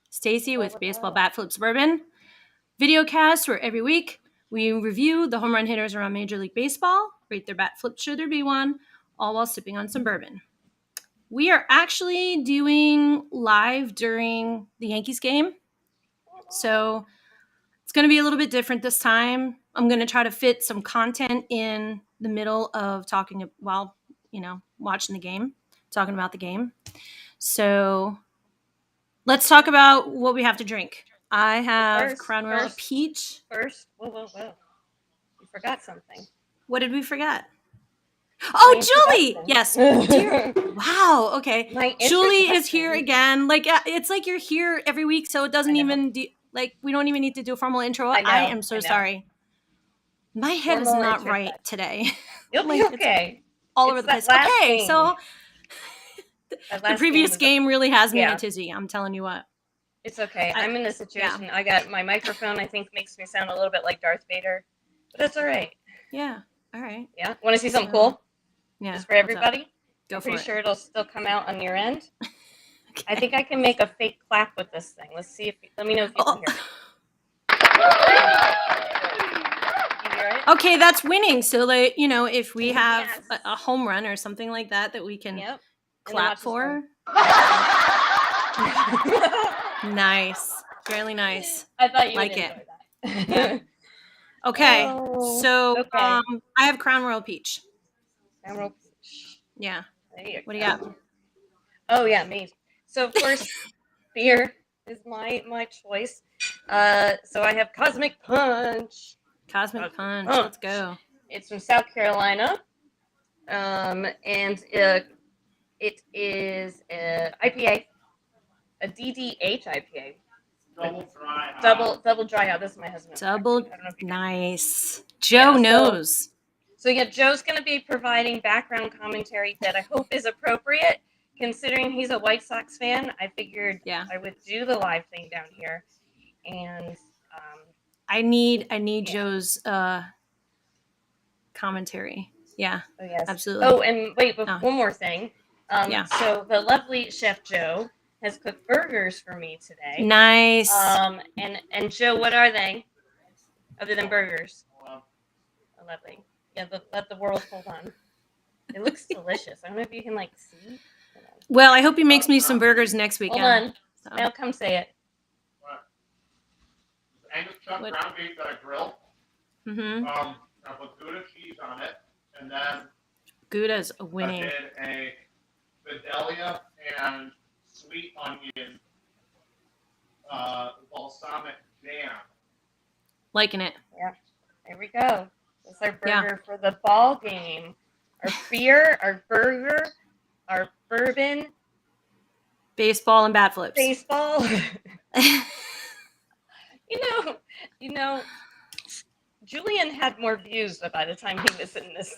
Stacy with Baseball Bat Flips Bourbon videocast, where every week we review the home run hitters around Major League Baseball, rate their bat flip should there be one, all while sipping on some bourbon. We are actually doing live during the Yankees game, so it's going to be a little bit different this time. I'm going to try to fit some content in the middle of talking while, watching the game, talking about the game. So let's talk about what we have to drink. I have Crown Royal Peach. Whoa. You forgot something. What did we forget? Oh, Julie! Yes. Wow. Okay. Julie is here again. Like, it's like you're here every week, so it doesn't even we don't even need to do a formal intro. I am so sorry. My head is not right today. You'll be okay. All over the place. Okay, so the previous game really has me in a tizzy. I'm telling you what. It's okay. I'm in a situation. Yeah. I got my microphone, I think, makes me sound a little bit like Darth Vader, but that's all right. Yeah. All right. Yeah. Want to see something cool? Yeah. Just for everybody? Go for it. Pretty sure it'll still come out on your end. Okay. I think I can make a fake clap with this thing. Let's see if. Let me know if you can hear it. Okay, that's winning. So, if we have a home run or something like that we can clap for. Nice. Really nice. I thought you like would it. That. Yeah. Okay. I have Crown Royal Peach. Crown Royal Peach. Yeah. What do you got? Oh yeah, me. So of course, beer is my choice. So I have Cosmic Punch. Cosmic Punch. Let's go. It's from South Carolina, and it is a IPA, a DDH IPA. Double dry out. This is my husband. Nice. Joe knows. So Joe's going to be providing background commentary that I hope is appropriate, considering he's a White Sox fan. I figured I would do the live thing down here, and I need Joe's commentary. Yeah. Oh yes. Absolutely. Oh, and wait, but one more thing. So the lovely Chef Joe has cooked burgers for me today. Nice. And Joe, what are they? Other than burgers? Oh, lovely. Yeah, let the world hold on. It looks delicious. I don't know if you can see. Well, I hope he makes me some burgers next weekend. Hold on. So. Now come say it. Angus chuck ground beef that I grilled. Mm-hmm. I put Gouda cheese on it, and then Gouda's winning. I did a Vidalia and sweet onion balsamic jam. Liking it. Yeah. There we go. That's our burger for the ball game. Our beer, our burger, our bourbon. Baseball and bat flips. Baseball. You know, Julian had more views by the time he was in this.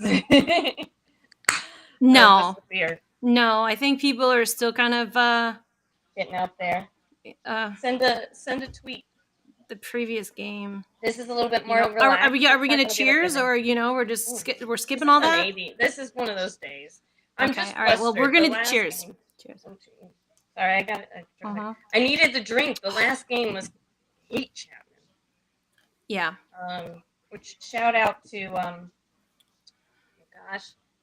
No, I think people are still kind of getting out there. Send a tweet. The previous game. This is a little bit more relaxed. Are we going to cheers, or we're just we're skipping all that? Maybe this is one of those days. All right. Well, we're going to cheers. Game. Cheers. Sorry, I got it. I needed the drink. The last game was Kate Chapman. Yeah. Which shout out to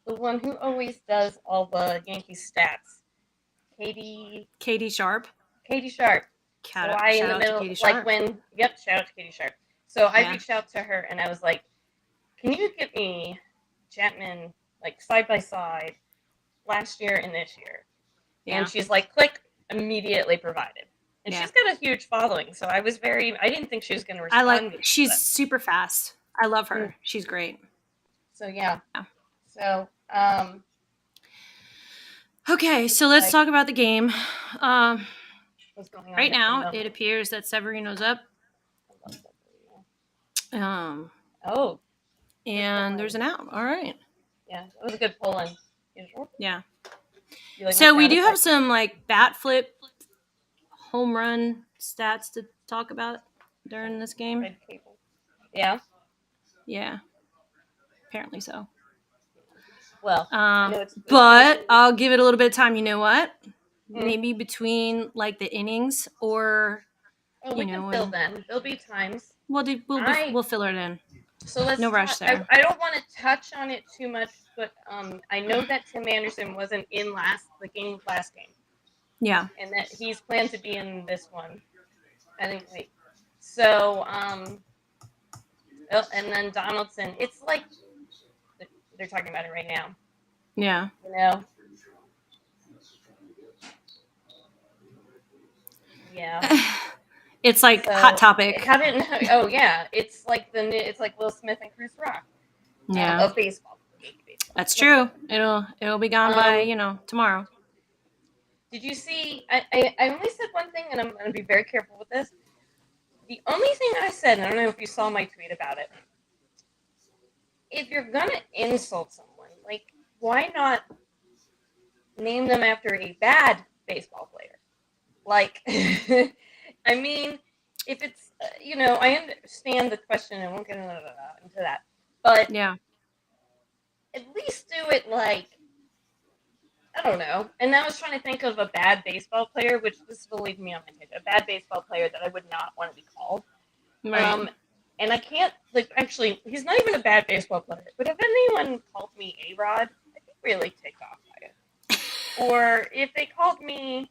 the one who always does all the Yankee stats, Katie Sharp. Katie Sharp. Shout out to Katie Sharp. Shout out to Katie Sharp. So I reached out to her and I was like, "Can you get me Chapman side by side last year and this year?" Yeah. And she's like, "Click," immediately provided. And she's got a huge following, so I didn't think she was going to respond. She's super fast. I love her. She's great. So yeah. So okay, so let's talk about the game. What's going on right now, it appears that Severino's up. And there's an out. All right. Yeah, it was a good pull-in. Yeah. So we do have some bat flip home run stats to talk about during this game. Yeah. Yeah. Apparently so. Well, but I'll give it a little bit of time. You know what? maybe between like the innings, or we can fill them. There'll be times. We'll fill it in. So let's no rush there. I don't want to touch on it too much, but I know that Tim Anderson wasn't in last game. Yeah. And that he's planned to be in this one. I think. Wait. So and then Donaldson. It's like they're talking about it right now. Yeah. You know. Yeah. It's like hot topic. How didn't? Oh yeah, it's like Will Smith and Chris Rock. Yeah. Of baseball. That's true. It'll be gone by tomorrow. Did you see? I only said one thing, and I'm going to be very careful with this. The only thing I said, and I don't know if you saw my tweet about it. If you're going to insult someone, like, why not name them after a bad baseball player? Like, I mean, if it's, I understand the question, and I won't get into that. But yeah, at least do it like, I don't know. And I was trying to think of a bad baseball player, which this will leave me on my tangent. A bad baseball player that I would not want to be called. Right. And I can't, actually, he's not even a bad baseball player. But if anyone called me A-Rod, I'd be really ticked off by it. Or if they called me,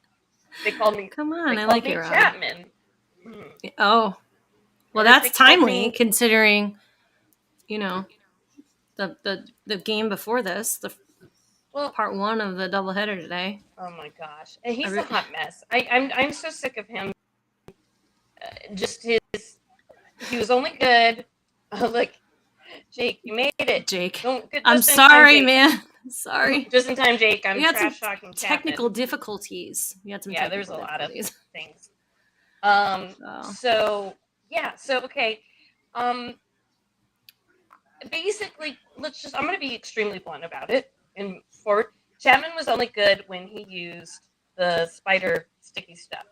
come on, I like A-Rod. Chapman. Oh, well, that's timely considering, the game before this, part one of the doubleheader today. Oh my gosh, he's a hot mess. I'm so sick of him. He was only good. Look, Jake, you made it. Jake, I'm sorry, man. Sorry. Just in time, Jake. I'm trash talking. Technical difficulties. We had some. Yeah, there's a lot of things. So okay. Basically, I'm going to be extremely blunt about it. And Chapman was only good when he used the spider sticky stuff.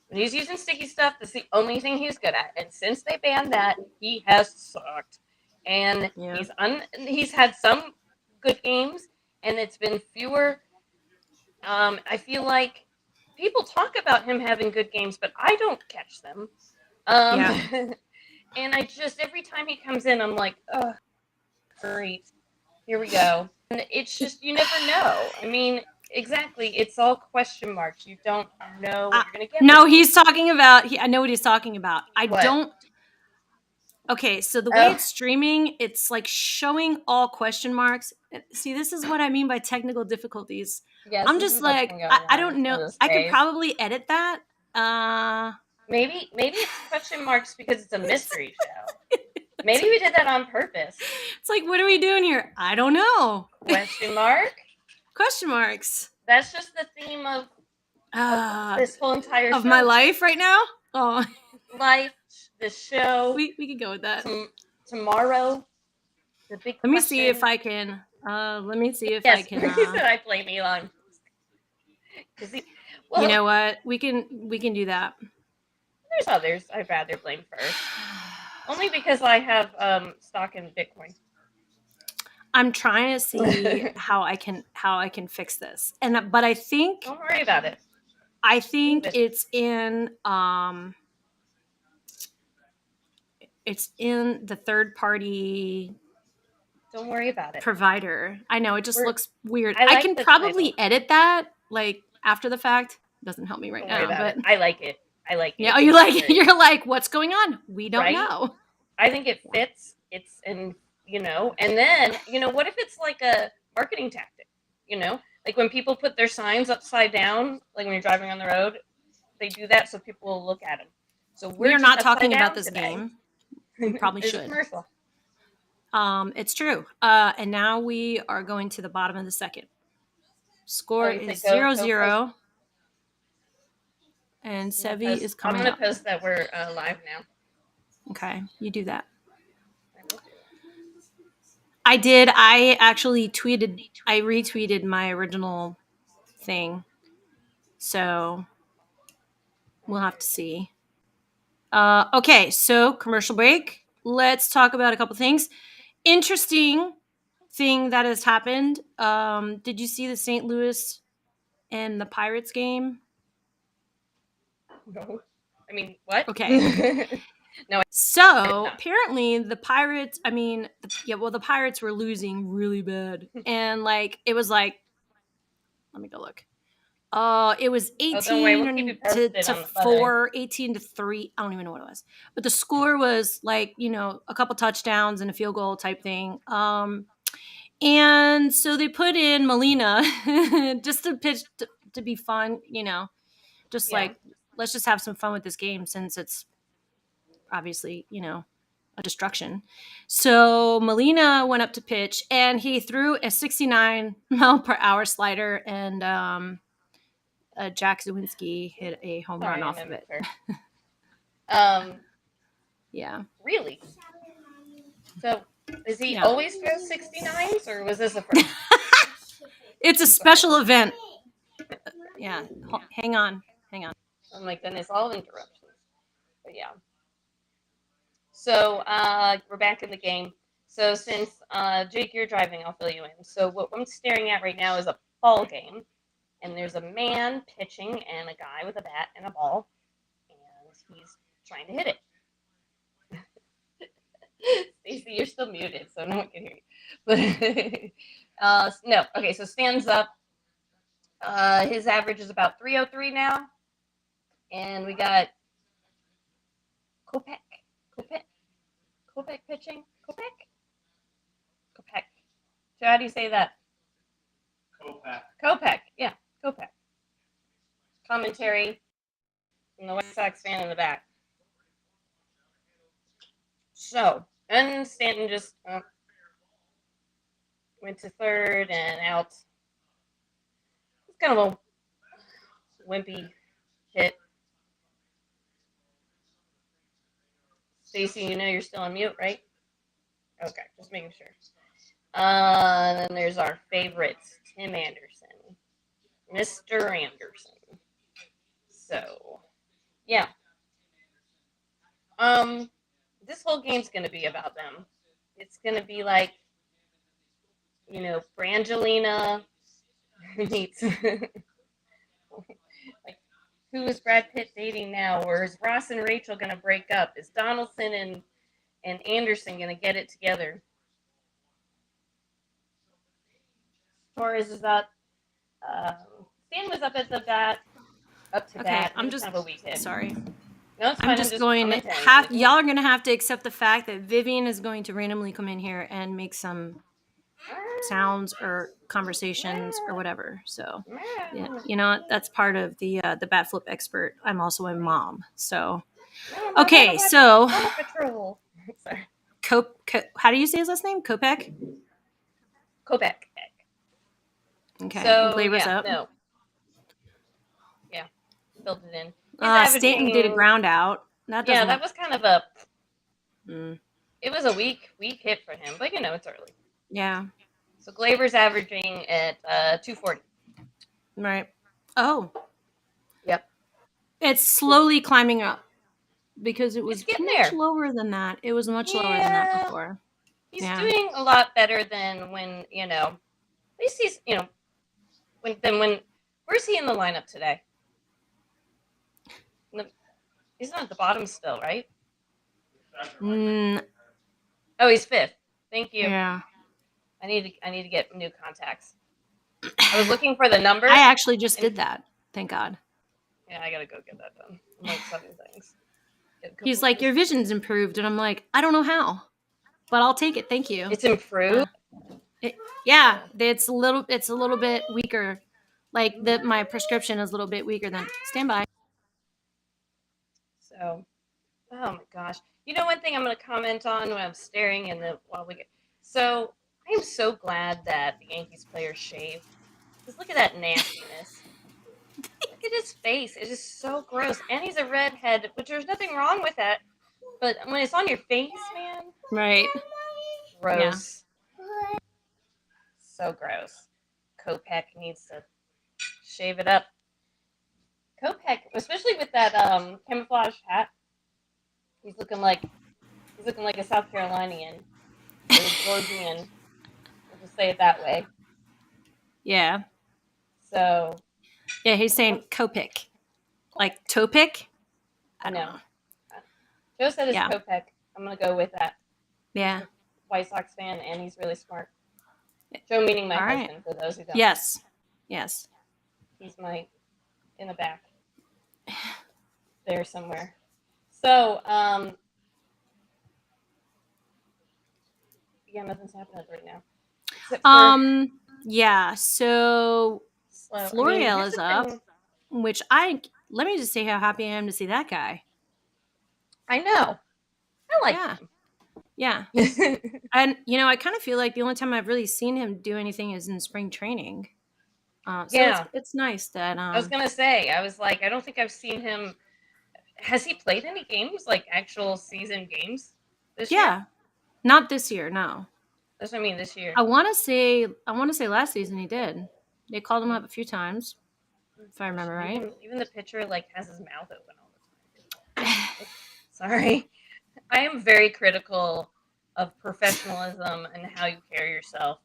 When he's using sticky stuff, that's the only thing he's good at. And since they banned that, he has sucked. And he's had some good games, and it's been fewer. I feel like people talk about him having good games, but I don't catch them. And I just, every time he comes in, I'm like, oh, great. Here we go. And it's just, you never know. I mean, exactly. It's all question marks. You don't know what you're going to get. No, he's talking about, I know what he's talking about. Okay, so the way it's streaming, it's like showing all question marks. See, this is what I mean by technical difficulties. Yes, I'm just like, I don't know. I could probably edit that. Maybe it's question marks because it's a mystery show. Maybe we did that on purpose. It's like, what are we doing here? I don't know. Question mark? Question marks. That's just the theme of this whole entire show. Of my life right now? Oh. Life, the show. We could go with that. Tomorrow, the big Let me see if I can. I can. He said I blame Elon. You know what? We can do that. There's others I'd rather blame first. Only because I have stock in Bitcoin. I'm trying to see how I can fix this. But I think, don't worry about it. I think it's in the third party. Don't worry about it. Provider. I know it just looks weird. I can probably edit that like after the fact. Doesn't help me right now, but I like it. Yeah, you like it. You're like, what's going on? We don't know. I think it fits. And then, what if it's like a marketing tactic? Like when people put their signs upside down, like when you're driving on the road, they do that so people will look at them. So we're not talking about this game. We probably should. Commercial. It's true. And now we are going to the bottom of the second. Score is 0-0. And Sevi is coming up. I'm going to post that we're live now. Okay, you do that. I did. I actually retweeted my original thing. So we'll have to see. Okay, so commercial break. Let's talk about a couple things. Interesting thing that has happened. Did you see the St. Louis in the Pirates game? No. I mean, what? Okay. No. So apparently the Pirates, the Pirates were losing really bad. And like, it was like, let me go look. It was 18 to 4, 18 to 3. I don't even know what it was. But the score was like, a couple touchdowns and a field goal type thing. And so they put in Molina just to pitch to be fun, just like, let's just have some fun with this game since it's obviously, a destruction. So Molina went up to pitch and he threw a 69 mile per hour slider, and Jack Zawinski hit a home run off of it. Yeah. Really? So is he always throw 69s, or was this a first? It's a special event. Yeah. Hang on. Oh my goodness, all interruptions. But yeah. So we're back in the game. So since Jake, you're driving, I'll fill you in. So what I'm staring at right now is a ball game, and there's a man pitching and a guy with a bat and a ball, and he's trying to hit it. Stacey, you're still muted, so no one can hear you. But no, okay. So stands up. His average is about 303 now, and we got Kopech pitching. Kopech. So how do you say that? Kopech. Yeah, Kopech. Commentary from the White Sox fan in the back. So, and Stanton just went to third and out. It's kind of a wimpy hit. Stacey, you're still on mute, right? Okay, just making sure. Then there's our favorites, Tim Anderson, Mr. Anderson. So, yeah. This whole game's gonna be about them. It's gonna be like, Brangelina meets like, who is Brad Pitt dating now, or is Ross and Rachel gonna break up? Is Donaldson and Anderson gonna get it together? Torres is up. Stan was up at the bat. Up to bat. I'm just kind of a weak hit. Sorry. No, it's fine. I'm just going to y'all are going to have to accept the fact that Vivian is going to randomly come in here and make some sounds or conversations or whatever. So, yeah, that's part of the bat flip expert. I'm also a mom. So, okay, so Sorry. How do you say his last name? Kopech? Kopech. Okay. So, Glaber's up. No. Yeah. Filled it in. Stanton did a ground out. That was kind of a. It was a weak hit for him, but it's early. Yeah. So Glaber's averaging at 240. Right. Oh. Yep. It's slowly climbing up because it was much there. lower than that. It was much lower than that before. He's doing a lot better than when at least he's when where's he in the lineup today? He's not at the bottom still, right? Oh, he's fifth. Thank you. Yeah. I need to get new contacts. I was looking for the number. I actually just did that. Thank God. Yeah, I gotta go get that done. I'm like 7 things. He's like, your vision's improved, and I'm like, I don't know how, but I'll take it. Thank you. It's improved. It's a little bit weaker. Like my prescription is a little bit weaker than standby. So, oh my gosh. One thing I'm going to comment on when I'm staring so I am so glad that the Yankees players shave. Because look at that nastiness. Look at his face. It is so gross. And he's a redhead, which there's nothing wrong with that. But when it's on your face, man. Right. Gross. Yeah. So gross. Kopech needs to shave it up. Kopech, especially with that camouflage hat, he's looking like a South Carolinian, or a Georgian. We'll just say it that way. Yeah. So, Yeah, he's saying Kopech. Like Topic? I don't know. Joe said it's Kopech. I'm going to go with that. Yeah. He's a White Sox fan, and he's really smart. Joe meaning my husband, for those who don't know. Yes. He's in the back. There somewhere. So, yeah, nothing's happening right now. Yeah, so Florial is up, which let me just say how happy I am to see that guy. I know. I like him. Yeah. And, I kind of feel like the only time I've really seen him do anything is in spring training. So it's nice that... I was going to say, I was like, I don't think I've seen him... Has he played any games, like actual season games this year? Yeah. Not this year, no. That's what I mean, this year. I want to say last season he did. They called him up a few times, if I remember right. Even the pitcher has his mouth open all the time. Sorry. I am very critical of professionalism and how you carry yourself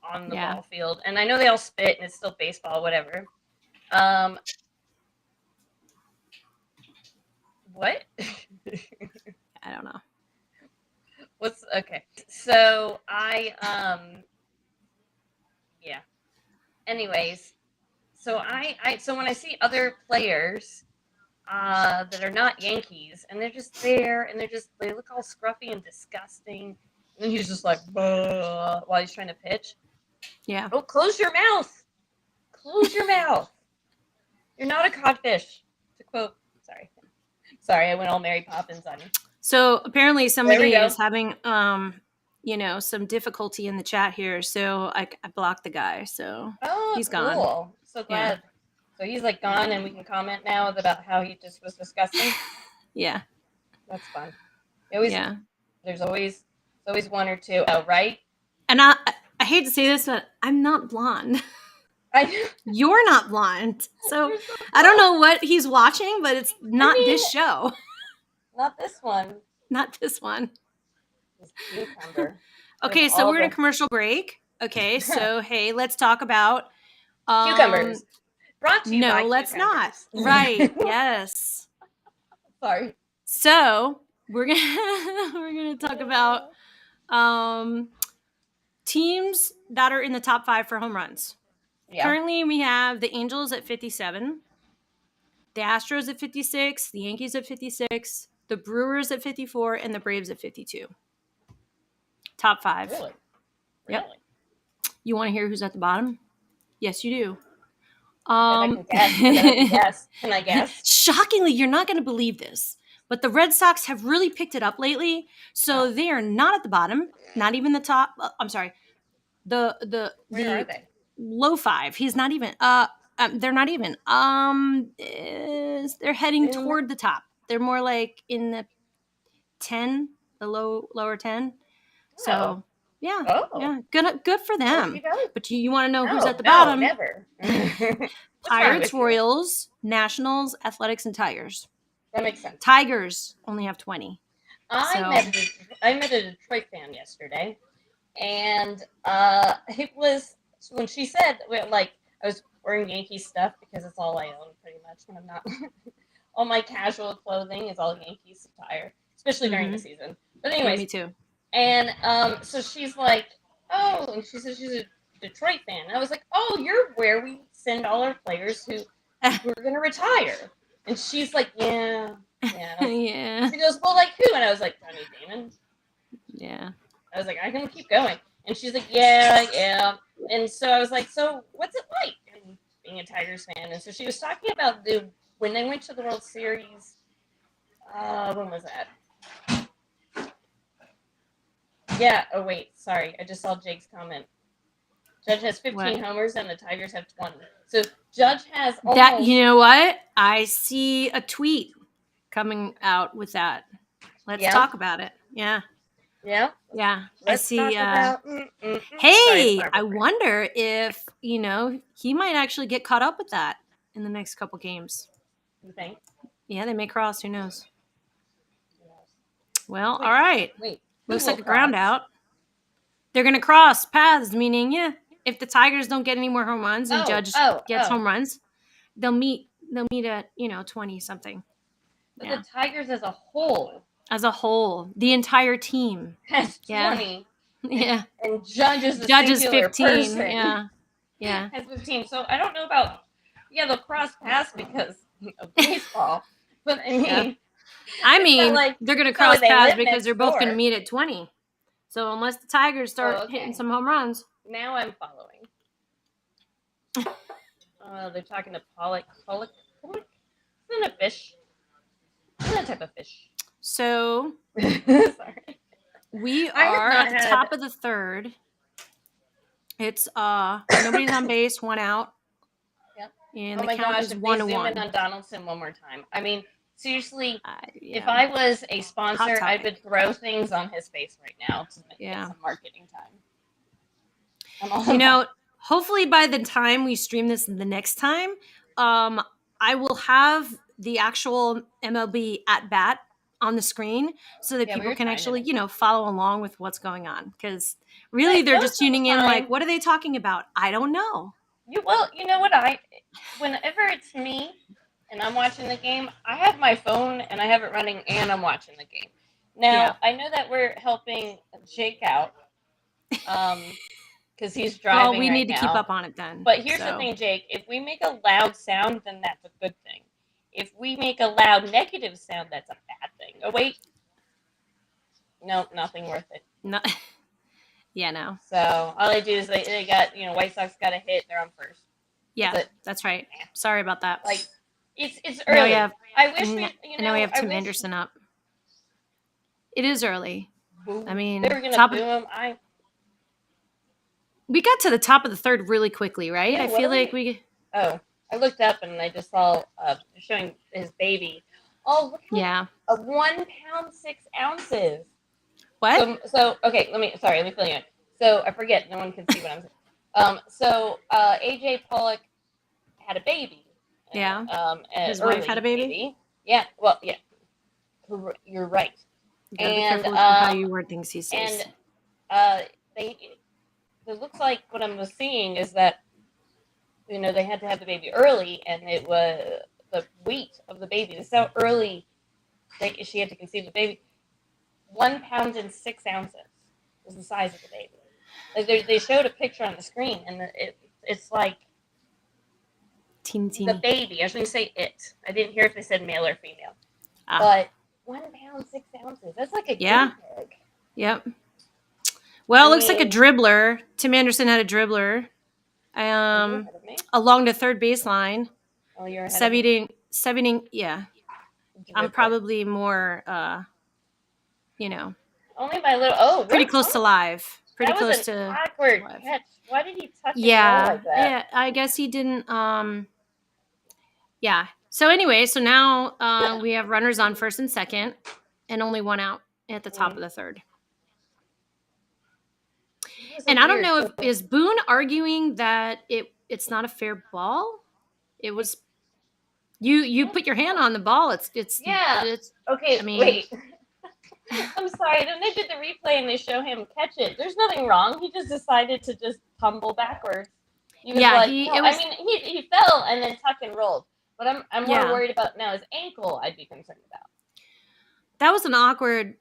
on the ball field. And I know they all spit and it's still baseball, whatever. What? I don't know. Okay. So yeah. Anyways, so so when I see other players that are not Yankees and they're just there and they look all scruffy and disgusting, and he's just like while he's trying to pitch. Yeah. Oh, close your mouth. Close your mouth. You're not a codfish. To quote, sorry, I went all Mary Poppins on you. So apparently somebody is having some difficulty in the chat here, so I blocked the guy, so he's gone. Cool. So glad. Yeah. So he's gone, and we can comment now about how he just was disgusting. Yeah. That's fun. There's always one or two. Oh, right. And I hate to say this, but I'm not blonde. You're not blonde, so I don't know what he's watching, but it's not this show. Not this one. Not this one. This cucumber. Okay, so we're in a commercial break. Okay, so hey, let's talk about cucumbers. Brought to you by let's cucumbers. Not. Right? Yes. Sorry. So we're gonna talk about teams that are in the top 5 for home runs. Yeah. Currently, we have the Angels at 57, the Astros at 56, the Yankees at 56, the Brewers at 54, and the Braves at 52. Top 5. Really? Yep. You want to hear who's at the bottom? Yes, you do. Can I guess? Shockingly, you're not going to believe this, but the Red Sox have really picked it up lately, so they are not at the bottom, not even the top. I'm sorry. Where are they? Low 5. He's not even. They're not even. They're heading toward the top. They're more like in the 10, the lower 10. So yeah, good for them. But you want to know who's at the bottom? Never. Pirates, Royals, Nationals, Athletics, and Tigers. That makes sense. Tigers only have 20. I met a Detroit fan yesterday, and it was when she said I was wearing Yankee stuff because it's all I own pretty much, and I'm not. All my casual clothing is all Yankees attire, especially during the season. But anyways, me too. And so she's like, oh, and she says she's a Detroit fan. And I was like, oh, you're where we send all our players who are going to retire. And she's like, yeah. Yeah. She goes, well, like who? And I was like, Johnny Damon. Yeah. I was like, I can keep going. And she's like, yeah. And so I was like, so what's it like being a Tigers fan? And so she was talking about when they went to the World Series. When was that? Yeah. Oh, wait. Sorry. I just saw Jake's comment. Judge has 15 homers and the Tigers have 20. So Judge has almost... That, you know what? I see a tweet coming out with that. Let's talk about it. Yeah. Yeah? Yeah. Let's I see. Talk about... Hey, I wonder if, he might actually get caught up with that in the next couple games. You think? Yeah, they may cross. Who knows? Well, all right. Wait. Looks like a ground out. They're going to cross paths, meaning, if the Tigers don't get any more home runs and Judge gets home runs, they'll meet at 20 something. But the Tigers as a whole the entire team has 20. Yeah. And Judge's a Judge is singular 15. person. Yeah. Has 15. So I don't know about they'll cross paths because of baseball. But I mean, they're gonna cross paths because they're both gonna meet at 20. So unless the Tigers start hitting some home runs. Now I'm following. They're talking to Pollock. Isn't it a fish? Isn't that type of fish? So sorry. We are at the top of the third. It's nobody's on base, 1 out. Yep. And the count is 1-1. Zoom in on Donaldson one more time. I mean, seriously, if I was a sponsor, I would throw things on his face right now to get some marketing time. Hopefully by the time we stream this the next time, I will have the actual MLB at bat on the screen so that people can actually, follow along with what's going on. Because really, they're just tuning in like, what are they talking about? I don't know. You know what? Whenever it's me and I'm watching the game, I have my phone and I have it running and I'm watching the game. Now, I know that we're helping Jake out because he's driving. Well, we need to keep up on it then. But here's the thing, Jake. If we make a loud sound, then that's a good thing. If we make a loud negative sound, that's a bad thing. Oh, wait. No, nothing worth it. No. Yeah, no. So all they do is they got, White Sox got a hit. They're on first. Yeah, that's right. Sorry about that. Like, it's early. I wish now we have Tim Anderson up. It is early. I mean, they were going to boo him. We got to the top of the third really quickly, right? Yeah, I feel like we... Oh, I looked up and I just saw showing his baby. Oh, look at 1 pound 6 ounces. What? So okay, let me fill you in. So I forget, no one can see what I'm saying. So AJ Pollock had a baby. Yeah. His wife had a baby? Yeah. Well, yeah. You're right. You gotta be careful with how you word things these days. And it looks like what I was seeing is that they had to have the baby early, and it was the weight of the baby. This is how early she had to conceive the baby. 1 pound and 6 ounces was the size of the baby. They showed a picture on the screen, and it's like teeny. The baby. I was going to say it. I didn't hear if they said male or female. But 1 pound 6 ounces. That's like a guinea pig. Yep. Well, it looks like a dribbler. Tim Anderson had a dribbler. Along the third baseline. Oh, you're ahead 7 yeah. I'm probably more, only by a little. Pretty close to live. Pretty that close was to an awkward catch. Why did he touch it like that? Yeah, I guess he didn't. Yeah. So anyway, now we have runners on first and second, and only 1 out at the top of the third. And I don't know is Boone arguing that it's not a fair ball? It was. You put your hand on the ball. It's okay. Wait. I'm sorry. Then they did the replay and they show him catch it. There's nothing wrong. He just decided to just tumble backwards. He fell and then tuck and rolled. But I'm more worried about now his ankle. I'd be concerned about. That was an awkward.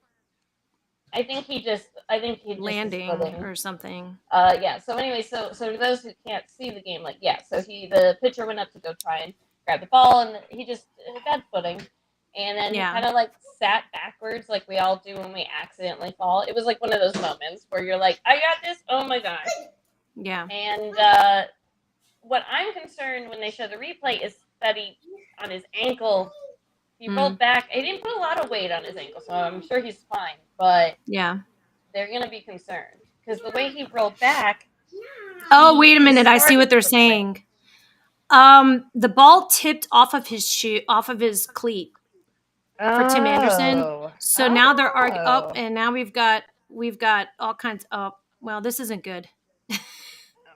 I think he landing or something. Yeah. So anyway, so for those who can't see the game, so the pitcher went up to go try and grab the ball, and he just bad footing, and then he kind of sat backwards like we all do when we accidentally fall. It was like one of those moments where you're like, I got this. Oh my gosh. Yeah. And what I'm concerned when they show the replay is that on his ankle, he rolled back. He didn't put a lot of weight on his ankle, so I'm sure he's fine. But they're gonna be concerned because the way he rolled back. Oh, wait a minute! I see what they're saying. The ball tipped off of his cleat for Tim Anderson. So now they're arguing up, and now we've got all kinds of. Well, this isn't good. Oh,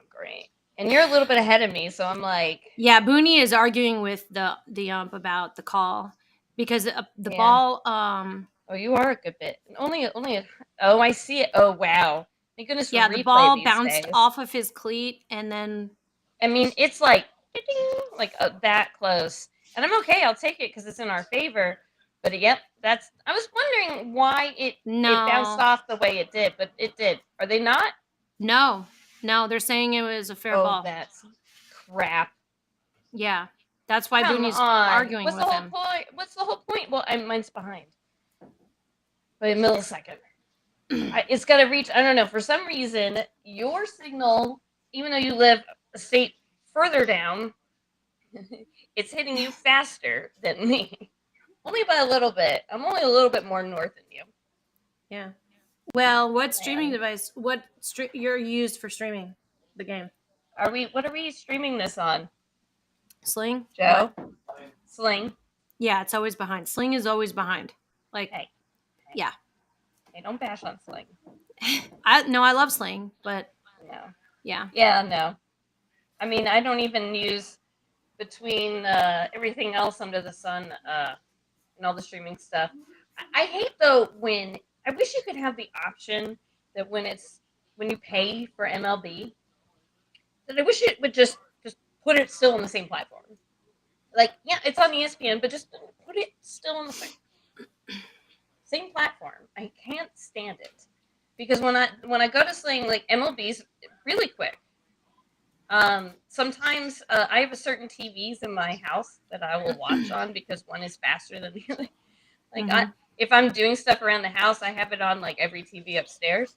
great! And you're a little bit ahead of me, so I'm like. Yeah, Booney is arguing with the ump about the call because the ball. Oh, you are a good bit. Only. Oh, I see it. Oh, wow! Thank goodness. Yeah, the ball bounced off of his cleat, and then. I mean, it's like like that close. And I'm okay. I'll take it because it's in our favor. But yep, I was wondering why it bounced off the way it did, but it did. Are they not? No, they're saying it was a fair ball. That's crap. Yeah, that's why Booney's arguing with him. What's the whole point? Well, mine's behind by a millisecond. It's got to reach. I don't know. For some reason, your signal, even though you live a state further down, it's hitting you faster than me. Only by a little bit. I'm only a little bit more north than you. Yeah. Well, what streaming device? What you're used for streaming the game? What are we streaming this on? Sling. Joe. What? Sling. Yeah, it's always behind. Sling is always behind. Like, hey. Yeah. Hey, don't bash on Sling. I love Sling, but no. Yeah. Yeah, no. I mean, I don't even use between everything else under the sun and all the streaming stuff. I hate though when I wish you could have the option that when you pay for MLB, that I wish it would just put it still on the same platform. Like, yeah, it's on ESPN, but just put it still on the same platform. I can't stand it because when I go to Sling, like MLB's really quick. Sometimes I have a certain TVs in my house that I will watch on because one is faster than the other. Like if I'm doing stuff around the house, I have it on like every TV upstairs.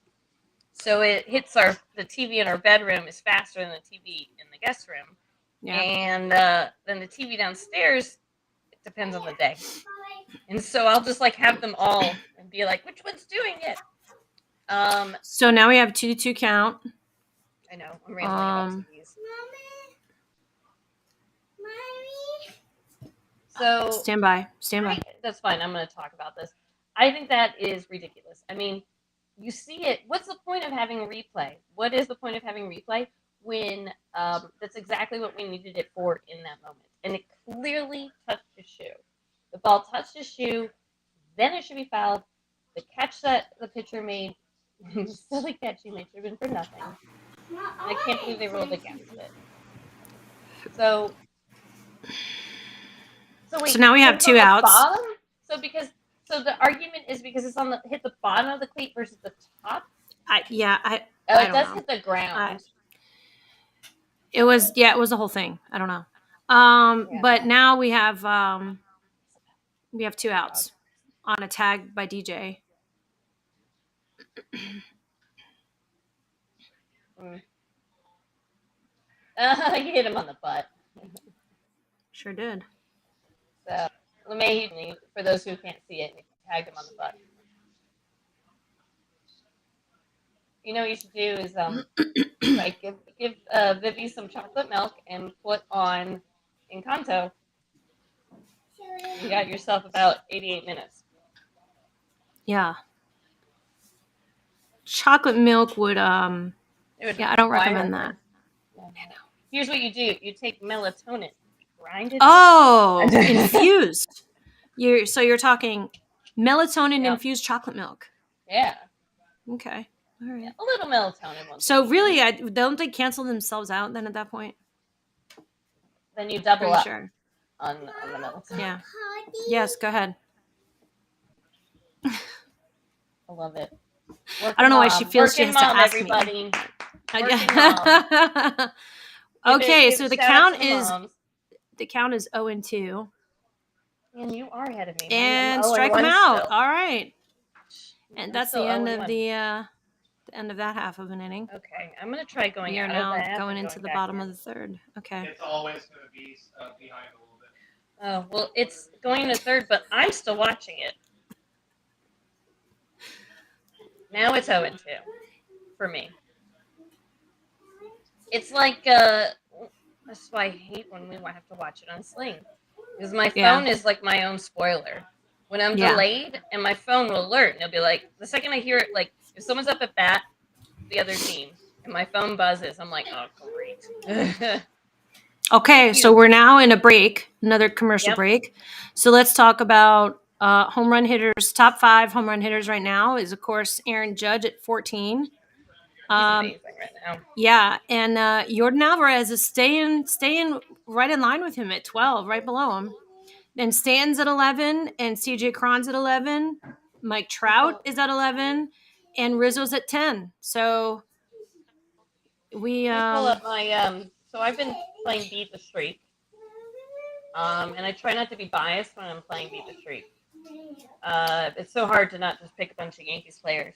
So it hits the TV in our bedroom is faster than the TV in the guest room. Yeah. And then the TV downstairs, it depends on the day. And so I'll just like have them all and be like, which one's doing it? So now we have 2-2 count. I know. I'm rambling about TVs. So stand by. That's fine. I'm going to talk about this. I think that is ridiculous. I mean, you see it. What's the point of having a replay? What is the point of having replay when that's exactly what we needed it for in that moment? And it clearly touched his shoe. The ball touched his shoe. Then it should be fouled. The catch that the pitcher made, silly catch he made, should have been for nothing. And I can't believe they ruled against it. So now we have 2 outs. Bottom? So the argument is because it's hit the bottom of the cleat versus the top. I it does know. Hit the ground. It was the whole thing. I don't know. But now we have 2 outs on a tag by DJ. You hit him on the butt. Sure did. So LeMay, for those who can't see it, tagged him on the butt. You know what you should do is like give Vivi some chocolate milk and put on Encanto. You got yourself about 88 minutes. Yeah. Chocolate milk would I don't recommend that. Here's what you do. You take melatonin, grind it. Oh, infused. You're talking melatonin infused chocolate milk. Yeah. Okay. All right. Yeah, a little melatonin. So really, don't they cancel themselves out then at that point? Then you double up on the melatonin. Yeah. Yes, go ahead. I love it. I don't know why she feels she has to ask everybody. Me. Okay, so the count is 0-2. And you are ahead of me. And strike him out. All right. And that's the end of the end of that half of an inning. Okay, I'm gonna try going. You're now going into the bottom of the third. Okay. It's always going to be behind a little bit. Oh well, it's going to third, but I'm still watching it. Now it's 0-2 for me. It's like that's why I hate when we have to watch it on Sling, because my phone is like my own spoiler. When I'm delayed, and my phone will alert, and it'll be like the second I hear it, like if someone's up at bat, the other team, and my phone buzzes, I'm like, oh great. Okay, so we're now in a break, another commercial break. So let's talk about home run hitters. Top 5 home run hitters right now is, of course, Aaron Judge at 14. amazing right now. Yeah, and Jordan Alvarez is staying right in line with him at 12, right below him. And Stanton's at 11, and CJ Cron's at 11. Mike Trout is at 11, and Rizzo's at 10. So we pull up my so I've been playing Beat the Streak. And I try not to be biased when I'm playing Beat the Streak. It's so hard to not just pick a bunch of Yankees players.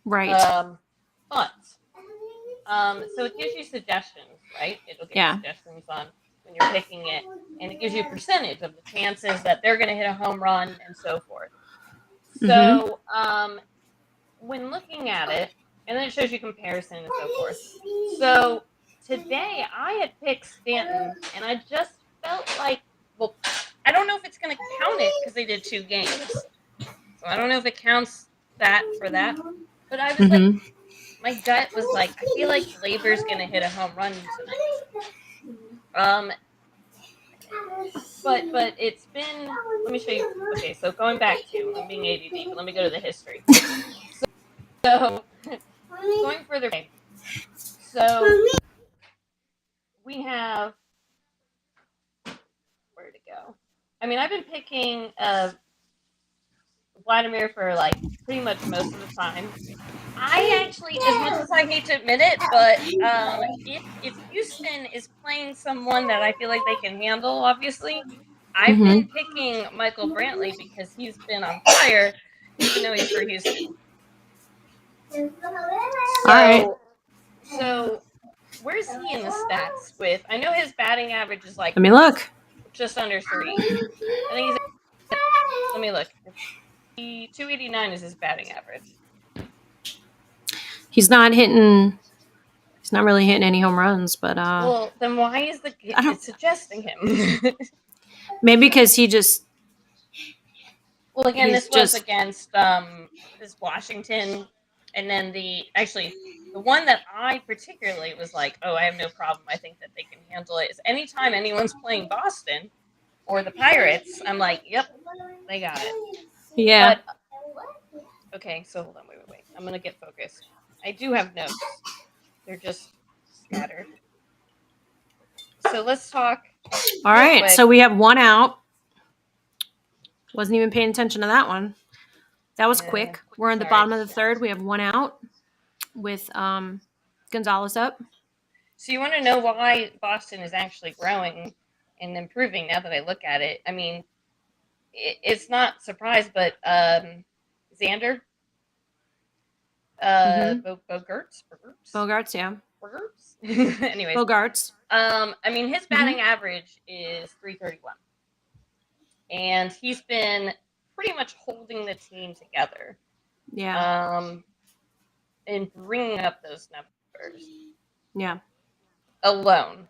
Right. But so it gives you suggestions, right? It'll give you suggestions on when you're picking it, and it gives you a percentage of the chances that they're going to hit a home run and so forth. So when looking at it, and then it shows you comparison and so forth. So today I had picked Stanton, and I just felt like, well, I don't know if it's going to count it because they did 2 games. So I don't know if it counts that for that. But I was like, my gut was like, I feel like Glaber's going to hit a home run tonight. But it's been, let me show you. Okay, so going back to, I'm being ADD, but let me go to the history. So going further back. So we have, where to go? I mean, I've been picking Vladimir for like pretty much most of the time. I actually, as much as I hate to admit it, but if Houston is playing someone that I feel like they can handle, obviously, I've been picking Michael Brantley because he's been on fire, even though he's for Houston. So where's he in the stats with? I know his batting average is like. Let me look. Just under 3. I think he's. Let me look. 289 is his batting average. He's not really hitting any home runs, but well, then why is it suggesting him? Maybe because he just. Well, again, this was against this Washington, and then the one that I particularly was like, oh, I have no problem. I think that they can handle it. Is anytime anyone's playing Boston or the Pirates, I'm like, yep, they got it. Yeah. But, okay, so hold on, wait. I'm gonna get focused. I do have notes. They're just scattered. So let's talk. All right, so we have 1 out. Wasn't even paying attention to that one. That was quick. We're in the bottom of the 3rd. We have 1 out with Gonzalez up. So you want to know why Boston is actually growing and improving now that I look at it? I mean, it's not surprise, but Xander, Bogarts, yeah. Bogarts. Anyways, Bogarts. I mean, his batting average is 331, and he's been pretty much holding the team together. Yeah. And bringing up those numbers. Yeah. Alone,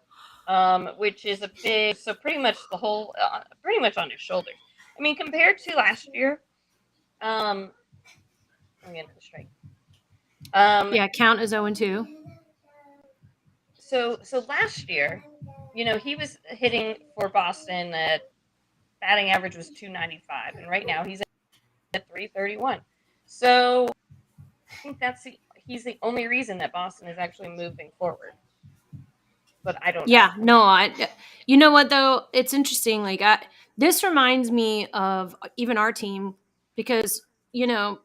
which is a big. So pretty much the whole, pretty much on his shoulders. I mean, compared to last year, I'm getting the strike. Yeah, count is 0-2. So last year, he was hitting for Boston at batting average was 295, and right now he's at 331. So I think he's the only reason that Boston is actually moving forward. But I don't know. Yeah, no, you know what though? It's interesting. Like this reminds me of even our team because you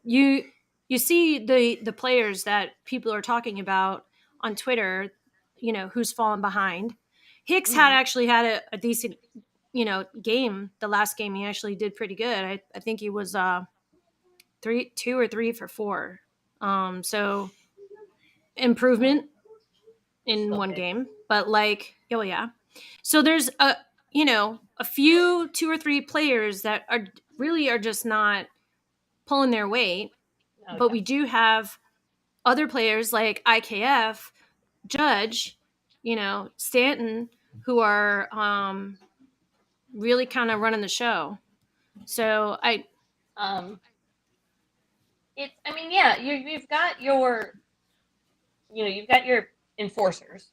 see the players that people are talking about on Twitter, who's fallen behind. Hicks had a decent, game. The last game he actually did pretty good. I think he was 2 or 3 for 4. So improvement in one game, but yeah. So there's a few 2 or 3 players that are just not pulling their weight, but we do have other players like IKF, Judge, Stanton, who are really kind of running the show. So you've got your enforcers,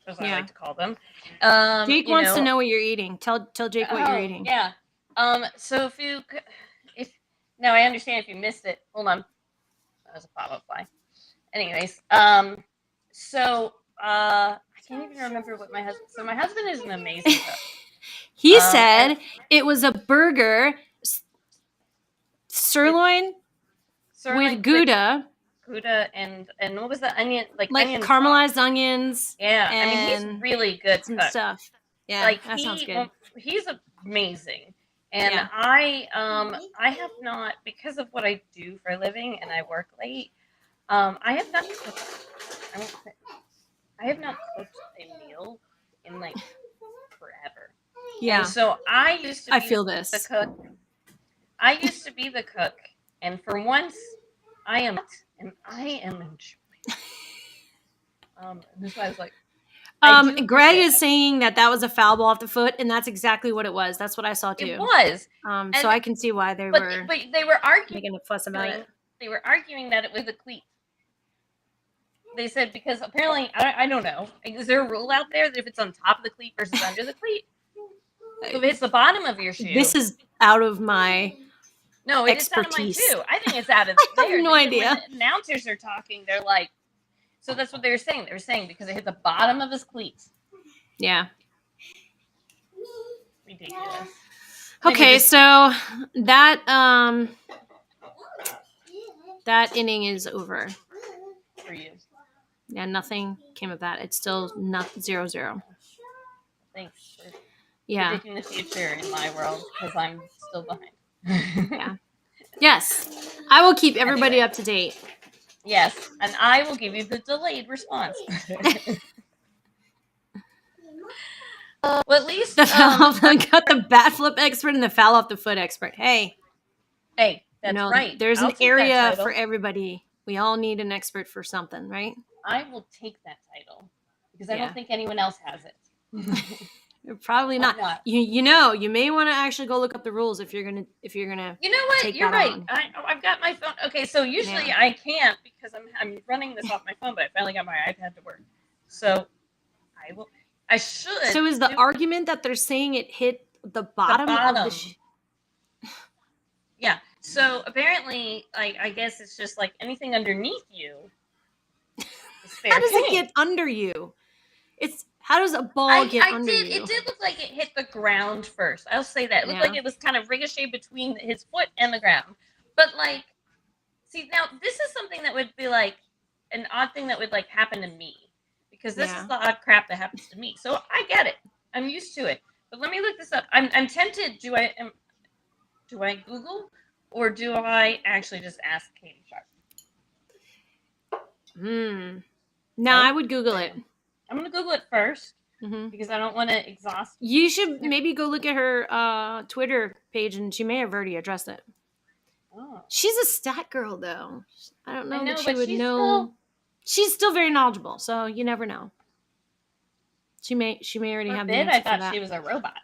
as I like to call them. Jake wants to know what you're eating. Tell Jake what you're eating. Yeah. So now I understand if you missed it. Hold on. That was a pop-up fly. Anyways, so I can't even remember what my husband. So my husband is an amazing cook. He said it was a burger, sirloin with Gouda. And what was the onion? Like onion caramelized sauce. Onions. Yeah, I mean he's really good. Some cook. stuff. Yeah, like that sounds good. He's amazing. And yeah. I have not, because of what I do for a living and I work late. I have not cooked. I have not cooked a meal in like forever. Yeah. And so I used to be the cook. I used to be the cook, and for once, I am enjoying. This why I was like. Greg is saying that was a foul ball off the foot, and that's exactly what it was. That's what I saw too. It was. So I can see why they were. But they were arguing, making a fuss about it. They were arguing that it was a cleat. They said because apparently I don't know. Is there a rule out there that if it's on top of the cleat versus under the cleat? So if it's the bottom of your shoe. This is out of my expertise. It's out of mine too. I think it's out of I have no idea. When the announcers are talking, they're like. So that's what they were saying. They were saying because it hit the bottom of his cleats. Yeah. Ridiculous. Okay, so that that inning is over. For you. Yeah, nothing came of that. It's still not 0-0. Thanks for predicting the future in my world because I'm still behind. Yeah. Yes. I will keep everybody up to date. Yes, and I will give you the delayed response. Well, at least got the bat flip expert and the foul off the foot expert. Hey, that's right. There's an area for everybody. We all need an expert for something, right? I will take that title because I don't think anyone else has it. Probably not. You may want to actually go look up the rules if you're gonna. You know what? You're right. I've got my phone. Okay, so usually I can't because I'm running this off my phone, but I finally got my iPad to work. So I will. I should. So is the argument that they're saying it hit the bottom of the Yeah. So apparently, I guess it's just like anything underneath you. Is fair How does it get under you? How does a ball get under you? It did look like it hit the ground first. I'll say that. It looked like it was kind of ricocheted between his foot and the ground. But see, now this is something that would be like an odd thing that would happen to me. Because this is the odd crap that happens to me. So I get it. I'm used to it. But let me look this up. I'm tempted. Do I Google or do I actually just ask Katie Sharp? No, I would Google it. I'm going to Google it first because I don't want to exhaust. You should maybe go look at her Twitter page, and she may have already addressed it. Oh. She's a stat girl, though. I don't know that she would know. She's still very knowledgeable, so you never know. She may already have the answer I thought for that. She was a robot.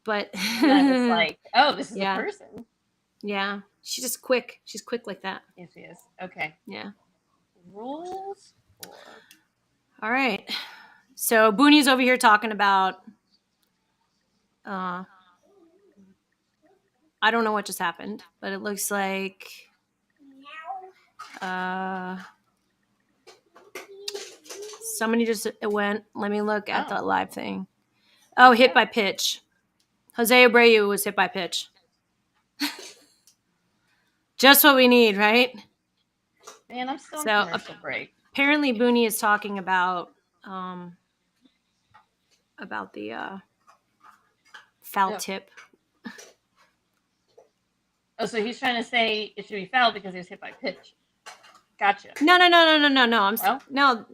But it's like, oh, this is a person. Yeah. She's just quick. She's quick like that. Yes, she is. Okay. Yeah. Rules for... All right. So Booney's over here talking about I don't know what just happened, but it looks like somebody just went. Let me look at the live thing. Oh, hit by pitch. Jose Abreu was hit by pitch. Just what we need, right? Man, I'm still on commercial break. Apparently, Booney is talking about the foul tip. Oh, so he's trying to say it should be foul because he was hit by pitch. Gotcha. No. No.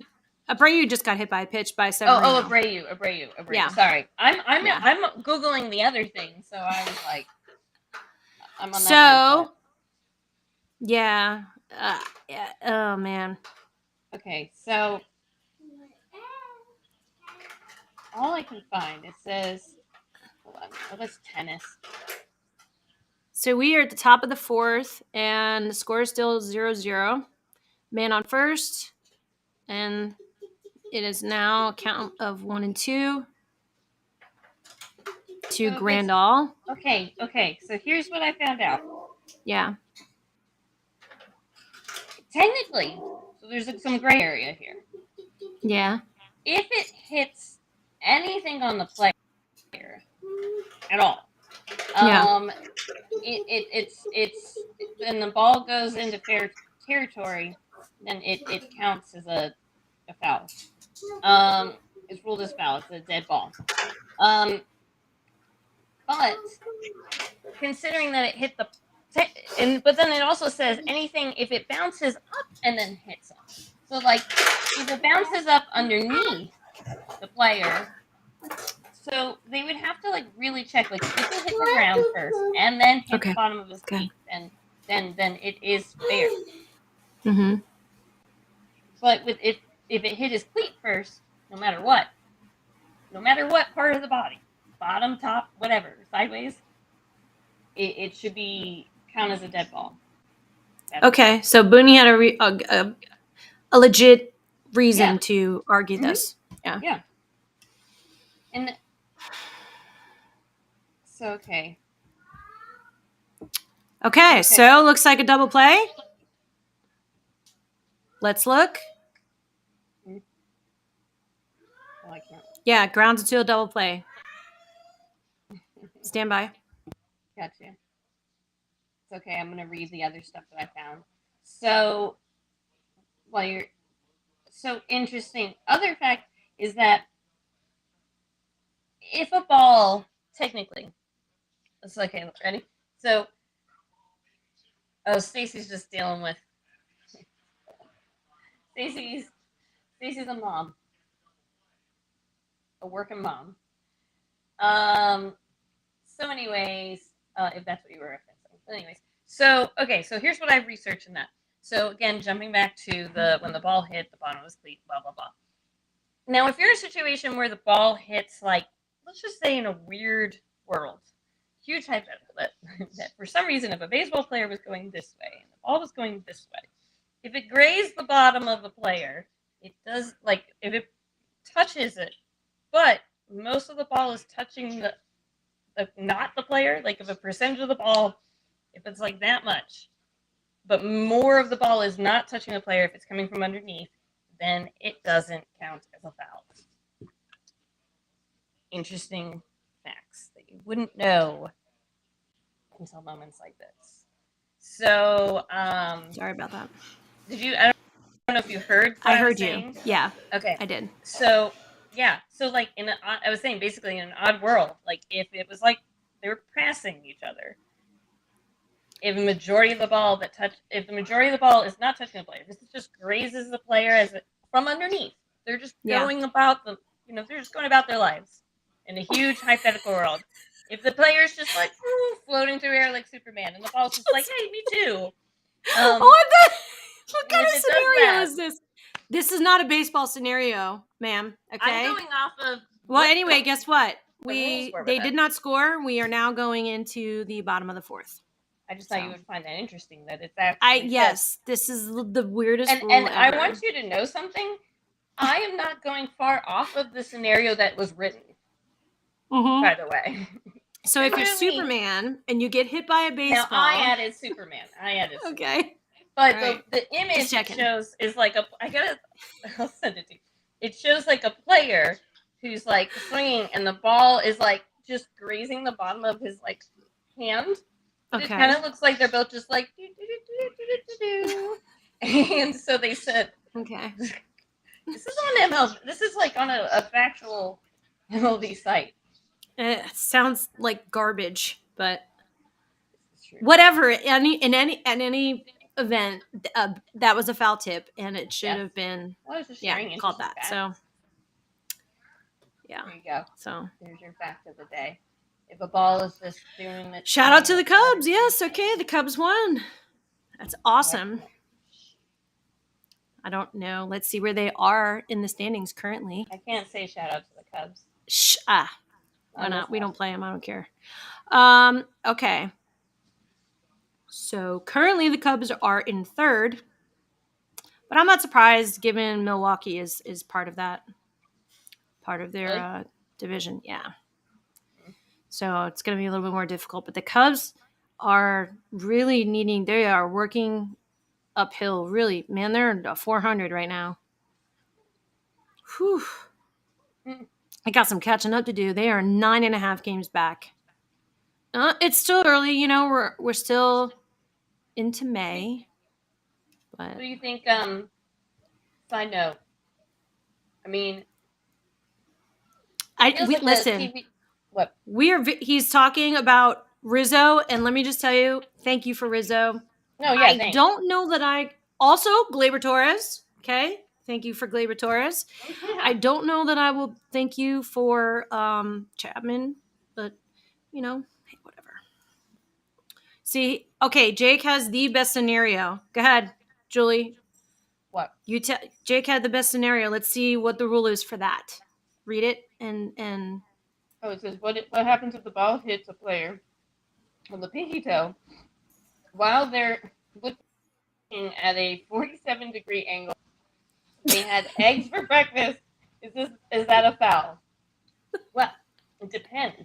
Abreu just got hit by a pitch by Severino. Oh, Abreu. Yeah. Sorry, I'm Googling the other thing, so I was like, I'm on that. So, yeah. Oh man. Okay, so all I can find, it says, hold on, that's tennis. So we are at the top of the fourth, and the score is still 0-0. Man on first, and it is now a count of 1-2 to Grandal. Okay. So here's what I found out. Yeah. Technically, so So there's like some gray area here. Yeah. If it hits anything on the player at all, it's then the ball goes into fair territory, then it counts as a foul. It's ruled as foul. It's a dead ball. But considering that it hit the but then it also says anything if it bounces up and then hits up. So like if it bounces up underneath the player, so they would have to like really check like if it hit the ground first and then hit the bottom of his feet, then it is fair. Mm-hmm. But if it hit his cleat first, no matter what part of the body, bottom, top, whatever, sideways, it should be count as a dead ball. Okay, so Booney had a legit reason to argue this. Yeah. Yeah. And so okay. Okay, so looks like a double play. Let's look. Oh, I can't. Yeah, grounds to a double play. Stand by. Gotcha. It's okay. I'm going to read the other stuff that I found. So, so interesting. Other fact is that if a ball, technically, it's okay, ready? So, Stacy's just dealing with, Stacy's a mom. A working mom. So anyways, if that's what you were referencing. But anyways, so here's what I've researched in that. So again, jumping back to when the ball hit the bottom of his cleat, blah blah blah. Now, if you're in a situation where the ball hits, like, let's just say in a weird world, huge hypothetical that for some reason, if a baseball player was going this way and the ball was going this way, if it grazed the bottom of the player, it does, like, if it touches it, but most of the ball is touching not the player, like if a percentage of the ball, if it's like that much, but more of the ball is not touching the player if it's coming from underneath, then it doesn't count as a foul. Interesting facts that you wouldn't know until moments like this. So, sorry about that. Did you? I don't know if you heard. I heard you. Yeah. Okay. I did. So yeah. So like I was saying, basically in an odd world, like if it was like they were passing each other, if the majority of the ball is not touching the player, this just grazes the player from underneath. They're just going about they're just going about their lives in a huge hypothetical world. If the player's just like floating through air like Superman, and the ball's just like, hey, me too. What kind of scenario is this? This is not a baseball scenario, ma'am. Okay. I'm going off of. Well, anyway, guess what? They did not score. We are now going into the bottom of the fourth. I just thought you would find that interesting that it's actually. This is the weirdest rule and ever. I want you to know something. I am not going far off of the scenario that was written. Mm-hmm. By the way. So if you're Superman and you get hit by a baseball, now I added Superman. Okay. But the image it shows is like I'll send it to you. It shows like a player who's like swinging and the ball is like just grazing the bottom of his like hand. Okay. It kind of looks like they're both just like and so they said, okay, this is on MLB. This is like on a factual MLB site. It sounds like garbage, but whatever. In any event, that was a foul tip, and it should have been called that. Facts. So, yeah. There you go. So there's your fact of the day. If a ball is just doing it. Shout out to the Cubs. Yes, okay, the Cubs won. That's awesome. I don't know. Let's see where they are in the standings currently. I can't say shout out to the Cubs. Why not? We don't play them. I don't care. Okay. So currently the Cubs are in third, but I'm not surprised given Milwaukee is part of that, part of their division. Yeah. So it's going to be a little bit more difficult, but the Cubs are really they are working uphill. Really, man, they're 400 right now. Whew. I got some catching up to do. They are 9.5 games back. It's still early, you know. We're still into May. But what do you think? Side note. I mean, listen. What? He's talking about Rizzo, and let me just tell you, thank you for Rizzo. No, yeah, I don't know that I also Gleyber Torres. Okay, thank you for Gleyber Torres. I don't know that I will thank you for Chapman, but you know, hey, whatever. See, okay, Jake has the best scenario. Go ahead, Julie. What? Jake had the best scenario. Let's see what the rule is for that. Read it and. Oh, it says what happens if the ball hits a player on the pinky toe while they're looking at a 47-degree angle. They had eggs for breakfast. Is that a foul? Well, it depends.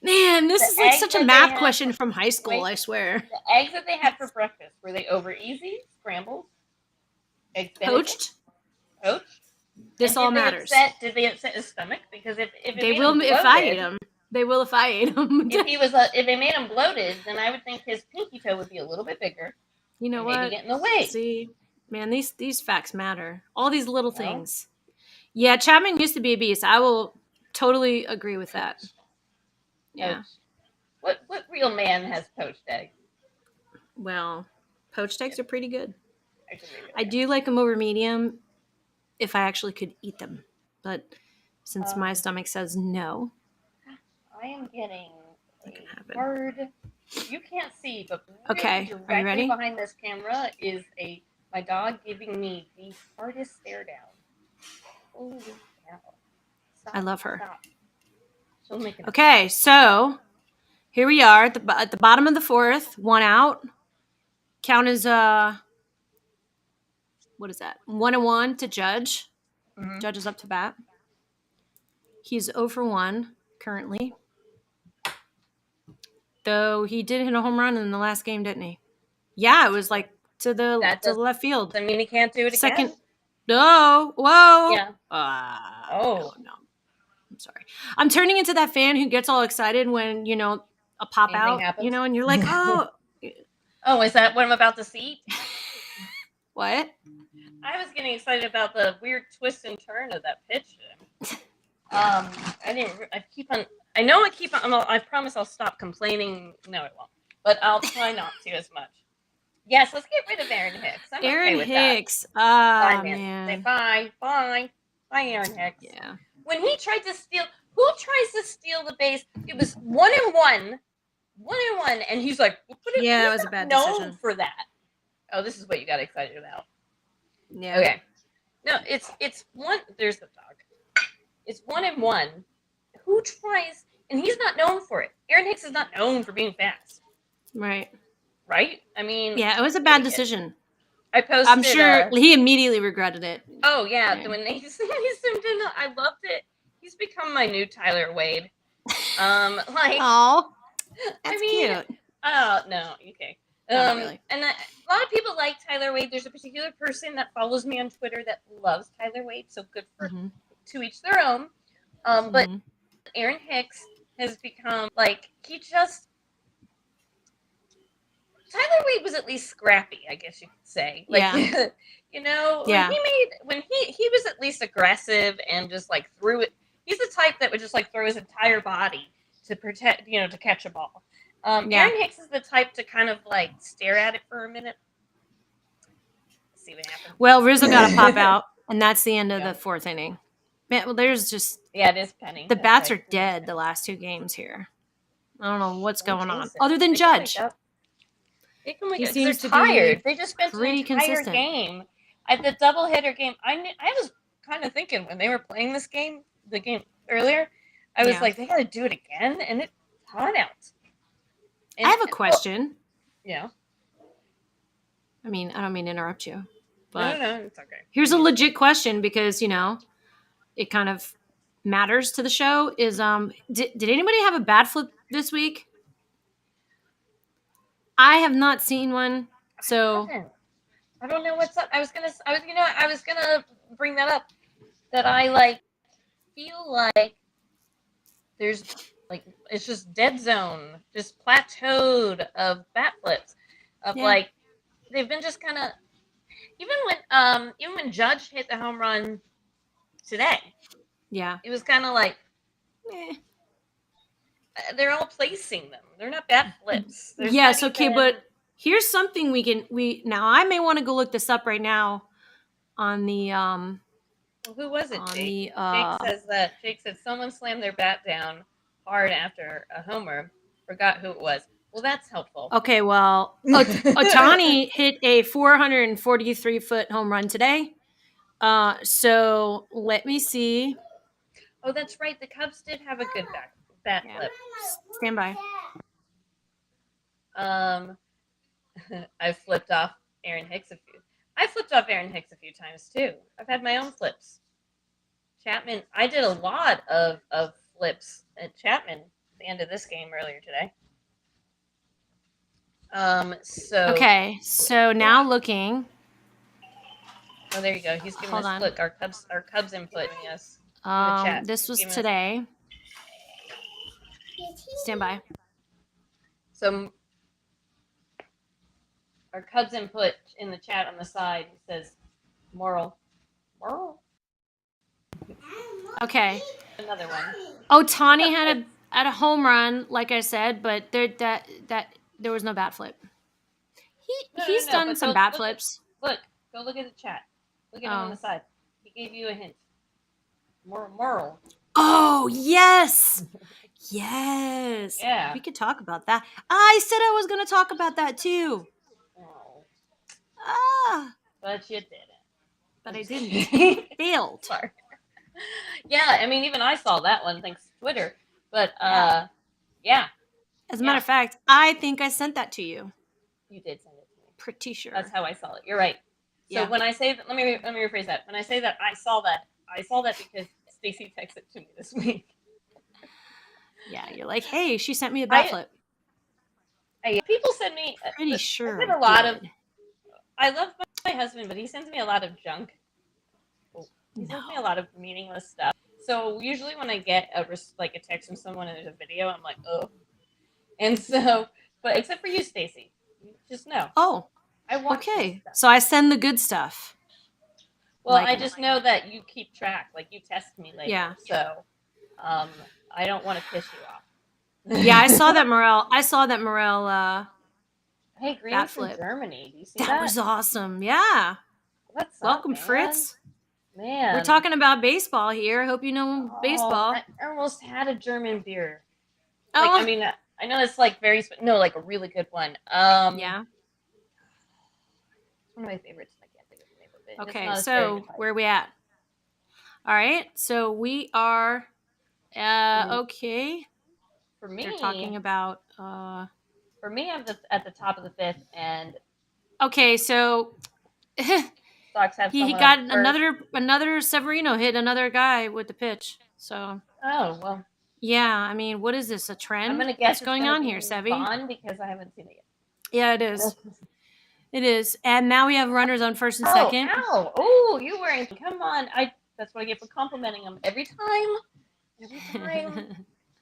Man, this is like such a math question from high school, I swear. The eggs that they had for breakfast, were they over easy, scrambled, eggs poached? Poached? This all matters. Did they upset his stomach? Because if they will, if I ate them, they will if I ate them. If they made him bloated, then I would think his pinky toe would be a little bit bigger. You know what? Maybe get in the way. See, man, these facts matter. All these little things. Yeah, Chapman used to be a beast. I will totally agree with that. Yeah. What real man has poached eggs? Well, poached eggs are pretty good. I do like them over medium if I actually could eat them. But since my stomach says no. I am getting a hard... You can't see, but okay, directly are you ready? Behind this camera is my dog giving me the hardest stare down. Holy cow. Stop, I love her. Stop. Okay, so here we are at the bottom of the fourth, 1 out. Count as what is that? 1-1 to Judge. Mm-hmm. Judge is up to bat. He's 0 for 1 currently. Though he did hit a home run in the last game, didn't he? Yeah, it was like to the left field. I mean, he can't do it again. No, whoa. Yeah. No. I'm sorry. I'm turning into that fan who gets all excited when, you know, a pop anything out happens. You know, and you're like, oh. Oh, is that what I'm about to see? What? I was getting excited about the weird twist and turn of that pitch. I promise I'll stop complaining. No, it won't. But I'll try not to as much. Yes, let's get rid of Aaron Hicks. I'm Aaron okay with Hicks. That. Bye, man. Say bye. Bye, Aaron Hicks. Yeah. When he tried to steal, who tries to steal the base? It was 1-1, and he's like, yeah, it was a bad decision for that. Oh, this is what you got excited about. Yeah. Okay. No, it's one. There's the dog. It's 1-1. Who tries? And he's not known for it. Aaron Hicks is not known for being fast. Right. Right? I mean. Yeah, it was a bad decision. I posted. I'm sure he immediately regretted it. Oh yeah, right. When they zoomed in, I loved it. He's become my new Tyler Wade. Oh, that's cute. Oh no, okay. Not really. And a lot of people like Tyler Wade. There's a particular person that follows me on Twitter that loves Tyler Wade. So good for to each their own. But Aaron Hicks has become Tyler Wade was at least scrappy, I guess you could say. You know, when he was at least aggressive and just like threw it. He's the type that would just like throw his entire body to protect, to catch a ball. Aaron Hicks is the type to kind of like stare at it for a minute. Let's see what happens. Well, Rizzo got a pop out, and that's the end of the fourth inning. Man, well, there's just it is penny. The bats are dead the last 2 games here. I don't know what's going on, other than Judge. He seems to tired. They just spent an entire game. At the doubleheader game, I was kind of thinking when they were playing the game earlier, I was like, they got to do it again, and it's hot out. I have a question. Yeah. I mean, I don't mean to interrupt you. But no, it's okay. Here's a legit question because, it kind of matters to the show. Is did anybody have a bat flip this week? I have not seen one. So I don't know what's up. I was gonna bring that up. That I like feel like there's like it's just dead zone, just plateaued of bat flips, of like they've been just kind of even when Judge hit the home run today, it was kind of like they're all placing them. They're not bat flips. Yes, okay, but here's something we now I may want to go look this up right now on the Well, who was it? Jake said someone slammed their bat down hard after a homer. Forgot who it was. Well, that's helpful. Okay, well, Ohtani hit a 443-foot home run today. So let me see. Oh, that's right. The Cubs did have a good bat flip. Stand by. I flipped off Aaron Hicks a few times too. I've had my own flips. Chapman, I did a lot of flips at Chapman at the end of this game earlier today. Okay, so now looking. Oh, there you go. He's giving us look our Cubs input. Yes. This was today. Stand by. So our Cubs input in the chat on the side says moral. Okay. Another one. Ohtani had a home run, like I said, but there was no bat flip. He's done some bat flips. Go look at the chat. Look at him on the side. He gave you a hint. Moral. Oh, yes. Yes. Yeah. We could talk about that. I said I was going to talk about that too. Oh. But you didn't. But I didn't. Failed. Sorry. Yeah, I mean, even I saw that one thanks to Twitter. But, yeah. As a matter of fact, I think I sent that to you. You did send it to me. Pretty sure. That's how I saw it. You're right. So when I say that, let me rephrase that. When I say that I saw that because Stacy texted to me this week. Yeah, you're like, hey, she sent me a bat flip. People send me. Pretty sure. I get a lot of. I love my husband, but he sends me a lot of junk. He sends me a lot of meaningless stuff. So usually when I get a text from someone and there's a video, I'm like, oh. And so, but except for you, Stacy, just know. Oh. I watch. Okay, so I send the good stuff. Well, I just know that you keep track. Like you test me later. Yeah. So, I don't want to piss you off. Yeah, I saw that Morel. Hey, greetings from Germany. Do you see that? That was awesome. Yeah. What's Welcome, up, man? Fritz. Man, we're talking about baseball here. Hope you know baseball. I almost had a German beer. Oh, I mean, I know it's like like a really good one. Yeah. One of my favorites. I can't think of the name of it. Okay, so where are we at? All right, so we are. Okay. For me, they're talking about. For me, I'm at the top of the fifth, and. Okay, so. Sox have he got another Severino hit another guy with the pitch. So. Oh well. Yeah, I mean, what is this? A trend? I'm gonna guess what's going on here, Sevy? Bourbon, because I haven't seen it yet. Yeah, it is. It is. And now we have runners on first and second. Ow! Oh, you wearing? Come on! That's what I get for complimenting them every time.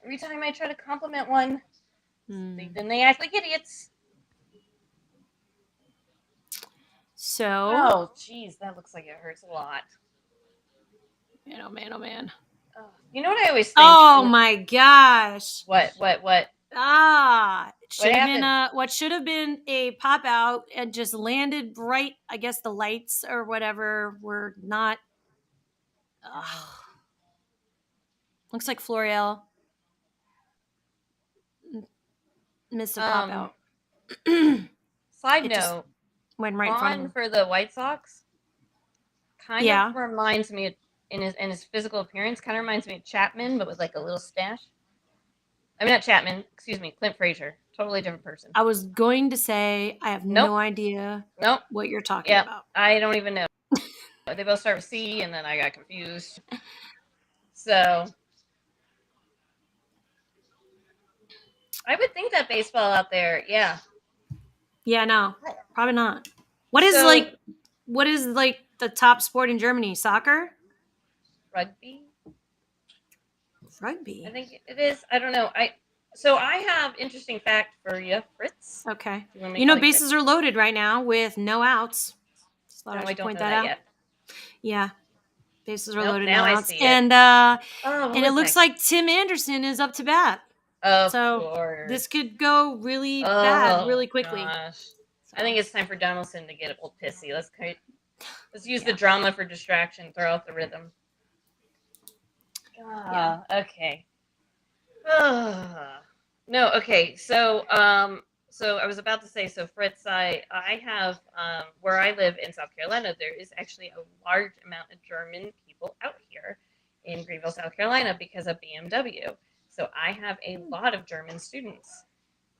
Every time I try to compliment one, then they act like idiots. So. Oh, jeez, that looks like it hurts a lot. Man, oh man, oh man. You know what I always think? Oh my gosh. What? What should have been a pop out and just landed right, I guess the lights or whatever were not. Looks like Florial missed a pop out. Side note, went right in front of him. For the White Sox kind of reminds me of, in his physical appearance, kind of reminds me of Chapman, but with like a little stash. I mean, not Chapman. Excuse me, Clint Frazier. Totally different person. I was going to say I have no idea. What you're talking about. I don't even know. They both start with C, and then I got confused. So I would think that baseball out there, yeah. Yeah, no, probably not. What is the top sport in Germany? Soccer? Rugby? Rugby. I think it is. I don't know. I have interesting fact for you, Fritz. Okay. You know, bases Fritz? are loaded right now with no outs. Just No, thought I I should don't point know that out. yet. Yeah. Bases are Nope, loaded, now no I outs. see it. And who it is looks next? like Tim Anderson is up to bat. Of So course. this could go really bad really quickly. Gosh. So. I think it's time for Donaldson to get a little pissy. Let's use Yeah. the drama for distraction. Throw out the rhythm. Yeah. Okay. No. Okay. So I was about to say. So Fritz, I have where I live in South Carolina, there is actually a large amount of German people out here in Greenville, South Carolina, because of BMW. So I have a lot of German students,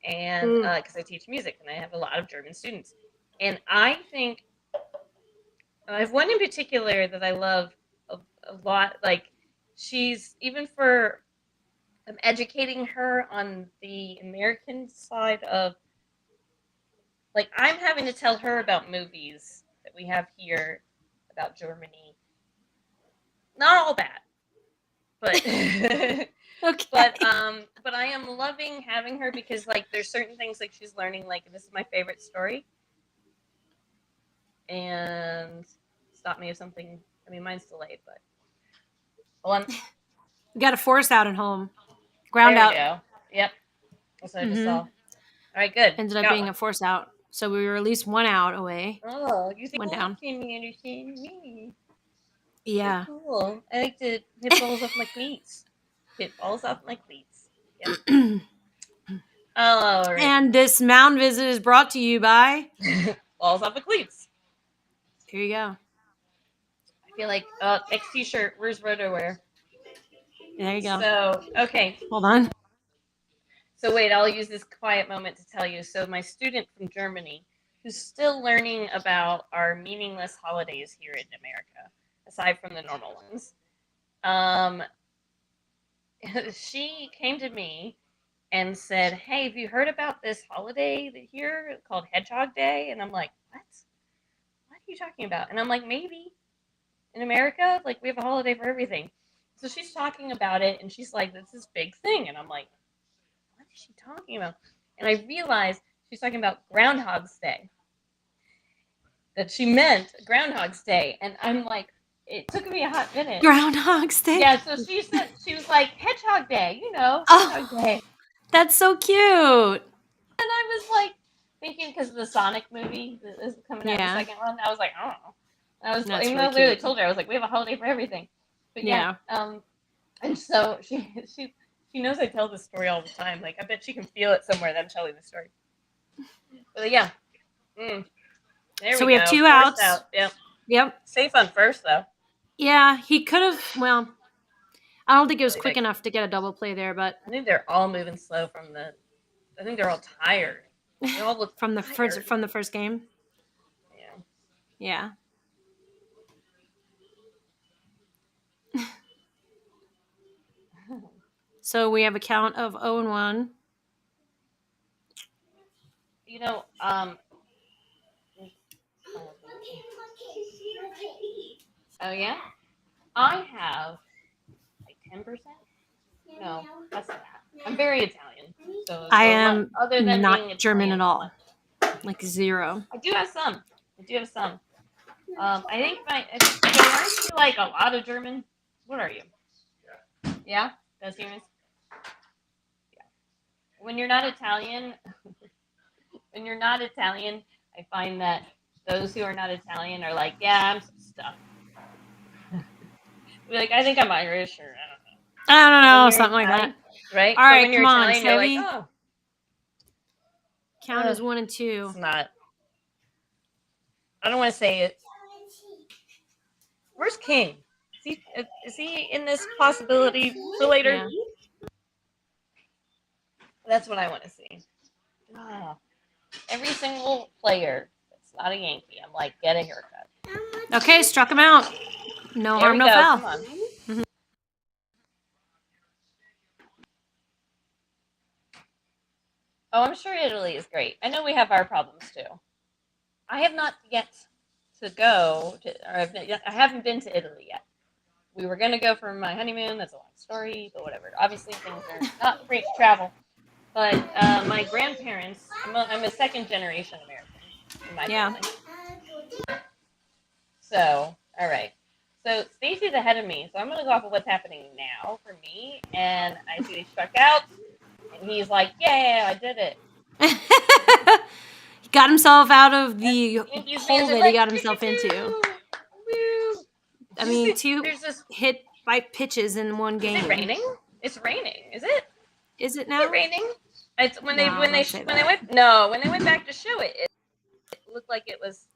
and because I teach music, and I have a lot of German students, and I think I have one in particular that I love a lot. Like she's even for I'm educating her on the American side of like I'm having to tell her about movies that we have here about Germany. Not all bad, but Okay. but I am loving having her because like there's certain things like she's learning like this is my favorite story. And stop me if something. I mean, mine's delayed, but hold on. We got a force out at home. Ground there out. We go. Yep. That's what I just saw. All right, good. Ended up being a force out. So we were at least one out away. Oh, you think went down. Can you understand me? Yeah. So cool. I like to hit balls off my cleats. Hit balls off my cleats. Yep. All right. And this mound visit is brought to you by balls off the cleats. Here you go. I feel like next t-shirt. Where's RotoWear? There you go. So okay. Hold on. So wait, I'll use this quiet moment to tell you. So my student from Germany, who's still learning about our meaningless holidays here in America, aside from the normal ones, she came to me and said, "Hey, have you heard about this holiday here called Hedgehog Day?" And I'm like, "What? What are you talking about?" And I'm like, "Maybe in America, like we have a holiday for everything." So she's talking about it, and she's like, "This is big thing," and I'm like, what is she talking about? And I realized she's talking about Groundhog's Day. That she meant Groundhog's Day. And I'm like, it took me a hot minute. Groundhog's Day? Yeah, so she said, she was like, Hedgehog Day, Hedgehog Day. That's so cute. And I was like, thinking because of the Sonic movie that is coming out, the second one, I was like, I don't know. And I was like, even though I literally told her, I was like, we have a holiday for everything. But yeah. And so she knows I tell this story all the time. Like, I bet she can feel it somewhere that I'm telling the story. But yeah. So we have 2 outs. Yep. Safe on first, though. Yeah, he could have, well, I don't think it was quick enough to get a double play there, but. I think they're all moving slow I think they're all tired. They all look from the tired. From the first game? Yeah. Yeah. So we have a count of 0-1. Oh yeah? I have like 10%. No, that's not that. I'm very Italian. So I am other than not being German Italian, at all. Like 0. I do have some. I think aren't you like a lot of German? What are you? Yeah? Does he? Yeah. When you're not Italian, I find that those who are not Italian are like, yeah, I'm some stuff. Like, I think I'm Irish or I don't know, something like that. Right? All right, come on, Italian, you're like, oh. Count is 1 and 2. It's not. I don't want to say it. Where's King? Is he in this possibility for later? Yeah. That's what I want to see. Every single player that's not a Yankee, I'm like, get a haircut. Okay, struck him out. No harm, no foul. Come on. Mm-hmm. Oh, I'm sure Italy is great. I know we have our problems too. I have not yet to go to, or I haven't been to Italy yet. We were going to go for my honeymoon. That's a long story, but whatever. Obviously, things are not free to travel. But my grandparents, I'm a second generation American in my family. So, all right. So Stacy's ahead of me, so I'm going to go off of what's happening now for me. And I see they struck out, and he's like, "Yeah, I did it." He got himself out of the hole that he got himself into. I mean, two hit by pitches in one game. Is it raining? It's raining. Is it? Is it now? Is it raining? It's when they went back to show it. It looked like it was.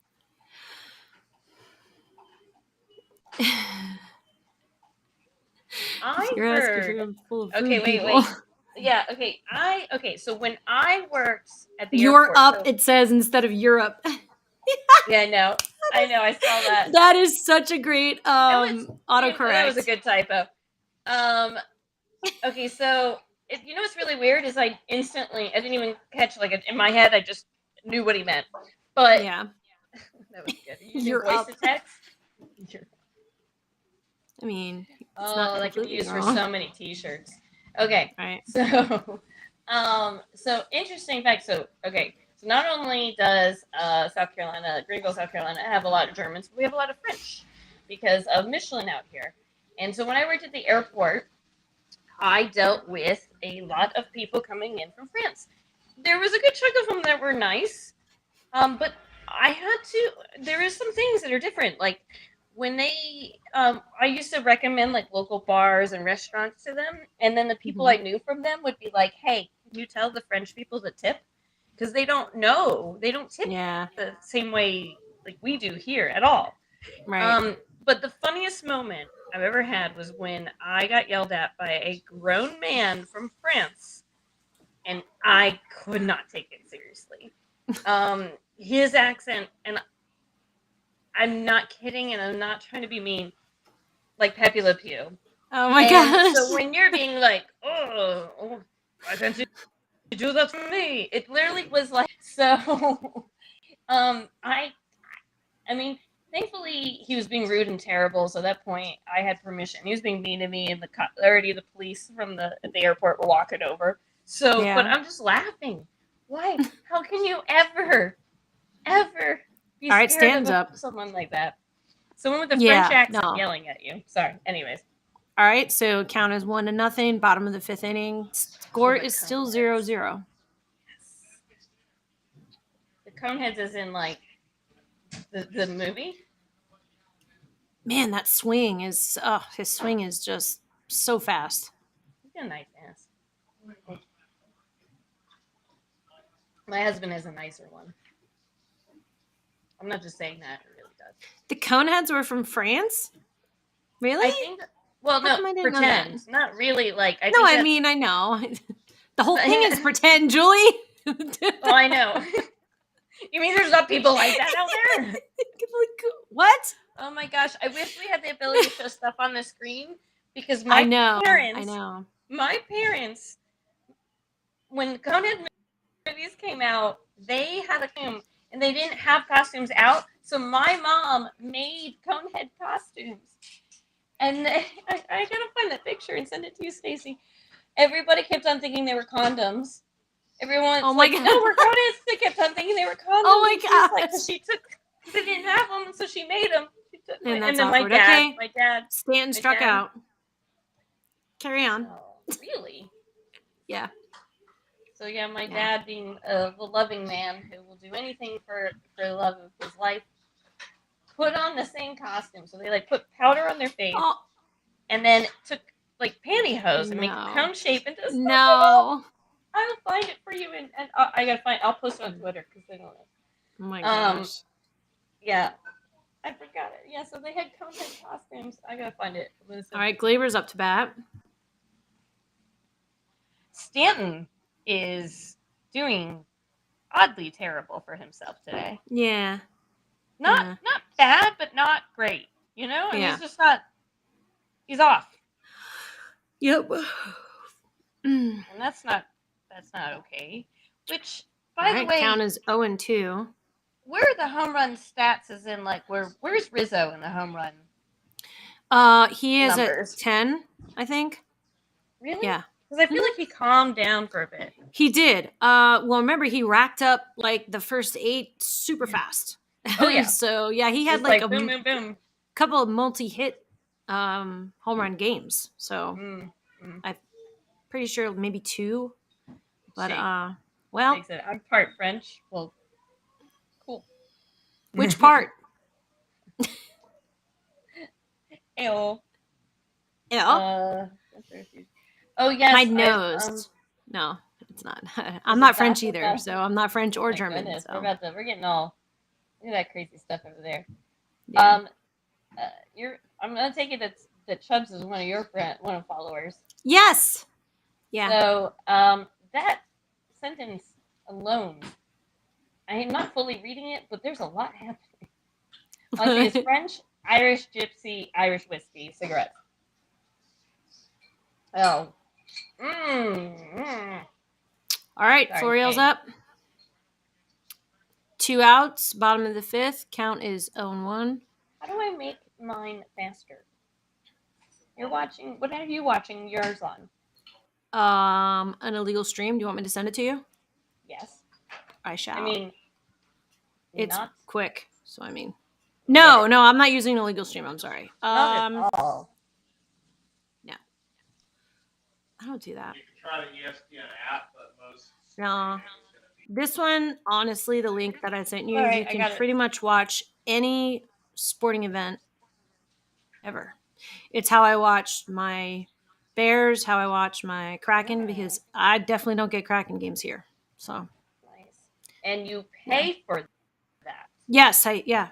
I heard. Okay, wait. Yeah. Okay. So when I worked at the You're airport, up. It says instead of Europe. Yeah, I know. I saw that. That is such a great autocorrect. That was a good typo. Okay, so what's really weird is I didn't even catch in my head. I just knew what he meant. But yeah, that was good. You're voice up. to text. I mean, that can be used for so many T-shirts. Okay, right. So interesting fact. So not only does Greenville, South Carolina, have a lot of Germans, but we have a lot of French because of Michelin out here. And so when I worked at the airport, I dealt with a lot of people coming in from France. There was a good chunk of them that were nice, but there is some things that are different. Like when they, I used to recommend local bars and restaurants to them, and then the people I knew from them would be like, "Hey, can you tell the French people to tip?" Because they don't know, they don't tip the same way like we do here at all. Right. But the funniest moment I've ever had was when I got yelled at by a grown man from France, and I could not take it seriously. His accent, and I'm not kidding, and I'm not trying to be mean, like Pepe Le Pew. Oh my gosh! So when you're being like, "Oh, why can't you do that for me?" It literally was like so. I mean. Thankfully, he was being rude and terrible. So at that point, I had permission. He was being mean to me, and the police from the airport were walking over. So, but I'm just laughing. Why? How can you ever be scared of someone like that? Someone with a French accent yelling at you. Sorry. Anyways. All right. So count as 1-0. Bottom of the 5th inning. Score is still 0-0. Yes. The Coneheads is in the movie. Man, that swing is his swing is just so fast. He's got a nice ass. My husband has a nicer one. I'm not just saying that, it really does. The Coneheads were from France? Really? I think no, pretend. Not really I know. The whole thing is pretend, Julie. Oh, I know. You mean there's not people like that out there? What? Oh my gosh! I wish we had the ability to show stuff on the screen because my parents, when Conehead movies came out, they had a costume and they didn't have costumes out, so my mom made Conehead costumes. And I gotta find that picture and send it to you, Stacy. Everybody kept on thinking they were condoms. Everyone's no, we're Coneheads. They kept on thinking they were condoms. Oh my god! They didn't have them, so she made them. And then my dad. Stanton struck out. Carry on. Oh, really? Yeah. So yeah, my dad, being the loving man who will do anything for the love of his life, put on the same costume. So they put powder on their face, and then took pantyhose and make a cone shape and just no. I will find it for you, and I gotta find. I'll post it on Twitter because they don't know. Oh my gosh. Yeah. I forgot it. Yeah, so they had Conehead costumes. I gotta find it. All right, Glaber's up to bat. Stanton is doing oddly terrible for himself today. Yeah. Not bad, but not great. And he's just not. He's off. Yep. And that's not okay. Which, by the way, count is 0-2. where are the home run stats? As in, like, where's Rizzo in the home run? He is numbers? at 10, I think. Really? Yeah. Because I feel like he calmed down for a bit. He did. Well, remember he racked up like the first 8 super fast. Oh yeah. So yeah, he had like a boom, boom, boom. couple of multi-hit home run games. So I'm pretty sure maybe 2. But well, Jake said, I'm part French. Well, cool. Which part? Ew. Ew. Oh yes. My nose. No, it's not. I'm not French either, so I'm not French or German. Goodness, so. we're getting all look at that crazy stuff over there. Yeah. I'm gonna take it that Chubbs is one of your followers. Yes. Yeah. So that sentence alone, I am not fully reading it, but there's a lot happening. Like it's French, Irish, Gypsy, Irish whiskey, cigarettes. Oh. All right, Florial's up. 2 outs, bottom of the 5th. Count is 0-1. How do I make mine faster? You're watching. What are you watching yours on? An illegal stream. Do you want me to send it to you? Yes. I shall. I mean, it's quick. So I mean, no, I'm not using an illegal stream. I'm sorry. Not at all. No, I don't do that. You can try the ESPN app, but most. No. This one, honestly, the link that I sent you, you can pretty much watch any sporting event ever. It's how I watch my Bears, how I watch my Kraken, because I definitely don't get Kraken games here. So nice. And you pay for that? Yes, yeah.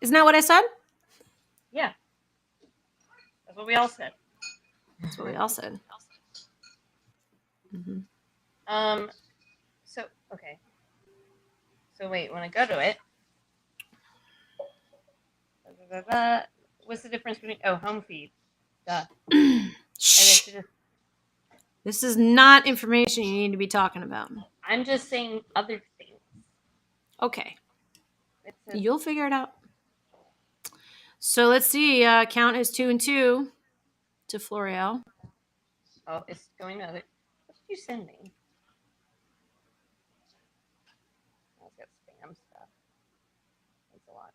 Isn't that what I said? Yeah. That's what we all said. That's what we all said. Mm-hmm. So okay. So wait, when I go to it, what's the difference between home feed? Duh. Shh. This is not information you need to be talking about. I'm just saying other things. Okay. You'll figure it out. So let's see. Count is 2-2 to Florial. Oh, it's going to it. What did you send me? Oh, it's got spam stuff. Thanks a lot,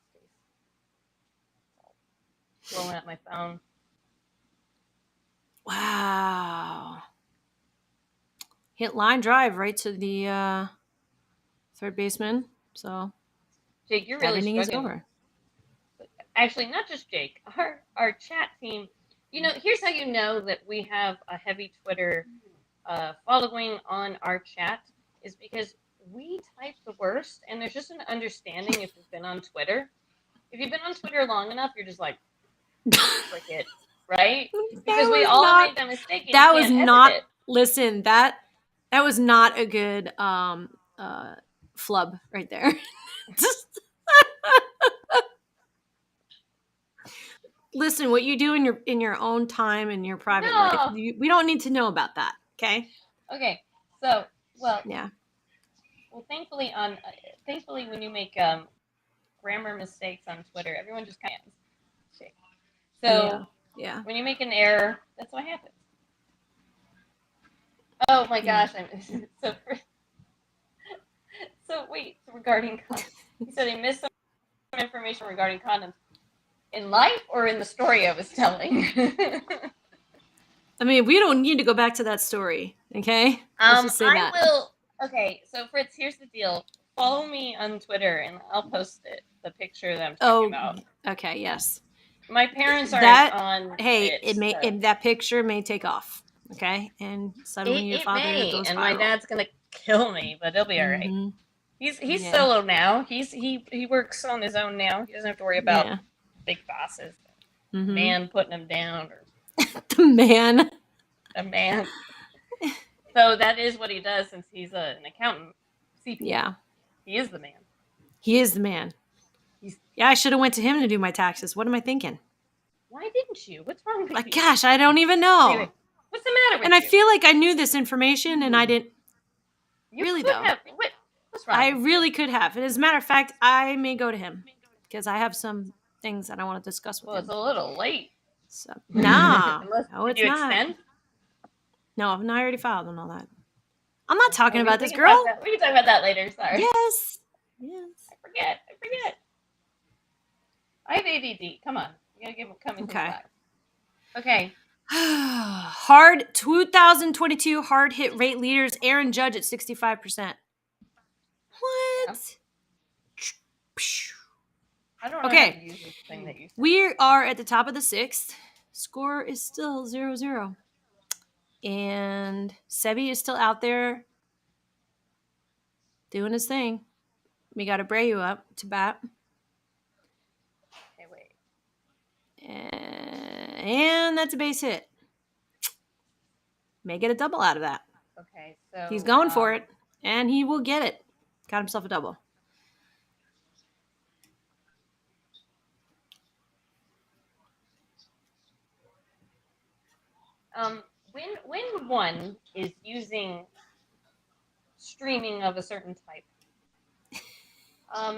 Stace. Blowing up my phone. Wow. Hit line drive right to the third baseman. So Jake, you're really inning is struggling. over. Actually, not just Jake. Our chat team. You know, here's how you know that we have a heavy Twitter following on our chat is because we type the worst, and there's just an understanding if you've been on Twitter. If you've been on Twitter long enough, you're just like, frick it, right? Because we all made that mistake. That was not. Listen, that was not a good flub right there. Listen, what you do in your own time in your private life, we don't need to know about that. Okay. Okay. So, well. Yeah. Well, thankfully, when you make grammar mistakes on Twitter, everyone just cans. So, yeah. When you make an error, that's what happens. Oh my gosh! So wait. Regarding condoms, he said he missed some information regarding condoms. In life or in the story I was telling? I mean, we don't need to go back to that story, okay? Let's just say that. Will. Okay, so Fritz, here's the deal. Follow me on Twitter, and I'll post the picture that I'm talking about. Okay, yes. My parents aren't on. Hey, that picture may take off, okay? And suddenly your father goes viral. My dad's gonna kill me, but he'll be all right. He's solo now. He works on his own now. He doesn't have to worry about big bosses, man putting him down, or the man. So that is what he does since he's an accountant. CPA. Yeah, he is the man. He is the man. I should have went to him to do my taxes. What am I thinking? Why didn't you? What's wrong with you? Gosh, I don't even know. Anyway, what's the matter with you? And I feel like I knew this information, and I didn't. You really though. What I really could have. And as a matter of fact, I may go to him because I have some things that I want to discuss with him. Well, it's a little late. So, no, it's you not. Extend? No, I already filed and all that. I'm not talking about this, girl. We can talk about that later. Sorry. Yes. I forget. I have ADD. Come on. You gotta give them coming. Okay. Hard 2022 hard hit rate leaders. Aaron Judge at 65%. What? Yeah. I don't know okay. how to use this thing that you said. We are at the top of the 6th. Score is still 0-0. And Sebi is still out there doing his thing. We got Abreu up to bat. Okay, wait. And that's a base hit. May get a double out of that. Okay, so he's going for it, and he will get it. Got himself a double. When one is using streaming of a certain type,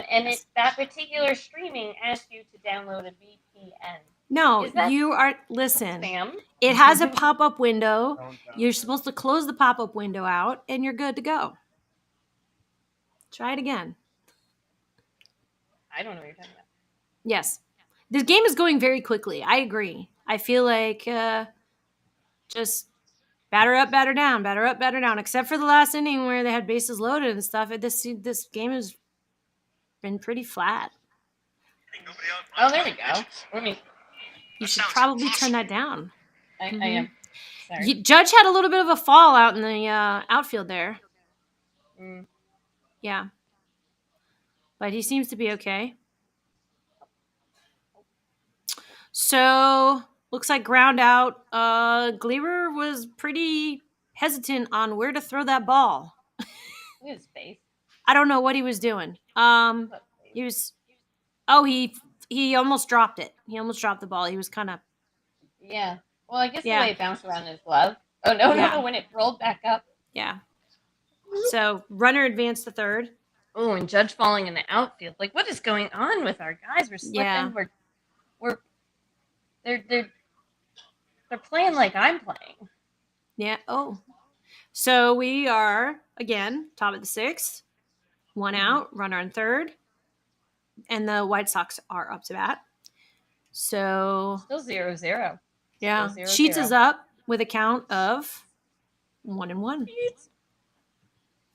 and that particular streaming asks you to download a VPN. No, you are, listen, spam? It has a pop-up window. You're supposed to close the pop-up window out, and you're good to go. Try it again. I don't know what you're talking about. Yes. This game is going very quickly. I agree. I feel like just batter up, batter down, batter up, batter down. Except for the last inning where they had bases loaded and stuff. This game has been pretty flat. Oh, there we go. You should probably turn that down. I am. Sorry. Judge had a little bit of a fall out in the outfield there. Yeah. But he seems to be okay. So, looks like ground out. Gleaver was pretty hesitant on where to throw that ball. His face. I don't know what he was doing. He was. Oh, he almost dropped it. He almost dropped the ball. He was kind of. Yeah. Well, I guess the way it bounced around in his glove. Oh no! When it rolled back up. Yeah. So runner advanced to third. Oh, and Judge falling in the outfield. Like, what is going on with our guys? We're slipping. Yeah. They're playing like I'm playing. Yeah. Oh. So we are again top of the 6th. One out, runner on third, and the White Sox are up to bat. So still 0-0. Yeah. Sheets is up with a count of 1-1.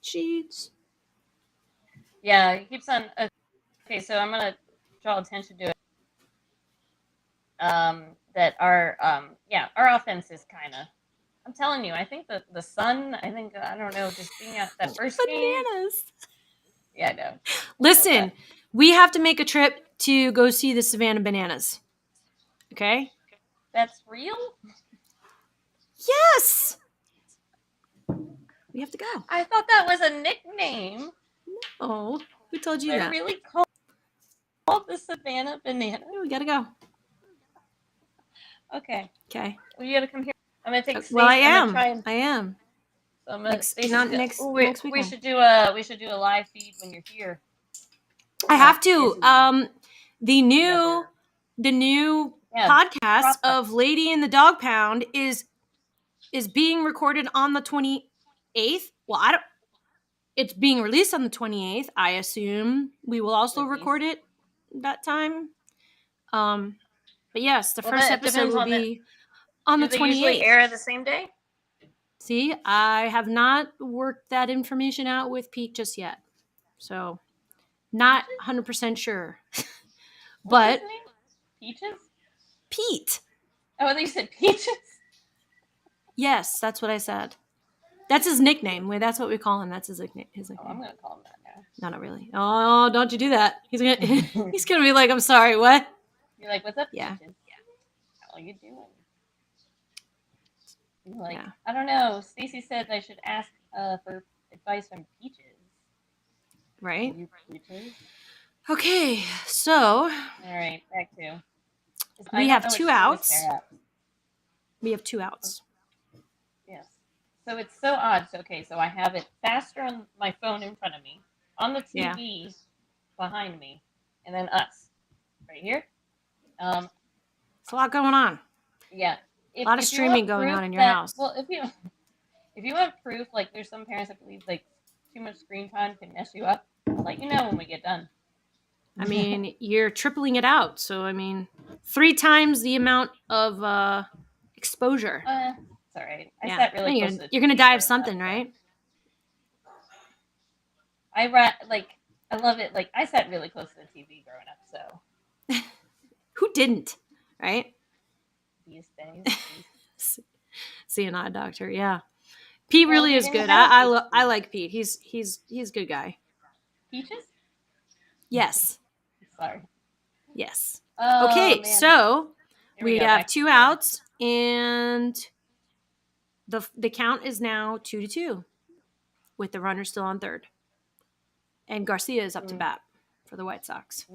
Sheets. Yeah, he keeps on. Okay, so I'm gonna draw attention to it. That our offense is kind of. I'm telling you, I think the sun. I don't know, just being at that first game. Bananas. Yeah, I know. Listen, we have to make a trip to go see the Savannah Bananas. Okay? That's real? Yes. We have to go. I thought that was a nickname. Oh, who told you They're that? really called the Savannah Banana. Oh, we gotta go. Okay. Okay. Well, you gotta come here. I'm gonna take. Well, I am. I am. So I'm gonna. Next week. We should do a live feed when you're here. I have to. The new podcast of Lady in the Dog Pound is being recorded on the 28th. Well, it's being released on the 28th. I assume we will also record it that time. But yes, the first episode will be on the 28th. Do they usually air the same day? See, I have not worked that information out with Pete just yet. So, not 100% sure. But what's his name? Peaches? Pete. Oh, I think you said Peaches. Yes, that's what I said. That's his nickname. That's what we call him. That's his nickname. Oh, I'm gonna call him that now. No, not really. Oh, don't you do that. He's gonna be like, I'm sorry, what? You're like, what's up, yeah. Peaches? How are you doing? You're like, I don't know. Stacy said I should ask for advice from Peaches. Right? Peaches? Okay, so. All right, back to. We have 2 outs. We have 2 outs. Yes. So it's so odd. So I have it faster on my phone in front of me on the TV behind me, and then us right here. It's a lot going on. Yeah. A lot of streaming going on in your house. Well, if you want proof, like there's some parents that believe like too much screen time can mess you up. I'll let you know when we get done. I mean, you're tripling it out. So, I mean, 3 times the amount of exposure. It's all right. I sat really close to the TV. You're going to die of something, right? I love it. Like, I sat really close to the TV growing up, so. Who didn't, right? These days. See an eye doctor, yeah. Pete really is good. I like Pete. He's a good guy. Peaches? Yes. Sorry. Yes. Oh, okay, man. So we have 2 outs, and the count is now 2-2, with the runner still on third. And Garcia is up to bat for the White Sox.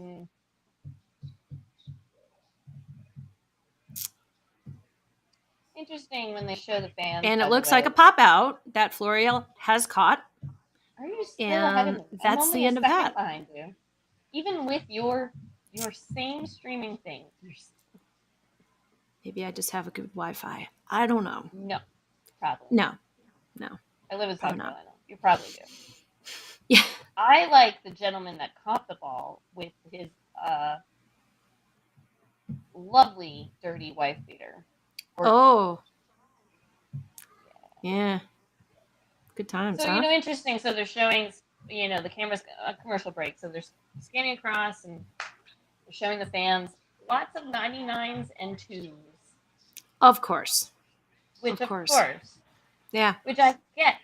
Interesting when they show the fans. And it looks like a pop out that Florial has caught. Are you still ahead of me? That's the end of that. Behind you. Even with your same streaming thing. Maybe I just have a good Wi-Fi. I don't know. No, probably. No. I live in South Carolina. You probably do. Yeah. I like the gentleman that caught the ball with his lovely dirty wife beater. Yeah. Good times. So, interesting. So they're showing, the camera's a commercial break. So they're scanning across and they're showing the fans lots of 99s and 2s. Of course. Which, of course. Yeah. Which I get.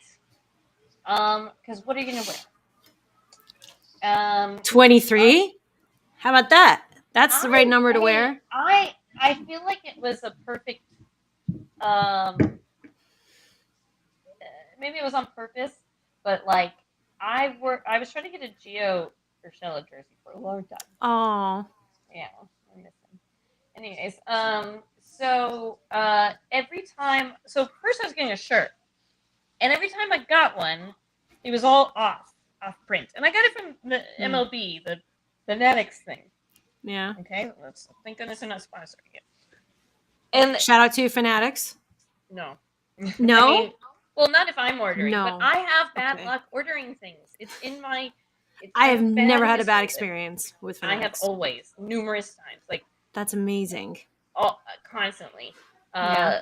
Because what are you going to wear? 23? How about that? That's the right number to wear. I feel like it was a perfect, maybe it was on purpose, but like I was trying to get a Gio Urshela jersey for a long time. Oh. Yeah, I miss him. Anyways, so every time, so first I was getting a shirt, and every time I got one, it was all off print, and I got it from the MLB, the Fanatics thing. Yeah. Okay. Thank goodness they're not sponsoring it. And shout out to Fanatics. No. No. I mean, well, not if I'm ordering. No. But I have bad luck ordering things. It's in my. I have never had a bad experience with Fanatics. I have always, numerous times. Like that's amazing. Constantly. Yeah.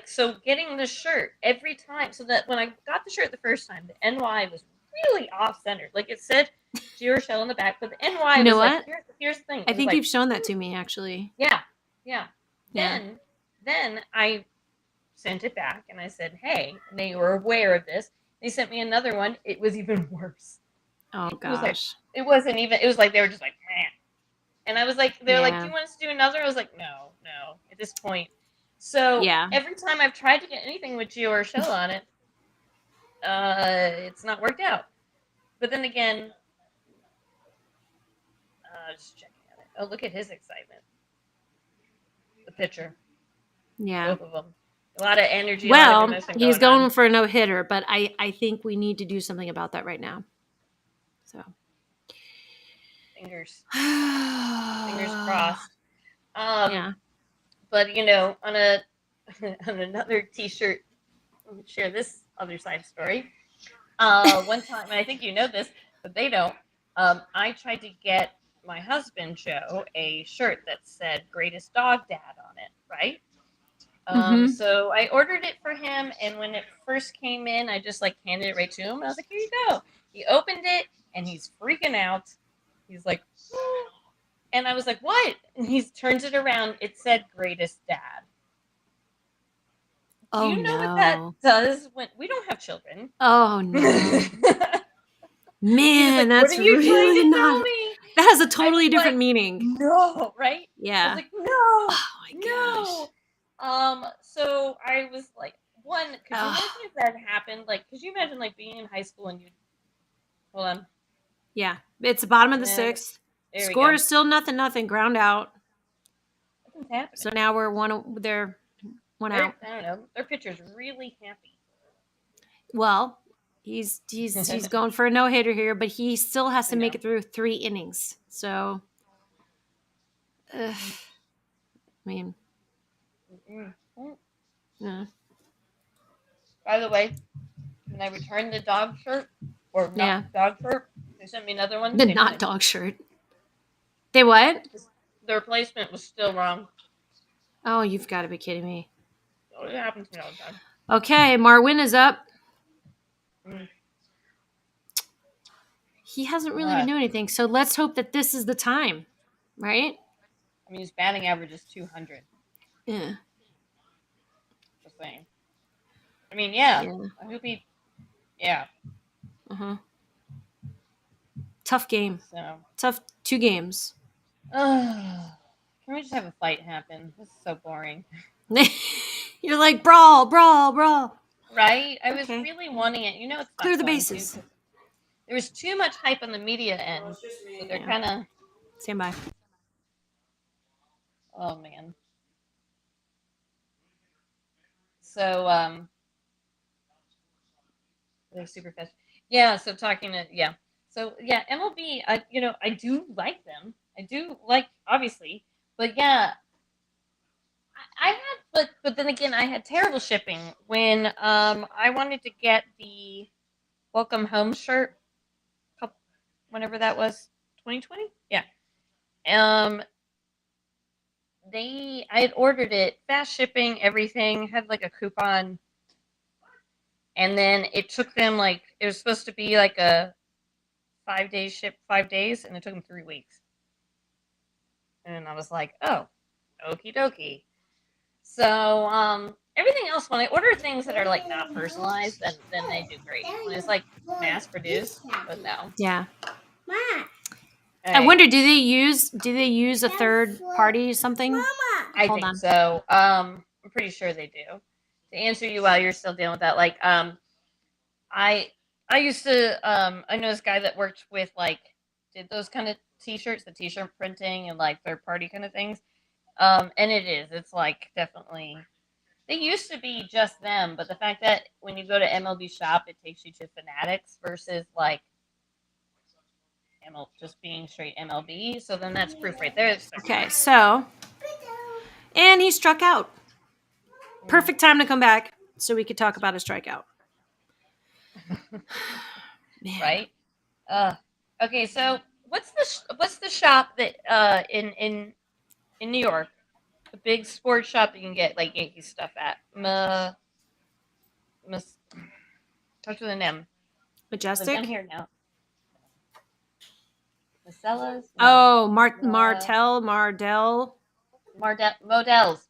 So getting the shirt every time, so that when I got the shirt the first time, the NY was really off-centered. Like it said Gio Urshela on the back, but the NY was like, here's the thing. I think you've shown that to me, actually. Yeah. Then I sent it back, and I said, hey, and they were aware of this. They sent me another one. It was even worse. Oh, gosh. It wasn't even, it was like, they were just like, man. And I was like, they were like, do you want us to do another? I was like, no, at this point. So every time I've tried to get anything with Gio Urshela on it, it's not worked out. But then again, just checking at it. Oh, look at his excitement. The pitcher. Yeah. Both of them. A lot of energy. Well, he's going for a no-hitter, but I think we need to do something about that right now. So. Fingers crossed. But on another T-shirt, let me share this other side story. One time, and I think you know this, but they don't. I tried to get my husband Joe a shirt that said "Greatest Dog Dad" on it, right? So I ordered it for him, and when it first came in, I just handed it right to him. I was like, "Here you go." He opened it, and he's freaking out. He's like, and I was like, "What?" And he turns it around. It said "Greatest Dad." Do you know what that does when we don't have children? Oh no. Man, that's really not. That has a totally different meaning. No, right? Yeah. I was like, no. Oh my gosh. So I was like, one, could you imagine if that happened? Like, could you imagine being in high school and you? Hold on. Yeah, it's the bottom of the sixth. Score is still 0-0. Ground out. Nothing's happening. So now we're one out. I don't know. Their pitcher's really happy. Well, He's going for a no-hitter here, but he still has to make it through 3 innings. So, I mean, yeah. By the way, when I returned the dog shirt, or not dog shirt, they sent me another one. The not dog shirt. They what? The replacement was still wrong. Oh, you've got to be kidding me. Oh, it happens to me all the time. Okay, Marwin is up. He hasn't really been doing anything, so let's hope that this is the time, right? I mean, his batting average is 200. Yeah. Just saying. I mean, yeah. I hope he. Yeah. Tough game. So. Tough 2 games. Can we just have a fight happen? This is so boring. You're like, brawl. Right? I was really wanting it. You know, it's not clear the bases. There was too much hype on the media end, so they're kind of. Stand by. Oh man. So they're super fast. Yeah. So talking to So yeah, MLB. I do like them. I do like, obviously, but yeah. I had, but then again, I had terrible shipping when I wanted to get the Welcome Home shirt, whenever that was, 2020, yeah. I had ordered it, fast shipping, everything, had like a coupon, and then it took them it was supposed to be like a 5-day ship, 5 days, and it took them 3 weeks, and I was like, oh, okie dokie. So, everything else, when I order things that are not personalized, then they do great. When it's mass produced, but no. Yeah. I wonder, do they use a third party or something? I think so. I'm pretty sure they do. To answer you while you're still dealing with that, I used to I know this guy that worked with did those kind of t-shirts, the t-shirt printing and third party kind of things. And it's definitely, they used to be just them, but the fact that when you go to MLB shop, it takes you to Fanatics versus just being straight MLB. So then that's proof right there. Okay, so, and he struck out. Perfect time to come back so we could talk about a strikeout. Right? Okay, so what's the shop that in New York, the big sports shop that you can get Yankees stuff at? Talk to the name. Majestic. I'm here now. Macella's? No. Oh, Mardell. Models.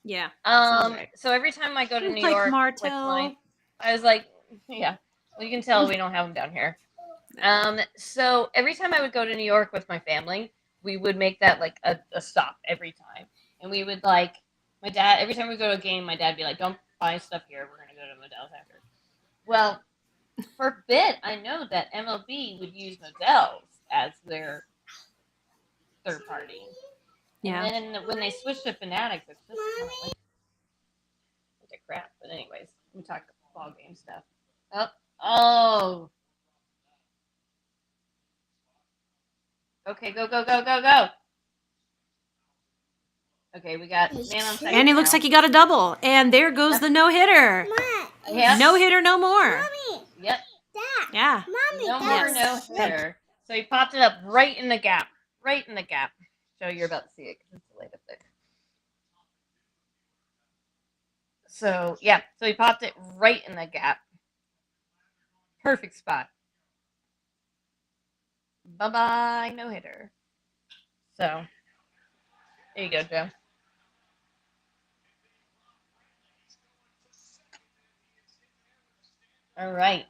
Yeah. So every time I go to New York, I was like, yeah. Well, you can tell we don't have them down here. So every time I would go to New York with my family, we would make that a stop every time, and we would my dad. Every time we go to a game, my dad would be like, "Don't buy stuff here. We're gonna go to Modell's after." Well, for a bit, I know that MLB would use Modell's as their third party. Yeah. And then when they switched to Fanatics, it's just kind of like crap. But anyways, we talk ball game stuff. Oh. Okay, go. Okay, we got man on second. And he looks like he got a double. And there goes the no-hitter. Yep. No hitter, no more. Mommy. Yep. Dad. Yeah. Mommy, no more no hitter. So he popped it up right in the gap. So you're about to see it because it's light up there. So yeah, so he popped it right in the gap. Perfect spot. Bye-bye, no hitter. So there you go, Joe. All right.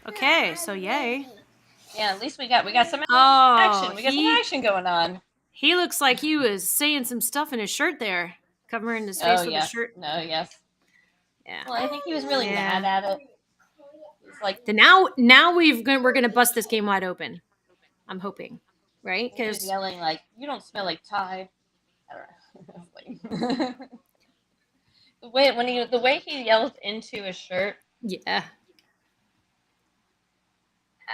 Okay, so yay. Yeah, at least we got some action. We got some action going on. He looks like he was saying some stuff in his shirt there, covering his face with his shirt. No, yes. Yeah. Well, I think he was really mad at it. He's now we're gonna bust this game wide open. I'm hoping, right? Because yelling "You don't smell like Tide." I don't know. The way he yelled into his shirt. Yeah.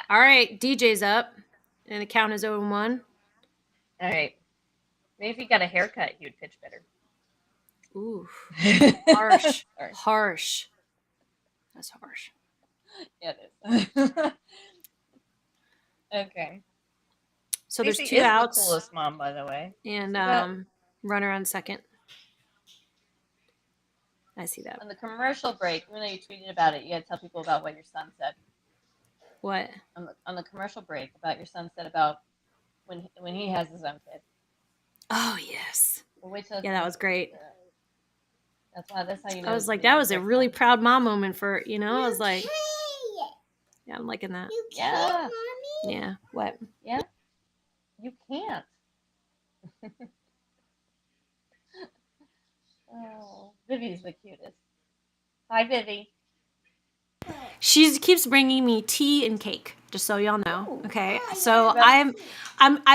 All right, DJ's up, and the count is 0-1. All right. Maybe if he got a haircut, he would pitch better. Ooh, harsh, harsh. That's harsh. Yeah, it is. Okay. So there's Stacey 2 is outs. The coolest mom, by the way. And runner on second. I see that. On the commercial break, even though you tweeted about it, you had to tell people about what your son said. What? On the commercial break, about your son said about when he has his own kid. Oh, yes. Well, wait till that was great. That's how you know. I was like, that was a really proud mom moment for, I was like, yeah, I'm liking that. Yeah. Yeah. What? Yeah. You can't. Oh, Vivi's the cutest. Hi, Vivi. She keeps bringing me tea and cake, just so y'all know. Ooh. Okay, so I've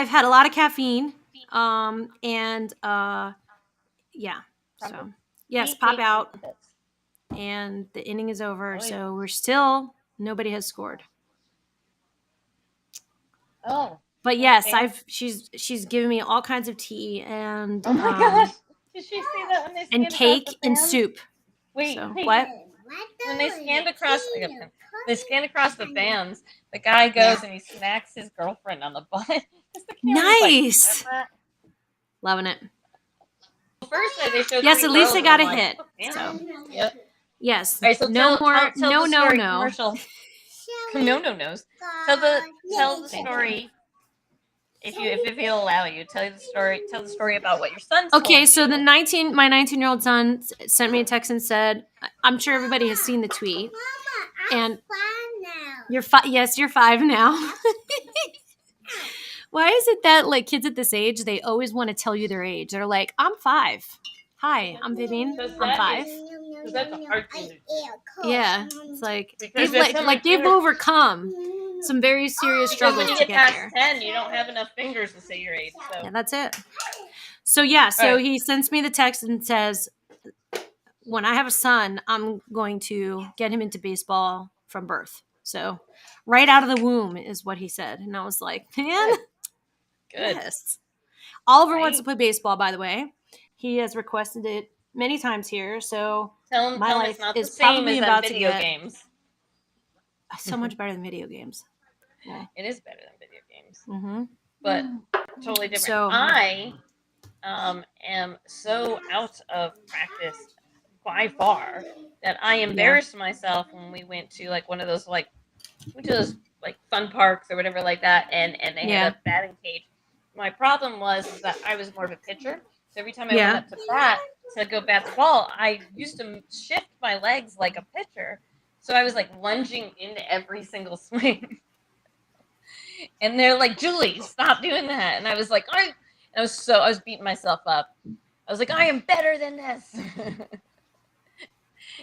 had a lot of caffeine, and yeah. So yes, pop out, and the inning is over. So we're still nobody has scored. Oh. But yes, she's giving me all kinds of tea and oh my gosh, did she see that when they and cake and soup. Wait, so, wait, what? When they scanned across the fans, the guy goes and he smacks his girlfriend on the butt. Nice, loving it. Well, first they showed yes, at least I got a hit. Damn. So yep. Yes. All right, so no more. Tell No. Commercial. No. Tell the story. If he'll allow you, tell the story about what your son told Okay, so you. my 19-year-old son sent me a text and said, I'm sure everybody has seen the tweet. And you're 5 yes, you're 5 now. Why is it that like kids at this age, they always want to tell you their age? They're like, I'm 5. Hi, I'm Vivian. I'm 5. That's a hard thing to do. Yeah, it's like they've overcome some very serious struggles to get there. 10, you don't have enough fingers to say your age. So. Yeah, that's it. So he sends me the text and says, when I have a son, I'm going to get him into baseball from birth. So right out of the womb is what he said. And I was like, man, good. Yes. Oliver wants to play baseball, by the way. He has requested it many times here. So my life is probably about to get games. So much better than video games. Yeah. It is better than video games. Mm-hmm. But totally different. So I am so out of practice by far that I embarrassed myself when we went to like one of those like fun parks or whatever like that, and they had a batting cage. My problem was that I was more of a pitcher, so every time I went up to go bat the ball, I used to shift my legs like a pitcher, so I was like lunging into every single swing. And they're like, Julie, stop doing that. And I was like, I was beating myself up. I was like, I am better than this.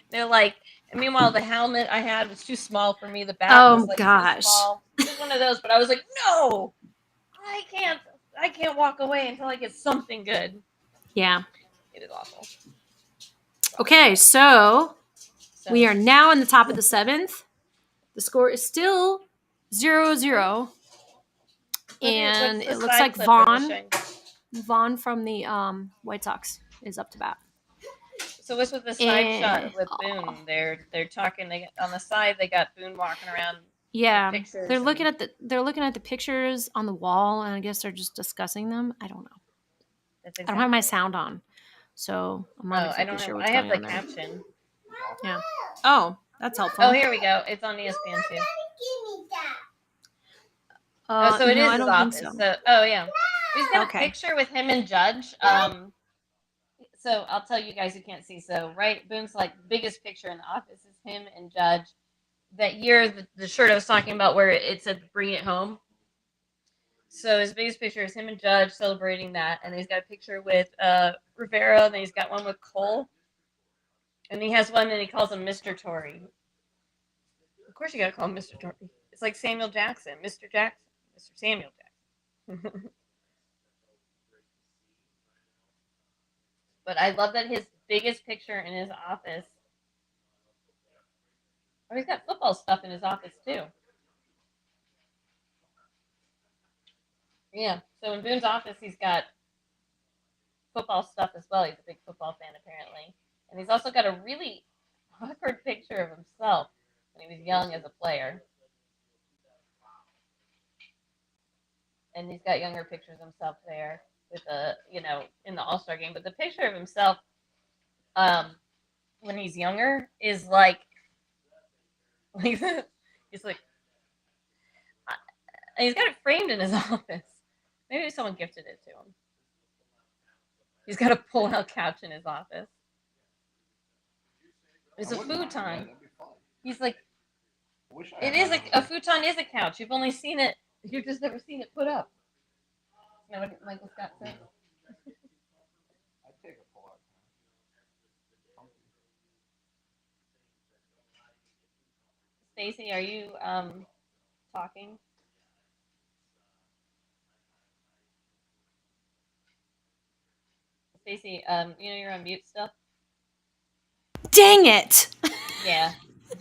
They're like, and meanwhile, the helmet I had was too small for me. The bat was like too small. It was one of those, but I was like, no, I can't walk away until I get something good. Yeah. It is awful. Okay, so we are now in the top of the 7th. The score is still 0-0. And it looks like Vaughn from the White Sox is up to bat. So what's with the side shot with Boone? They're talking. On the side they got Boone walking around. Yeah, they're looking at the pictures on the wall, and I guess they're just discussing them. I don't know. I don't have my sound on, so I'm not exactly sure what's going on. I have the caption. Yeah. Oh, that's helpful. Oh, here we go. It's on ESPN too. So it is his office. So, yeah. He's got a picture with him and Judge. So I'll tell you guys who can't see. So Boone's like biggest picture in the office is him and Judge. That year, the shirt I was talking about where it said "Bring It Home." So his biggest picture is him and Judge celebrating that, and he's got a picture with Rivera, and then he's got one with Cole, and he has one and he calls him Mr. Torrey. Of course, you gotta call him Mr. Torrey. It's like Samuel Jackson, Mr. Jackson. Mr. Samuel Jackson. But I love that his biggest picture in his office. Oh, he's got football stuff in his office too. Yeah. So in Boone's office, he's got football stuff as well. He's a big football fan apparently, and he's also got a really awkward picture of himself when he was young as a player. And he's got younger pictures of himself there with in the All-Star game. But the picture of himself, when he's younger is like he's like, he's got it framed in his office. Maybe someone gifted it to him. He's got a pull-out couch in his office. There's a futon. He's like, it is a futon is a couch. You've only seen it. You've just never seen it put up. You know what Michael Scott said? I'd take a pull-out. Stacy, are you talking? Stacy, you're on mute still? Dang it! Yeah.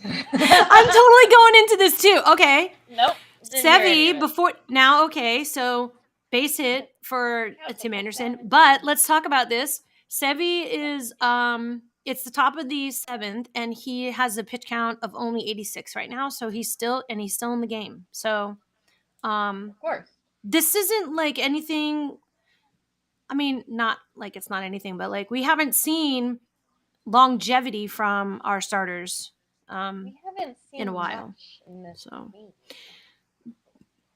I'm totally going into this too. Okay. Nope. Sevy before now. Okay, so base hit for Tim Anderson, but let's talk about this. Sevy is it's the top of the 7th, and he has a pitch count of only 86 right now. So he's still in the game. So, of course, this isn't like anything. I mean, not like it's not anything, but like we haven't seen longevity from our starters. We haven't seen in a while. Much in this week.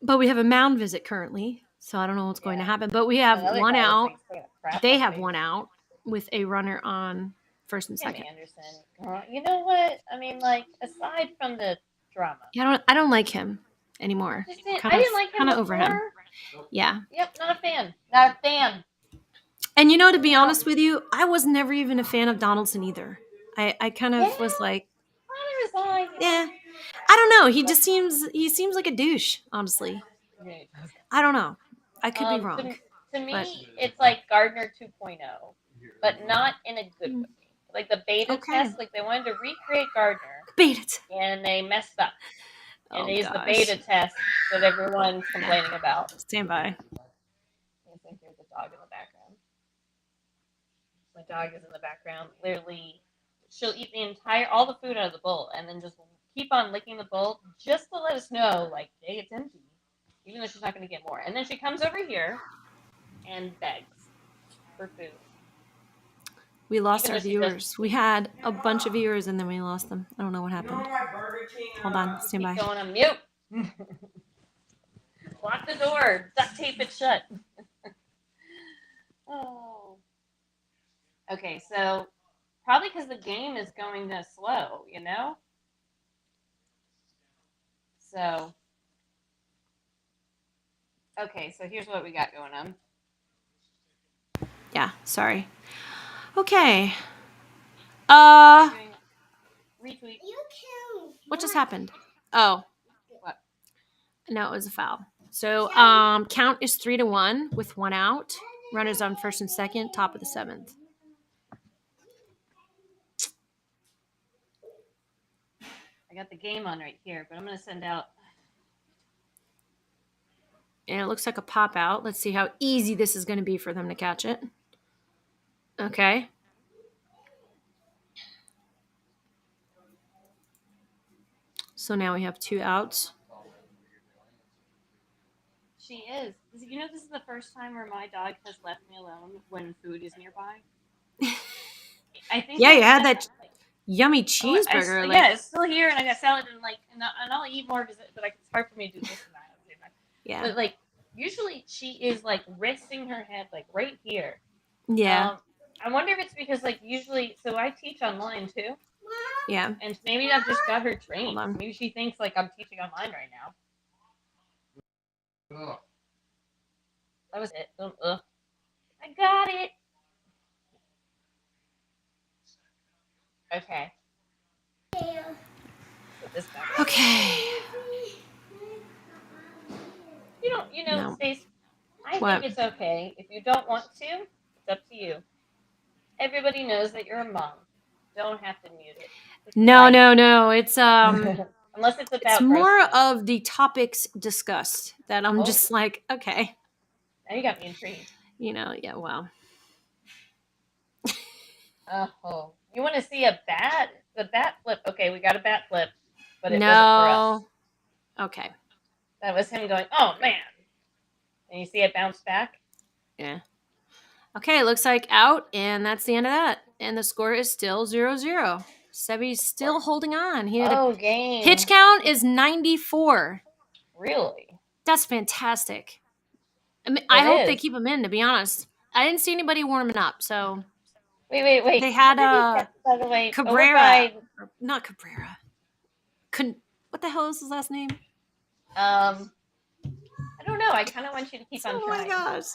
But we have a mound visit currently, so I don't know what's going to happen. But we have one out. They have one out with a runner on first and second. Anderson. You know what? I mean, like, aside from the drama. Yeah, I don't like him anymore. I didn't like him kind of over him. Yeah. Yep, not a fan. Not a fan. And to be honest with you, I was never even a fan of Donaldson either. I kind of was like, yeah. I don't know. He seems like a douche, honestly. I don't know. I could be wrong. To me, it's like Gardner 2.0, but not in a good way. Like the beta test, like they wanted to recreate Gardner. And they messed up. And it is the beta test that everyone's complaining about. Stand by. I think there's a dog in the background. My dog is in the background. Literally, she'll eat all the food out of the bowl and then just keep on licking the bowl just to let us know, like, hey, it's empty. Even though she's not going to get more. And then she comes over here and begs for food. We lost our viewers. We had a bunch of viewers and then we lost them. I don't know what happened. Hold on. Stand by. Going on mute. Lock the door. Duct tape it shut. Oh. Okay, so probably because the game is going to slow, So, okay, so here's what we got going on. Yeah, sorry. Okay. Retweet. What just happened? Oh. What? No, it was a foul. So, count is 3-1 with one out. Runners on first and second, top of the 7th. I got the game on right here, but I'm going to send out. And it looks like a pop out. Let's see how easy this is going to be for them to catch it. Okay. So now we have 2 outs. She is. This is the first time where my dog has left me alone when food is nearby. I think. Yeah, you had that yummy cheeseburger. It's still here, and I got salad, and I'll eat more because it's hard for me to do this and that. Yeah. But usually she is resting her head right here. Yeah. I wonder if it's because usually, so I teach online too. Yeah. And maybe I've just got her trained. Maybe she thinks I'm teaching online right now. Ugh. That was it. I got it. Okay. Okay. No. Stace, I think it's okay. If you don't want to, it's up to you. Everybody knows that you're a mom. Don't have to mute it. No. It's unless it's about it's more of the topics discussed that I'm just like, okay. Now you got me intrigued. Yeah, well. Oh, you want to see a bat? The bat flip. Okay, we got a bat flip, but it No. wasn't for us. Okay. That was him going, oh man. And you see it bounce back? Yeah. Okay, it looks like out, and that's the end of that. And the score is still 0-0. Sebi's still holding on. He had game. Pitch count is 94. Really? That's fantastic. I hope they keep him in, to be honest. I didn't see anybody warming up, so. Wait. They had by the way, Cabrera. Not Cabrera. What the hell is his last name? I don't know. I kind of want you to keep on trying. Oh my gosh.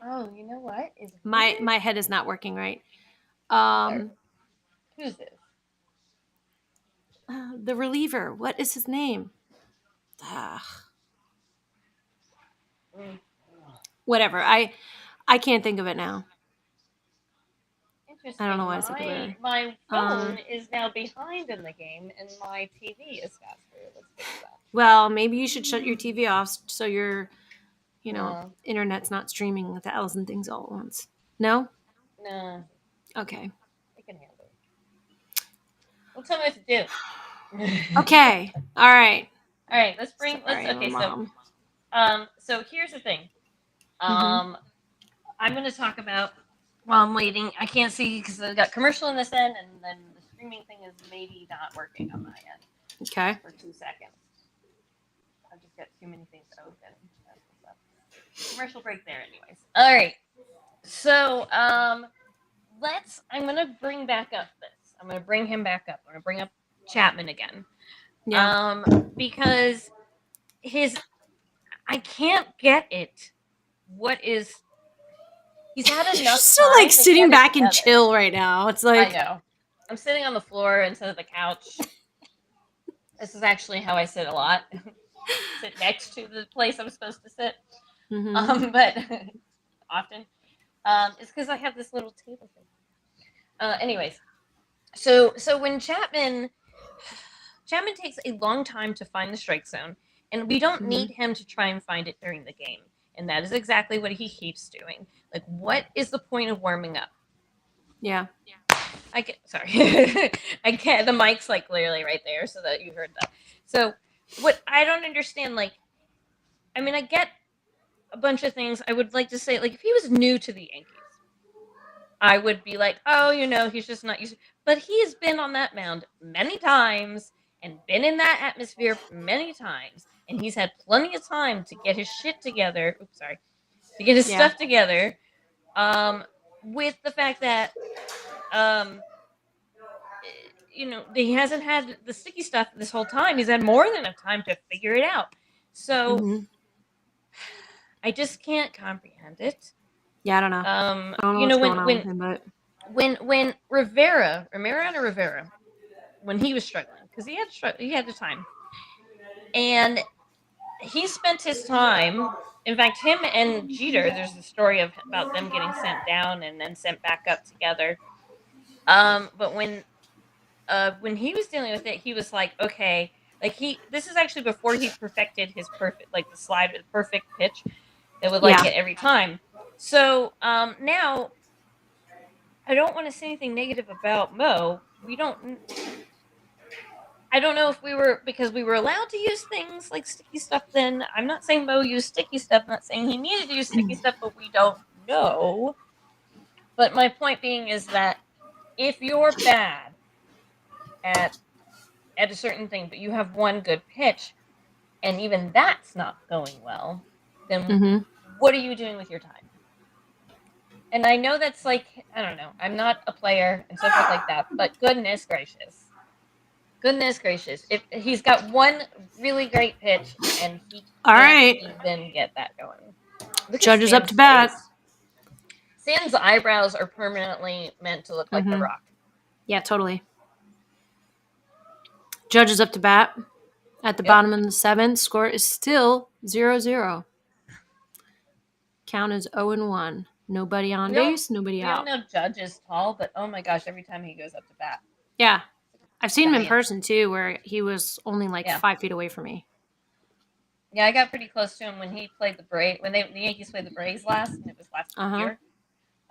Oh, you know what? My head is not working right. Who's this? The reliever. What is his name? Whatever. I can't think of it now. Interesting. I don't know why I said Cabrera. My phone is now behind in the game, and my TV is faster. Let's fix that. Well, maybe you should shut your TV off so your, internet's not streaming 1,000 things all at once. No? No. Okay. I can handle it. Well, tell me what to do. Okay. All right. So here's the thing. I'm going to talk about, while I'm waiting, I can't see because I got commercial in this end, and then the streaming thing is maybe not working on my end. Okay. For 2 seconds. I've just got too many things open. Commercial break there anyways. All right. So, I'm going to bring back up this. I'm going to bring him back up. I'm going to bring up Chapman again. Yeah. Because I can't get it. He's had enough. You're still like sitting back and chill right now. It's like, I know. I'm sitting on the floor instead of the couch. This is actually how I sit a lot. Sit next to the place I'm supposed to sit. But often. It's because I have this little table thing. Anyways. So when Chapman takes a long time to find the strike zone, and we don't need him to try and find it during the game. And that is exactly what he keeps doing. Like, what is the point of warming up? Yeah. Sorry. I can't. The mic's like clearly right there so that you heard that. So what I don't understand, I get a bunch of things. I would like to say, if he was new to the Yankees, I would be like, oh, he's just not used to. But he has been on that mound many times and been in that atmosphere many times. And he's had plenty of time to get his shit together. To get his stuff together. With the fact that, he hasn't had the sticky stuff this whole time. He's had more than enough time to figure it out. So I just can't comprehend it. Yeah, I don't know. I don't know what's going on with him, but when Rivera, when he was struggling, because he had the time, and he spent his time. In fact, him and Jeter, there's a story about them getting sent down and then sent back up together. But when he was dealing with it, he was like, okay, this is actually before he perfected his perfect, the slider, the perfect pitch that would it every time. So now, I don't want to say anything negative about Mo. I don't know if because we were allowed to use things like sticky stuff then. I'm not saying Mo used sticky stuff. I'm not saying he needed to use sticky stuff, but we don't know. But my point being is that if you're bad at a certain thing, but you have one good pitch, and even that's not going well, then what are you doing with your time? And I know that's I don't know. I'm not a player and so forth like that, but goodness gracious. If he's got one really great pitch and he can't even get that going. Judges up to bat. Sam's eyebrows are permanently meant to look like The Rock. Yeah, totally. Judges up to bat at the bottom of the 7th. Score is still 0-0. Count is 0-1. Nobody on base, nobody out. We all know Judge is tall, but oh my gosh, every time he goes up to bat. Yeah. I've seen him in person, too, where he was only like 5 feet away from me. Yeah, I got pretty close to him when he played the Braves. When the Yankees played the Braves last, and it was last year.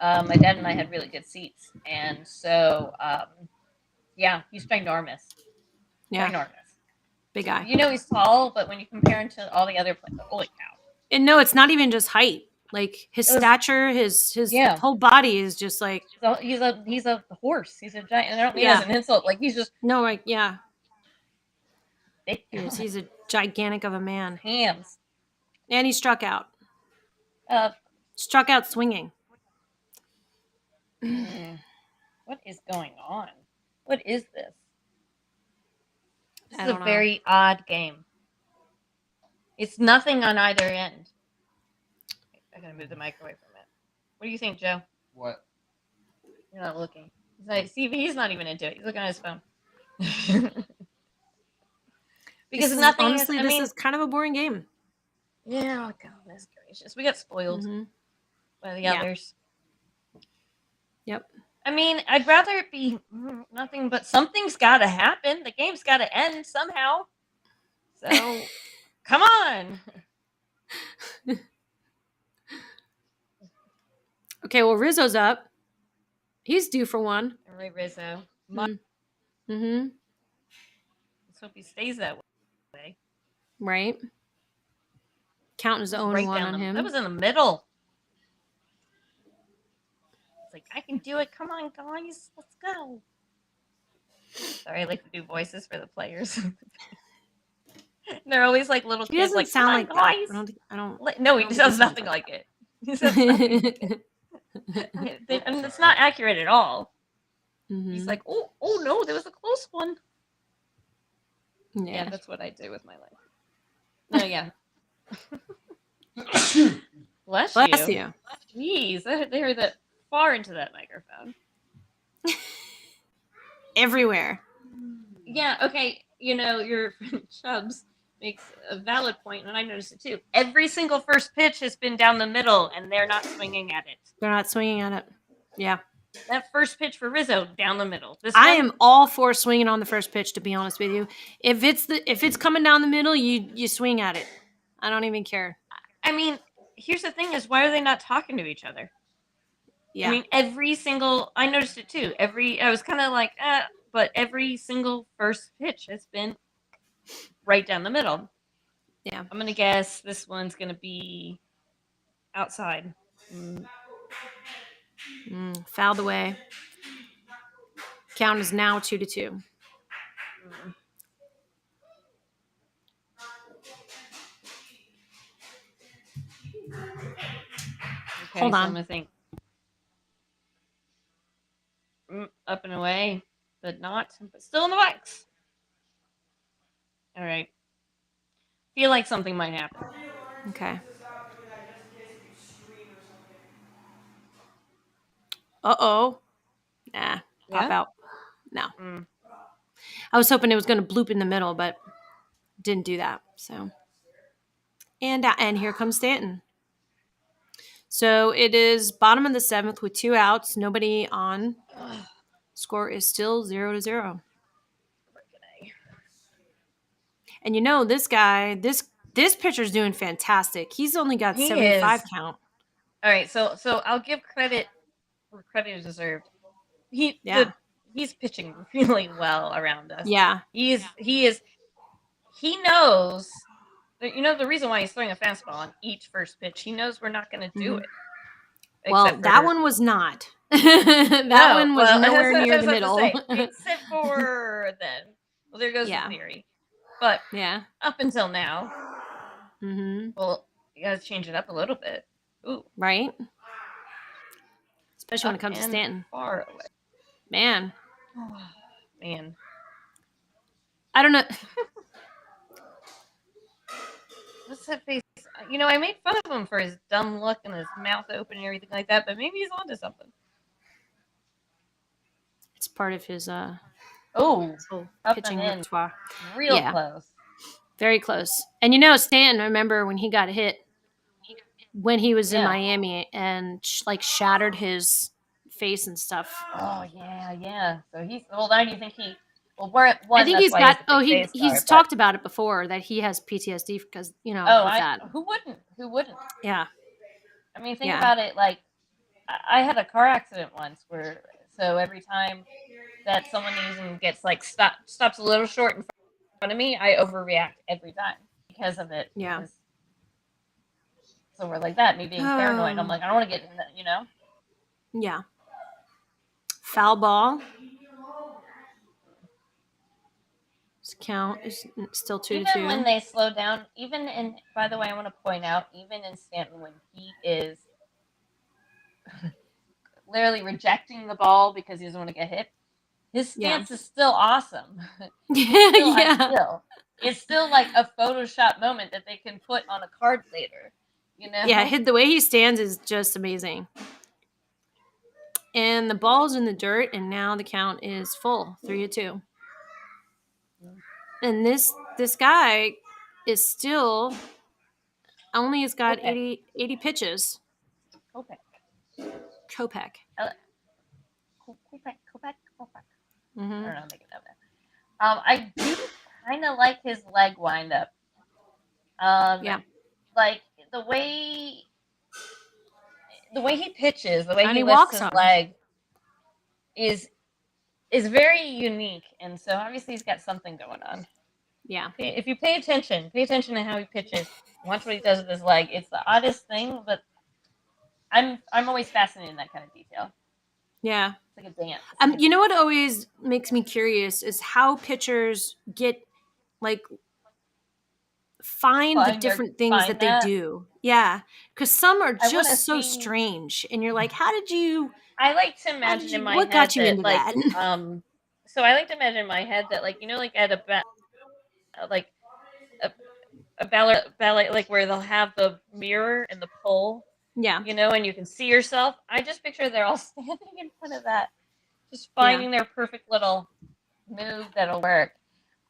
My dad and I had really good seats. And so, yeah, he's ginormous. Yeah. Ginormous. Big guy. You know he's tall, but when you compare him to all the other players, holy cow. And no, it's not even just height. Like his stature, his whole body is just like he's a horse. He's a giant. And I don't mean as an insult. Like he's just He's a gigantic of a man. Hands. And he struck out. Struck out swinging. What is going on? What is this? This is a know. very odd game. It's nothing on either end. I gotta move the mic away from it. What do you think, Joe? What? You're not looking. He's not even into it. He's looking at his phone. Because this is kind of a boring game. Yeah, oh, goodness gracious. We got spoiled by the others. Yep. I mean, I'd rather it be nothing, but something's got to happen. The game's got to end somehow. So, come on. Okay, well, Rizzo's up. He's due for one. All right, Rizzo. Mm-hmm. Let's hope he stays that way. Right. Counting his own one on him. That was in the middle. It's like, I can do it. Come on, guys. Let's go. Sorry, I like to do voices for the players. They're always like little kids. Like, sound like guys. I don't. No, he sounds nothing like it. He says nothing like it. And it's not accurate at all. He's like, oh no, there was a close one. Yeah, that's what I do with my life. Oh yeah. Bless you. Jeez, they heard that far into that microphone. Everywhere. Yeah. Okay. You know, your friend Chubbs makes a valid point, and I noticed it too. Every single first pitch has been down the middle, and they're not swinging at it. They're not swinging at it. Yeah. That first pitch for Rizzo, down the middle. I am all for swinging on the first pitch, to be honest with you. If it's coming down the middle, you swing at it. I don't even care. I mean, here's the thing: is why are they not talking to each other? Yeah. I mean, I noticed it too. I was kind of like, but every single first pitch has been right down the middle. Yeah. I'm gonna guess this one's gonna be outside. Fouled away. Count is now 2-2. Okay, Hold on. I'm gonna think. Up and away, but still in the box. All right. Feel like something might happen. Okay. Uh-oh. Nah. Pop out. No. I was hoping it was going to bloop in the middle, but didn't do that. So. And here comes Stanton. So it is bottom of the 7th with 2 outs, nobody on. Score is still 0-0. And you know, this guy, this pitcher's doing fantastic. He's only got 75 count. All right, so I'll give credit where credit is deserved. He's pitching really well around us. Yeah. He knows that, you know, the reason why he's throwing a fastball on each first pitch. He knows we're not going to do it. Well, that one was not. That one was nowhere near the middle. Except for then. Well, there goes the theory. But up until now, well, you got to change it up a little bit. Ooh. Right? Especially when it comes to Stanton. Far away. Man. Oh, man. I don't know. What's that face? You know, I made fun of him for his dumb look and his mouth open and everything like that, but maybe he's onto something. It's part of his pitching repertoire. Real close. Very close. And you know, Stanton, I remember when he got hit, when he was in Yeah. Miami and like shattered his face and stuff. Oh yeah. So he's now. Do you think he? Well, we're I one. think That's he's why he's got. a Oh, big face he's star. But talked about it before that he has PTSD because with that. who wouldn't? Who wouldn't? Yeah. I mean, think Yeah. about it. Like, I had a car accident once where so every time that someone even gets like stops a little short in front of me, I overreact every time because of it. Yeah. Because, so we're like that. Me being paranoid. I'm like, I don't want to get in that. You know. Yeah. Foul ball. This count is still 2-2. Even when they slow down, even in. By the way, I want to point out, even in Stanton, when he is literally rejecting the ball because he doesn't want to get hit, his stance is still awesome. It's still ideal. It's still like a Photoshop moment that they can put on a card later. You know? Yeah, the way he stands is just amazing. And the ball's in the dirt, and now the count is full, 3-2. And this guy is still only has got 80 pitches. Kopech. Kopech. Mm-hmm. I don't know how to make it up there. I do kind of like his leg windup. Yeah. Like the way he pitches, the way he lifts his leg is very unique, and so obviously he's got something going on. Yeah. If you pay attention to how he pitches, watch what he does with his leg. It's the oddest thing, but I'm always fascinated in that kind of detail. Yeah. It's like a dance. You know what always makes me curious is how pitchers get like find the different things that they do. Yeah. Because some are just so strange. And you're like, how did you I like to imagine in my head what got you into like, that? So I like to imagine in my head that like, you know, like at a ballet, like where they'll have the mirror and the pole. Yeah. You know, and you can see yourself. I just picture they're all standing in front of that, just finding their perfect little move that'll work.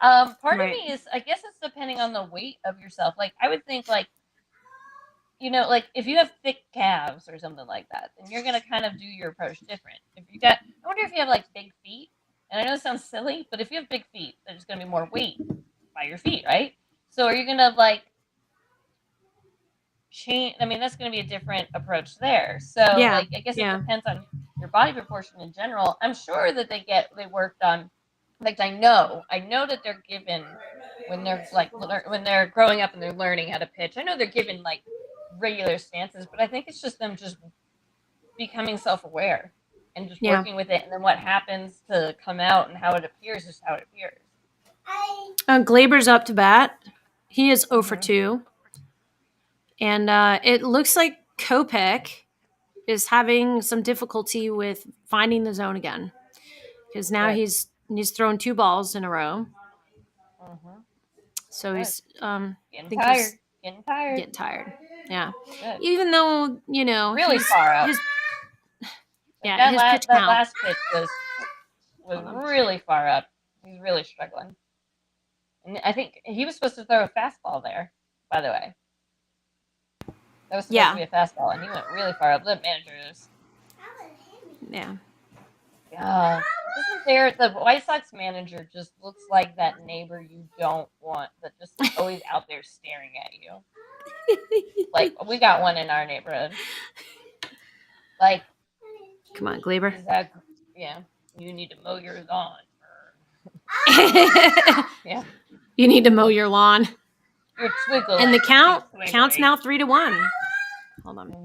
Part of me is, I guess it's depending on the weight of yourself. Like, I would think, like, you know, like if you have thick calves or something like that, then you're gonna kind of do your approach different. If you got, I wonder if you have like big feet. And I know it sounds silly, but if you have big feet, there's gonna be more weight by your feet, right? So are you gonna like change? I mean, that's gonna be a different approach there. So like, I guess it depends on your body proportion in general. I'm sure that they worked on. Like I know that they're given when they're like when they're growing up and they're learning how to pitch. I know they're given like regular stances, but I think it's just them just becoming self-aware and just working with it, and then what happens to come out and how it appears is how it appears. Glaber's up to bat. He is 0 for 2. And it looks like Kopech is having some difficulty with finding the zone again. Because now he's thrown 2 balls in a row. So he's getting tired. Yeah. Good. Even though, you know, really far out. That last pitch was really far up. He's really struggling. And I think he was supposed to throw a fastball there, by the way. That was supposed to be a fastball, and he went really far up. The manager is. Yeah. Isn't there the White Sox manager just looks like that neighbor you don't want, that just always out there staring at you? Like, we got one in our neighborhood. Like, come on, Glaber. Yeah, you need to mow your lawn. Yeah, you need to mow your lawn. You're twiggling. And the counts now 3-1. Hold on.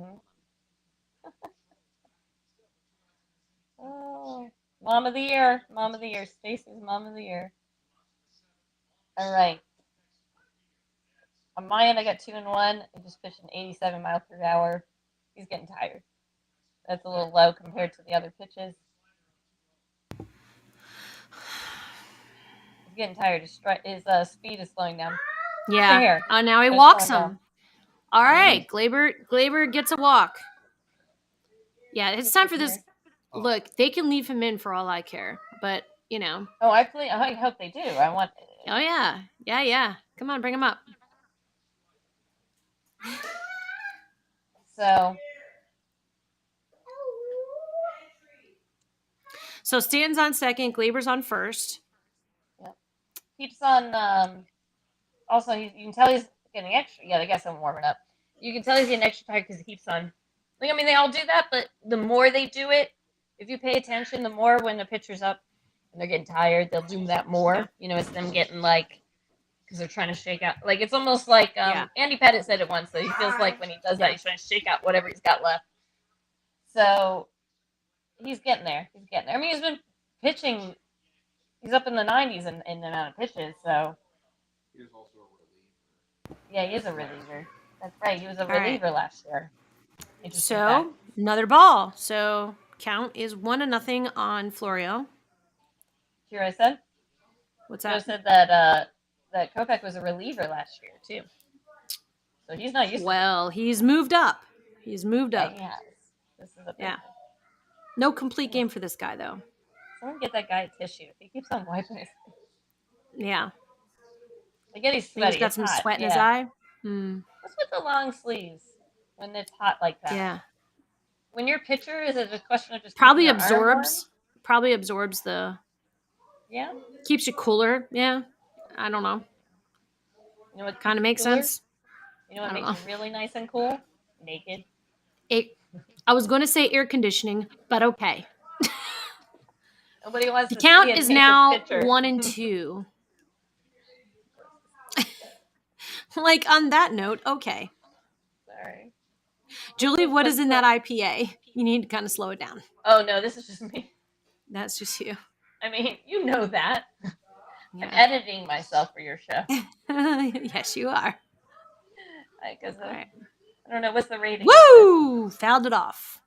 Oh, Mom of the Year, Stacy's Mom of the Year. All right. On my end, I got 2-1. I just pitched an 87 mile per hour. He's getting tired. That's a little low compared to the other pitches. He's getting tired. His speed is slowing down. Yeah. Oh, now he walks him. All right. Glaber gets a walk. Yeah, it's time for this. Look, they can leave him in for all I care, but you know. Oh, I hope they do. I want. Oh yeah, yeah. Come on, bring him up. So Stan's on second, Glaber's on first. Yep. Keeps on. Also, you can tell he's getting extra. Yeah, I guess I'm warming up. You can tell he's getting extra tired because he keeps on. Like, I mean, they all do that, but the more they do it, if you pay attention, the more when the pitcher's up and they're getting tired, they'll do that more. You know, it's them getting like, because they're trying to shake out. Like, it's almost like Andy Pettit said it once, that he feels like when he does that, he's trying to shake out whatever he's got left. So he's getting there. He's getting there. I mean, he's been pitching. He's up in the 90s in the amount of pitches, so. He was also a reliever. Yeah, he is a reliever. That's right. He was a reliever last year. So, another ball. So, count is 1-0 on Florio. Hear what I said? What's that? I said that that Kopech was a reliever last year, too. So he's not used to it. Well, he's moved up. He's moved up. Yeah, he has. This is a big thing. No complete game for this guy, though. Someone get that guy a tissue. He keeps on wiping his face. Yeah. I get he's sweaty. He's got some sweat in his eye. What's with the long sleeves when it's hot like that? Yeah. When your pitcher, is it a question of just probably absorbs the. Yeah. Keeps you cooler. Yeah. I don't know. You know what kind of makes sense? You know what makes you really nice and cool? Naked. I was going to say air conditioning, but okay. Nobody wants the to count see a is naked now pitcher. 1-2. Like on that note, okay. Sorry. Julie, what is in that IPA? You need to kind of slow it down. Oh, no, this is just me. That's just you. I mean, you know that. Yeah. I'm editing myself for your show. Yes, you are. Right. I don't know. What's the rating? Woo! Fouled it off.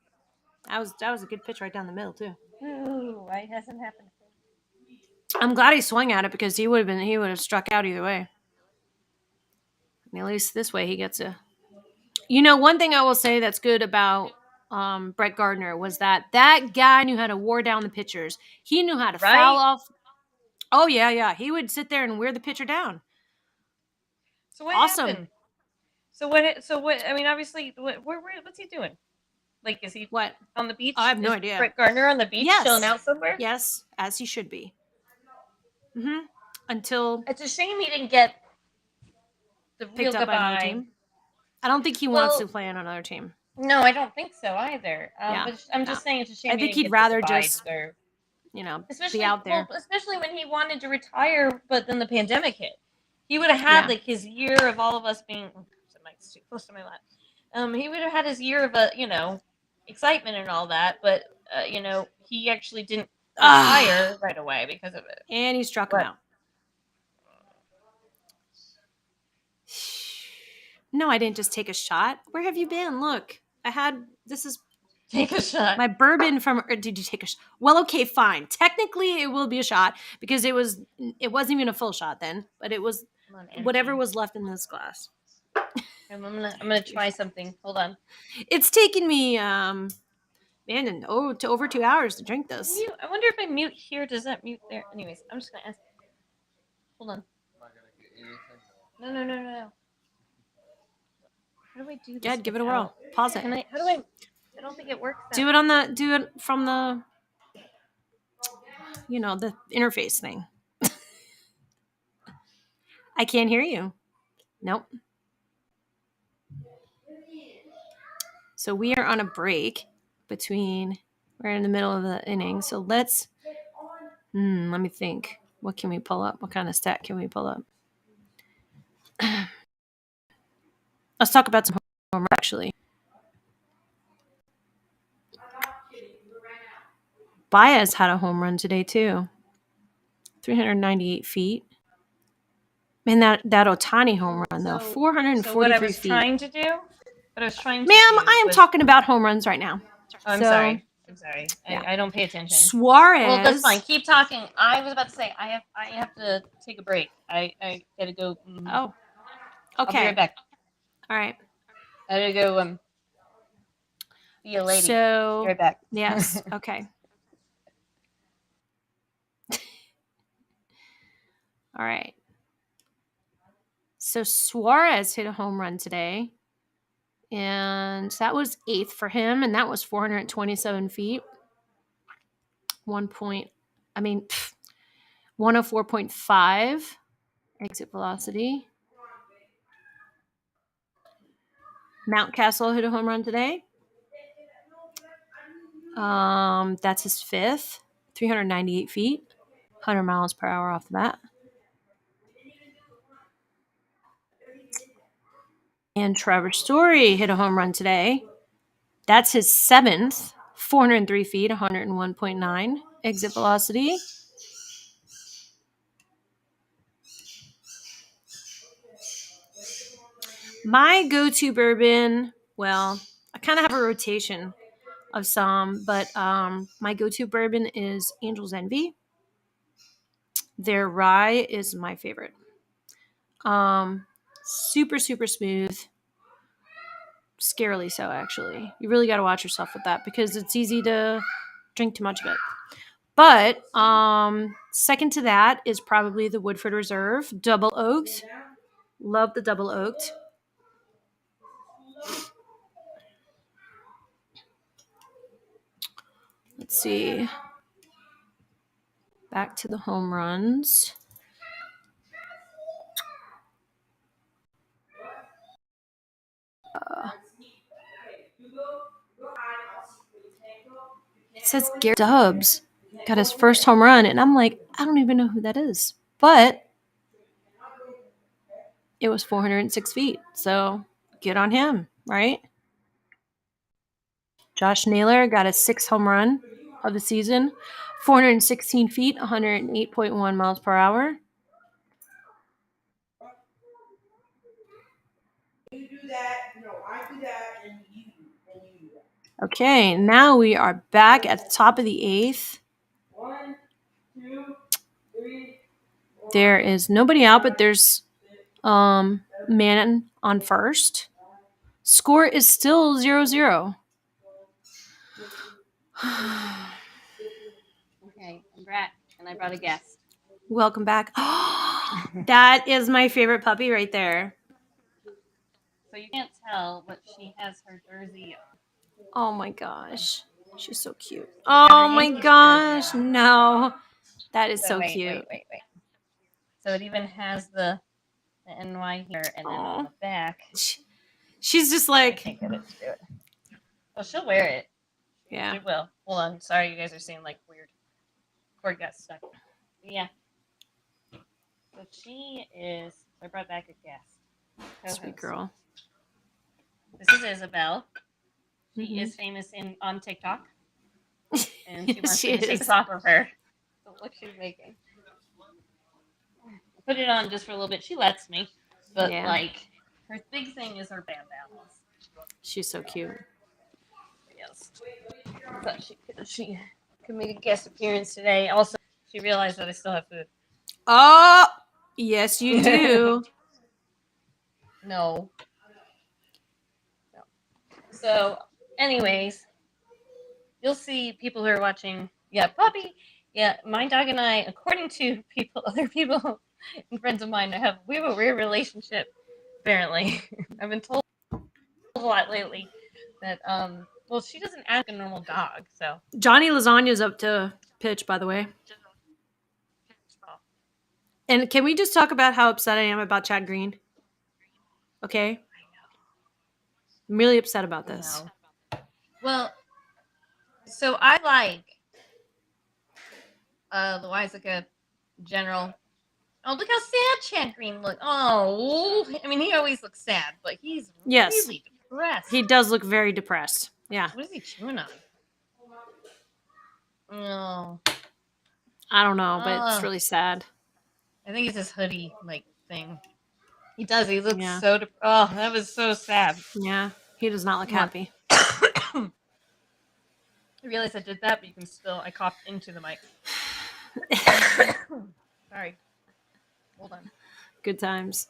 That was a good pitch right down the middle, too. Ooh, why it hasn't happened? I'm glad he swung at it because he would have struck out either way. And at least this way he gets a. You know, one thing I will say that's good about Brett Gardner was that guy knew how to ward down the pitchers. He knew how to foul off. Oh yeah. He would sit there and wear the pitcher down. So what happened? So what? I mean, obviously, what's he doing? Like, is he on the beach? I have no idea. Brett Gardner on the beach, chilling out somewhere? Yes, as he should be. Until it's a shame he didn't get the real goodbye. By another team. I don't think he wants to play on another team. No, I don't think so either. But I'm just saying it's a shame. I think he'd rather just, be out there. Well, especially when he wanted to retire, but then the pandemic hit. He would have had like his year of all of us being. The mic's too close to my lap. He would have had his year of excitement and all that, but he actually didn't retire right away because of it. And he struck him out. No, I didn't just take a shot. Where have you been? Look, take a shot. My bourbon from. Or did you take a shot? Well, okay, fine. Technically, it will be a shot because it wasn't even a full shot then, but it was whatever was left in this glass. I'm gonna try something. Hold on. It's taken me to over 2 hours to drink this. I wonder if I mute here. Does that mute there? Anyways, I'm just gonna ask. Hold on. Am I gonna get anything? No. How do I do this? Yeah, give it a whirl. Pause it. How do I? I don't think it works. Do it from the. The interface thing. I can't hear you. Nope. So we are on a break we're in the middle of the inning. So let's, let me think. What can we pull up? What kind of stat can we pull up? Let's talk about some home run, actually. Baez had a home run today, too. 398 feet. Man, that Ohtani home run, though. 443 feet. What I was trying to do? Ma'am, I am talking about home runs right now. Oh, I'm sorry. Yeah. I don't pay attention. Suarez. Well, that's fine. Keep talking. I was about to say I have to take a break. I gotta go. Oh. Okay. I'll be right back. All right. I gotta go. Be a lady. So. Be right back. Yes. Okay. All right. So Suarez hit a home run today. And that was 8th for him, and that was 427 feet. 104.5 exit velocity. Mountcastle hit a home run today. That's his 5th. 398 feet. 100 miles per hour off the bat. And Trevor Story hit a home run today. That's his 7th. 403 feet, 101.9 exit velocity. My go-to bourbon, well, I kind of have a rotation of some, but my go-to bourbon is Angel's Envy. Their rye is my favorite. Super, super smooth. Scarily so, actually. You really got to watch yourself with that because it's easy to drink too much of it. But second to that is probably the Woodford Reserve Double Oaked. Love the Double Oaked. Let's see. Back to the home runs. It says Garrett Stubbs got his first home run, and I'm like, I don't even know who that is. But it was 406 feet, so good on him, right? Josh Naylor got his 6th home run of the season, 416 feet, 108.1 miles per hour. Okay, now we are back at the top of the 8th. There is nobody out, but there's man on first. Score is still 0-0. Okay, I'm back, and I brought a guest. Welcome back. That is my favorite puppy right there. So you can't tell, but she has her jersey on. Oh my gosh. She's so cute. Oh my gosh. No. That is so cute. Wait. So it even has the NY here, and then on the back. She's just like. I can't get it to do it. Well, she'll wear it. Yeah. She will. Hold on. Sorry, you guys are seeing like weird. Cord got stuck. Yeah. So she is. I brought back a guest. Co-host. Sweet girl. This is Isabel. She is famous on TikTok, and she wants me to take this off of her. So look, she's making. Put it on just for a little bit. She lets me, but like her big thing is her bandanas. She's so cute. Yes. I thought she could make a guest appearance today. Also, she realized that I still have food. Oh, yes, you do. No. So, anyways, you'll see people who are watching. Yeah, puppy. Yeah, my dog and I, according to other people and friends of mine, we have a weird relationship. Apparently, I've been told a lot lately that well, she doesn't act like a normal dog. So Johnny Lasagna's up to pitch, by the way. And can we just talk about how upset I am about Chad Green? Okay. I'm really upset about this. Well, so I like the Loizaga General. Oh, look how sad Chad Green looks. Oh, I mean, he always looks sad, but he's really depressed. He does look very depressed. Yeah. What is he chewing on? Oh. I don't know, but it's really sad. I think it's his hoodie, like, thing. He does. He looks so depressed. Oh, that was so sad. Yeah. He does not look happy. I realized I did that, but you can still... I coughed into the mic. Sorry. Hold on. Good times.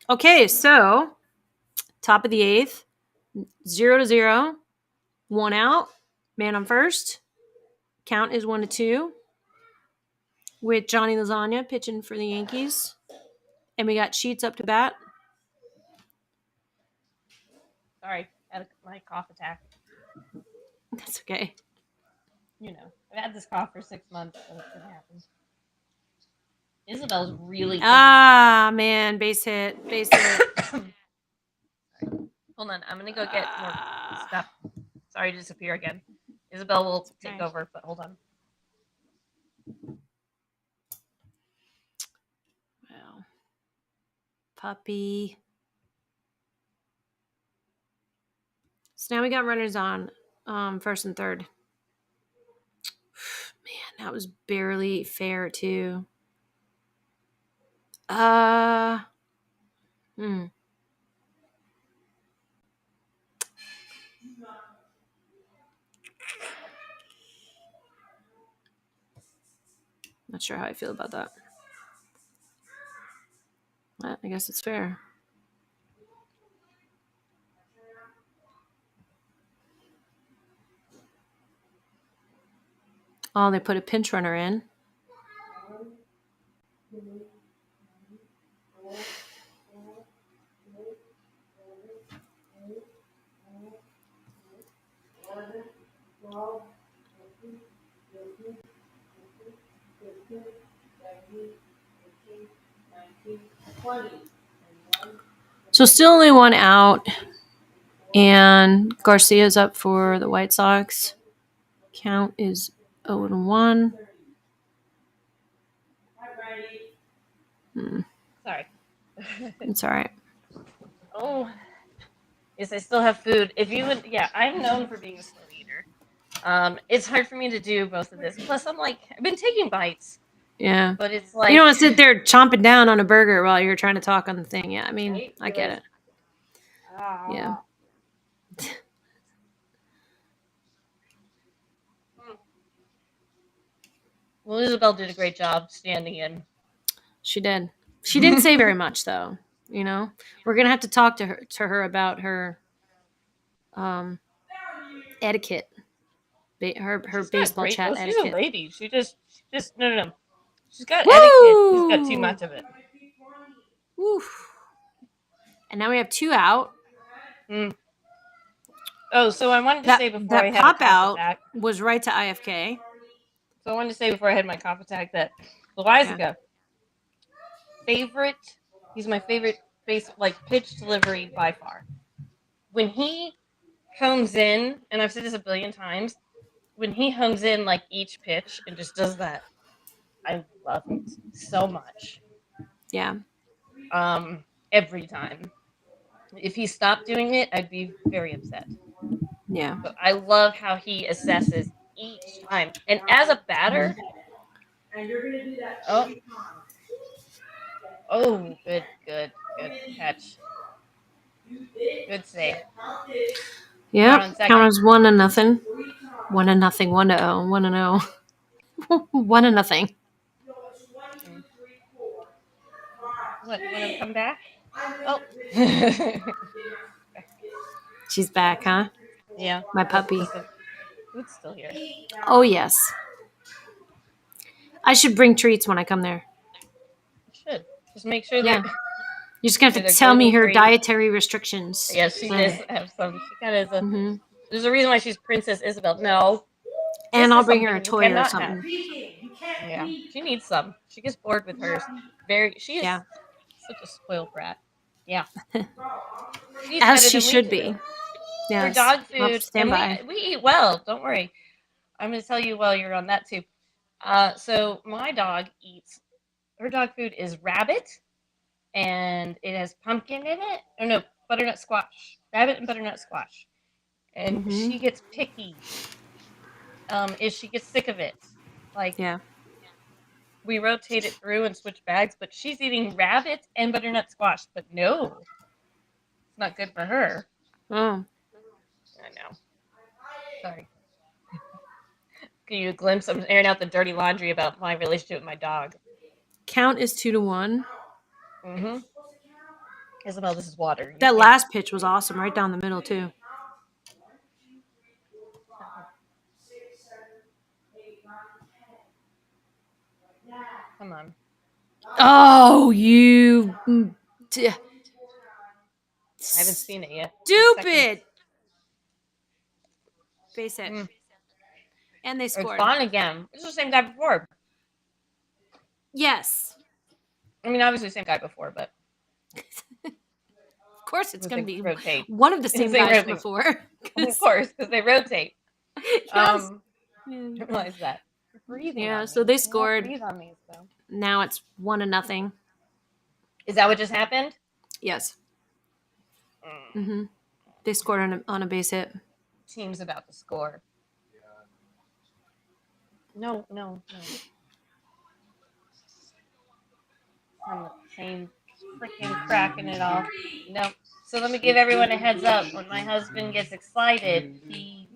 Okay, so top of the 8th, 0-0, 1 out, man on first. Count is 1-2 with Johnny Lasagna pitching for the Yankees. And we got Sheets up to bat. Sorry, I had my cough attack. That's okay. You know, I've had this cough for 6 months, so it's gonna happen. Isabel's really good. Man, base hit. Hold on, I'm gonna go get more stuff. Sorry to disappear again. Isabel will take over, but hold on. Well, puppy. So now we got runners on first and third. Man, that was barely fair too. Not sure how I feel about that. But I guess it's fair. Oh, they put a pinch runner in. So still only one out, and Garcia's up for the White Sox. Count is 0-1. Sorry. It's all right. Oh, yes, I still have food. If you would, yeah, I'm known for being a slow eater. It's hard for me to do both of this. Plus, I'm like, I've been taking bites. Yeah. But it's like, you don't want to sit there chomping down on a burger while you're trying to talk on the thing. Yeah, I mean, right? I get it. Yeah. Well, Isabel did a great job standing in. She did. She didn't say very much, though. You know, we're gonna have to talk to her about her etiquette, her baseball chat etiquette. She's a lady. She just no. She's got etiquette. She's got too much of it. Woo. And now we have 2 out. Oh, so I wanted to say before I had a cough attack was right to IFK. So I wanted to say before I had my cough attack that Loizaga, he's my favorite pitch delivery by far. When he homes in, and I've said this a billion times, when he homes in like each pitch and just does that, I love it so much. Yeah. Every time. If he stopped doing it, I'd be very upset. Yeah. But I love how he assesses each time. And as a batter, and you're gonna do that. Oh, good catch. Good save. Yeah, count was 1-0. 1-0. 1-0. 1-0. 1-0. What? You want to come back? Oh. She's back, huh? Yeah. My puppy. Food's still here. Oh, yes. I should bring treats when I come there. You should. Just make sure that... You're just going to have to tell me her dietary restrictions. Yeah, she does have some. She kind of is a... There's a reason why she's Princess Isabel. No. And I'll bring her a toy or something. Yeah, she needs some. She gets bored with hers. She is such a spoiled brat. Yeah. As she should be. Her dog food. And we eat well. Don't worry. I'm going to tell you while you're on that too. So my dog eats... Her dog food is rabbit. And it has pumpkin in it. Or no, butternut squash. Rabbit and butternut squash. And she gets picky. If she gets sick of it. We rotate it through and switch bags, but she's eating rabbit and butternut squash. But no, it's not good for her. Oh. I know. Sorry. Give you a glimpse of airing out the dirty laundry about my relationship with my dog. Count is 2-1. Isabel, this is water. That last pitch was awesome, right down the middle too. Come on. Oh, you I haven't seen it yet. Stupid. Base hit. And they scored. It's fun again. It's the same guy before. Yes. I mean, obviously the same guy before, but of course it's going to be rotate. one of the same guys before. Of course, because they rotate. Yes. I realize that. You're breathing. Yeah, on so me. they scored. Breathe on me, so. Now it's 1-0. Is that what just happened? Yes. Mm-hmm. They scored on a base hit. Team's about to score. No. I'm the same freaking cracking it all. No. So let me give everyone a heads up. When my husband gets excited, he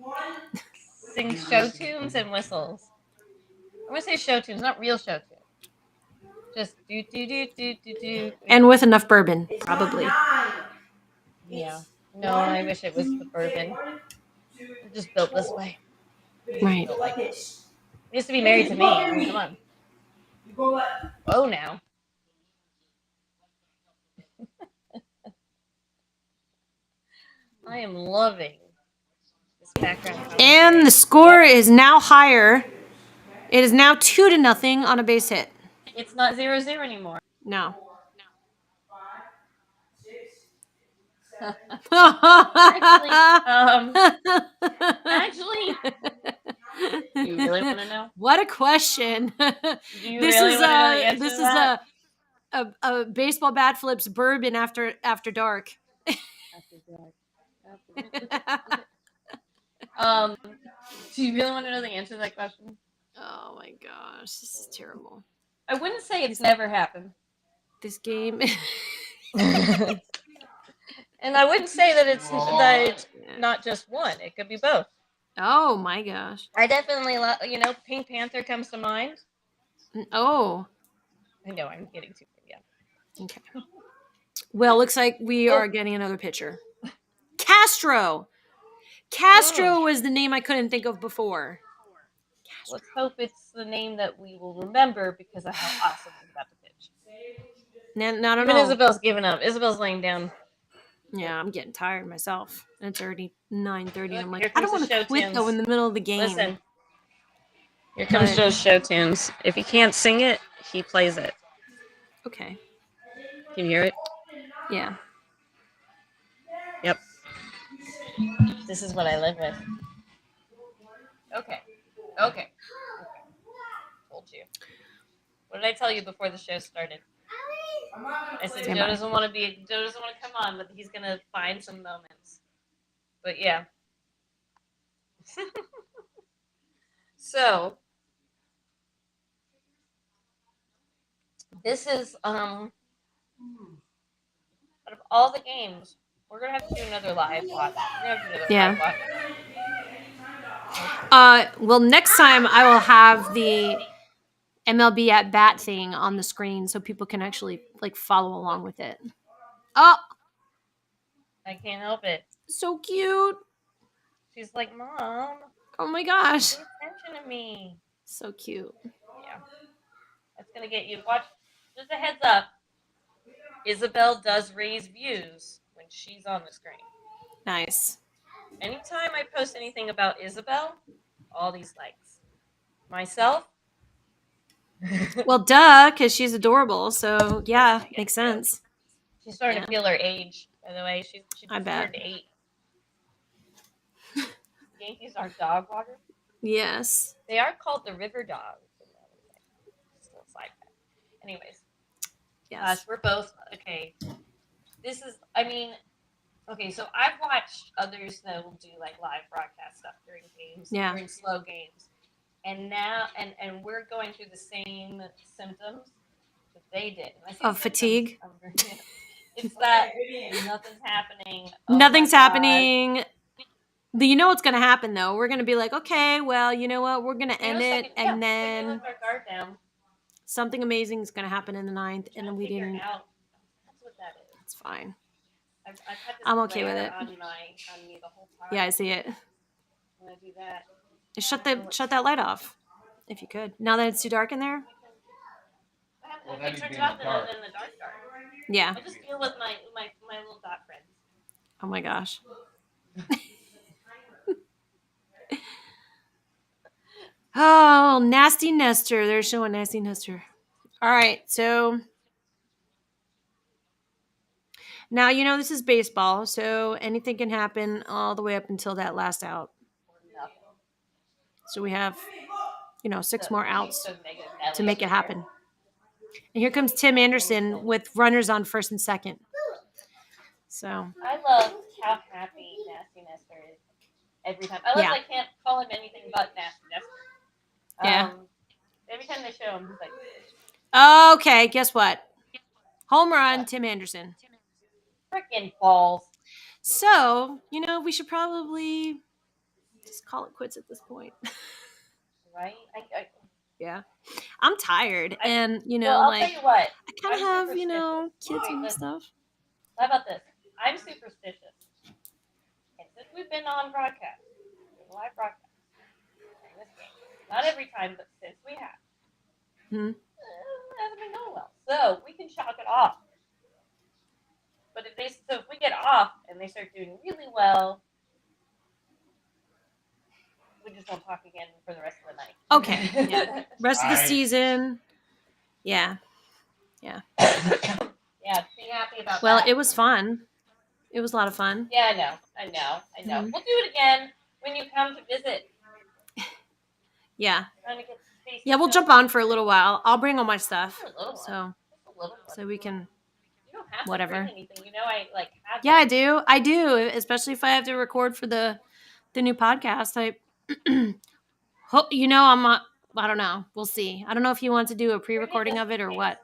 sings show tunes and whistles. I'm gonna say show tunes, not real show tunes. Just do do do do do do. And with enough bourbon, probably. Yeah. No, I wish it was the bourbon. I'm just built this way. Right. He used to be married to me. I mean, come on. Oh, now. I am loving this background. And the score is now higher. It is now 2-0 on a base hit. It's not 0-0 anymore. No. Actually, do you really want to know? What a question! Do you really want to know the answer to that? a baseball bat flips bourbon after dark. Do you really want to know the answer to that question? Oh my gosh, this is terrible. I wouldn't say it's never happened. This game. And I wouldn't say that it's not just one. It could be both. Oh my gosh. I definitely love, Pink Panther comes to mind. Oh. I know, I'm getting too, yeah. Okay. Well, looks like we are getting another pitcher. Castro was the name I couldn't think of before. Let's hope it's the name that we will remember because of how awesome he's about to pitch. Not at Even all. Isabel's giving up. Isabel's laying down. Yeah, I'm getting tired myself. It's already 9:30. I'm like, I don't want to quit though in the middle of the game. Listen, here comes Joe's show tunes. If he can't sing it, he plays it. Okay. Can you hear it? Yeah. Yep. This is what I live with. Okay. Told you. What did I tell you before the show started? I said Joe doesn't want to come on, but he's gonna find some moments. But yeah. So this is out of all the games, we're gonna have to do another live watch. Live watch. Well, next time I will have the MLB at bat thing on the screen so people can actually follow along with it. Oh, I can't help it. So cute. She's like, Mom. Oh my gosh. Pay attention to me. So cute. Yeah. That's gonna get you. Watch. Just a heads up. Isabel does raise views when she's on the screen. Nice. Anytime I post anything about Isabel, all these likes. Myself. Well, duh, because she's adorable. So yeah, makes sense. She's starting to feel her age. By the way, she I bet. 8. Yankees are dog water. Yes. They are called the river dogs. Still side fact. Anyways. Yes. We're both okay. Okay, so I've watched others that will do live broadcast stuff during games, during slow games. And now, and we're going through the same symptoms that they did. Of fatigue? It's that nothing's happening. Nothing's happening. You know what's going to happen, though? We're going to be like, okay, well, you know what? We're going to end it, and then let our guard down. Something amazing is going to happen in the 9th, and then we didn't. That's what that is. It's fine. I've had this I'm okay with it. On me the whole time. Yeah, I see it. I'm going to do that. Shut that light off, if you could. Now that it's too dark in there. Well, then it turns it off in the dark. Yeah. I just deal with my little dot friends. Oh my gosh. Oh, Nasty Nestor. They're showing Nasty Nestor. All right, so now this is baseball, so anything can happen all the way up until that last out. So we have, 6 more outs to make it happen. And here comes Tim Anderson with runners on first and second. So I love how happy Nasty Nestor is every time. I can't call him anything but Nasty Nestor. Yeah. Every time they show him, he's like, okay, guess what? Home run, Tim Anderson. Frickin' balls. So, we should probably just call it quits at this point. Right? Yeah. I'm tired. And, I'll tell you what. I kind of have, kids and stuff. How about this? I'm superstitious. And since we've been on broadcast, live broadcast, in this game, not every time, but since we have, it hasn't been going well. So we can chalk it off. But if we get off and they start doing really well, we just won't talk again for the rest of the night. Okay. Yeah. Rest of the season. Yeah. Yeah. Yeah. Be happy about that. Well, it was fun. It was a lot of fun. Yeah, I know. Mm-hmm. We'll do it again when you come to visit. Yeah. Yeah, we'll jump on for a little while. I'll bring all my stuff. So we can. You don't have whatever. To bring anything. I have. Yeah, I do. Especially if I have to record for the new podcast. I'm not. I don't know. We'll see. I don't know if you want to do a pre-recording of it or what.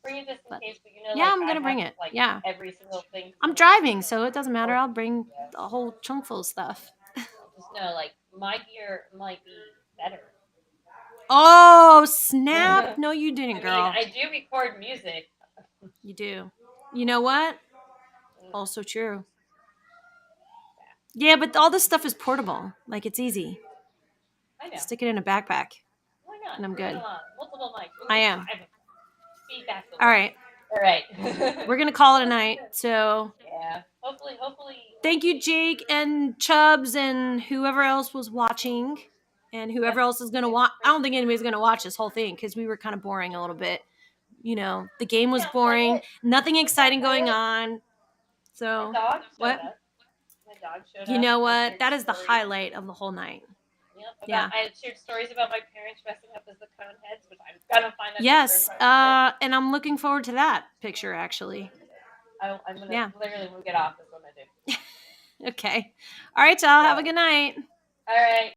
Bring it just in case, but yeah, I'm gonna bring it. Yeah. Every single thing. I'm driving, so it doesn't matter. I'll bring a whole chunk full of stuff. Just know, my gear might be better. Oh snap! No, you didn't, girl. I do record music. You do. You know what? Also true. Yeah, but all this stuff is portable. It's easy. I know. Stick it in a backpack. Why not? And I'm good. Multiple mics. I am. Feedback. All right. We're gonna call it a night. So. Yeah. Hopefully. Thank you, Jake and Chubbs and whoever else was watching, and whoever else is gonna watch. I don't think anybody's gonna watch this whole thing because we were kind of boring a little bit. The game was boring. Nothing exciting going on. So what? My dog showed up. You know what? That is the highlight of the whole night. Yep. I had shared stories about my parents dressing up as the cone heads, which I'm gonna find out. Yes, and I'm looking forward to that picture actually. I'm gonna literally when we get off is what I do. Okay. All right, y'all. Have a good night. All right.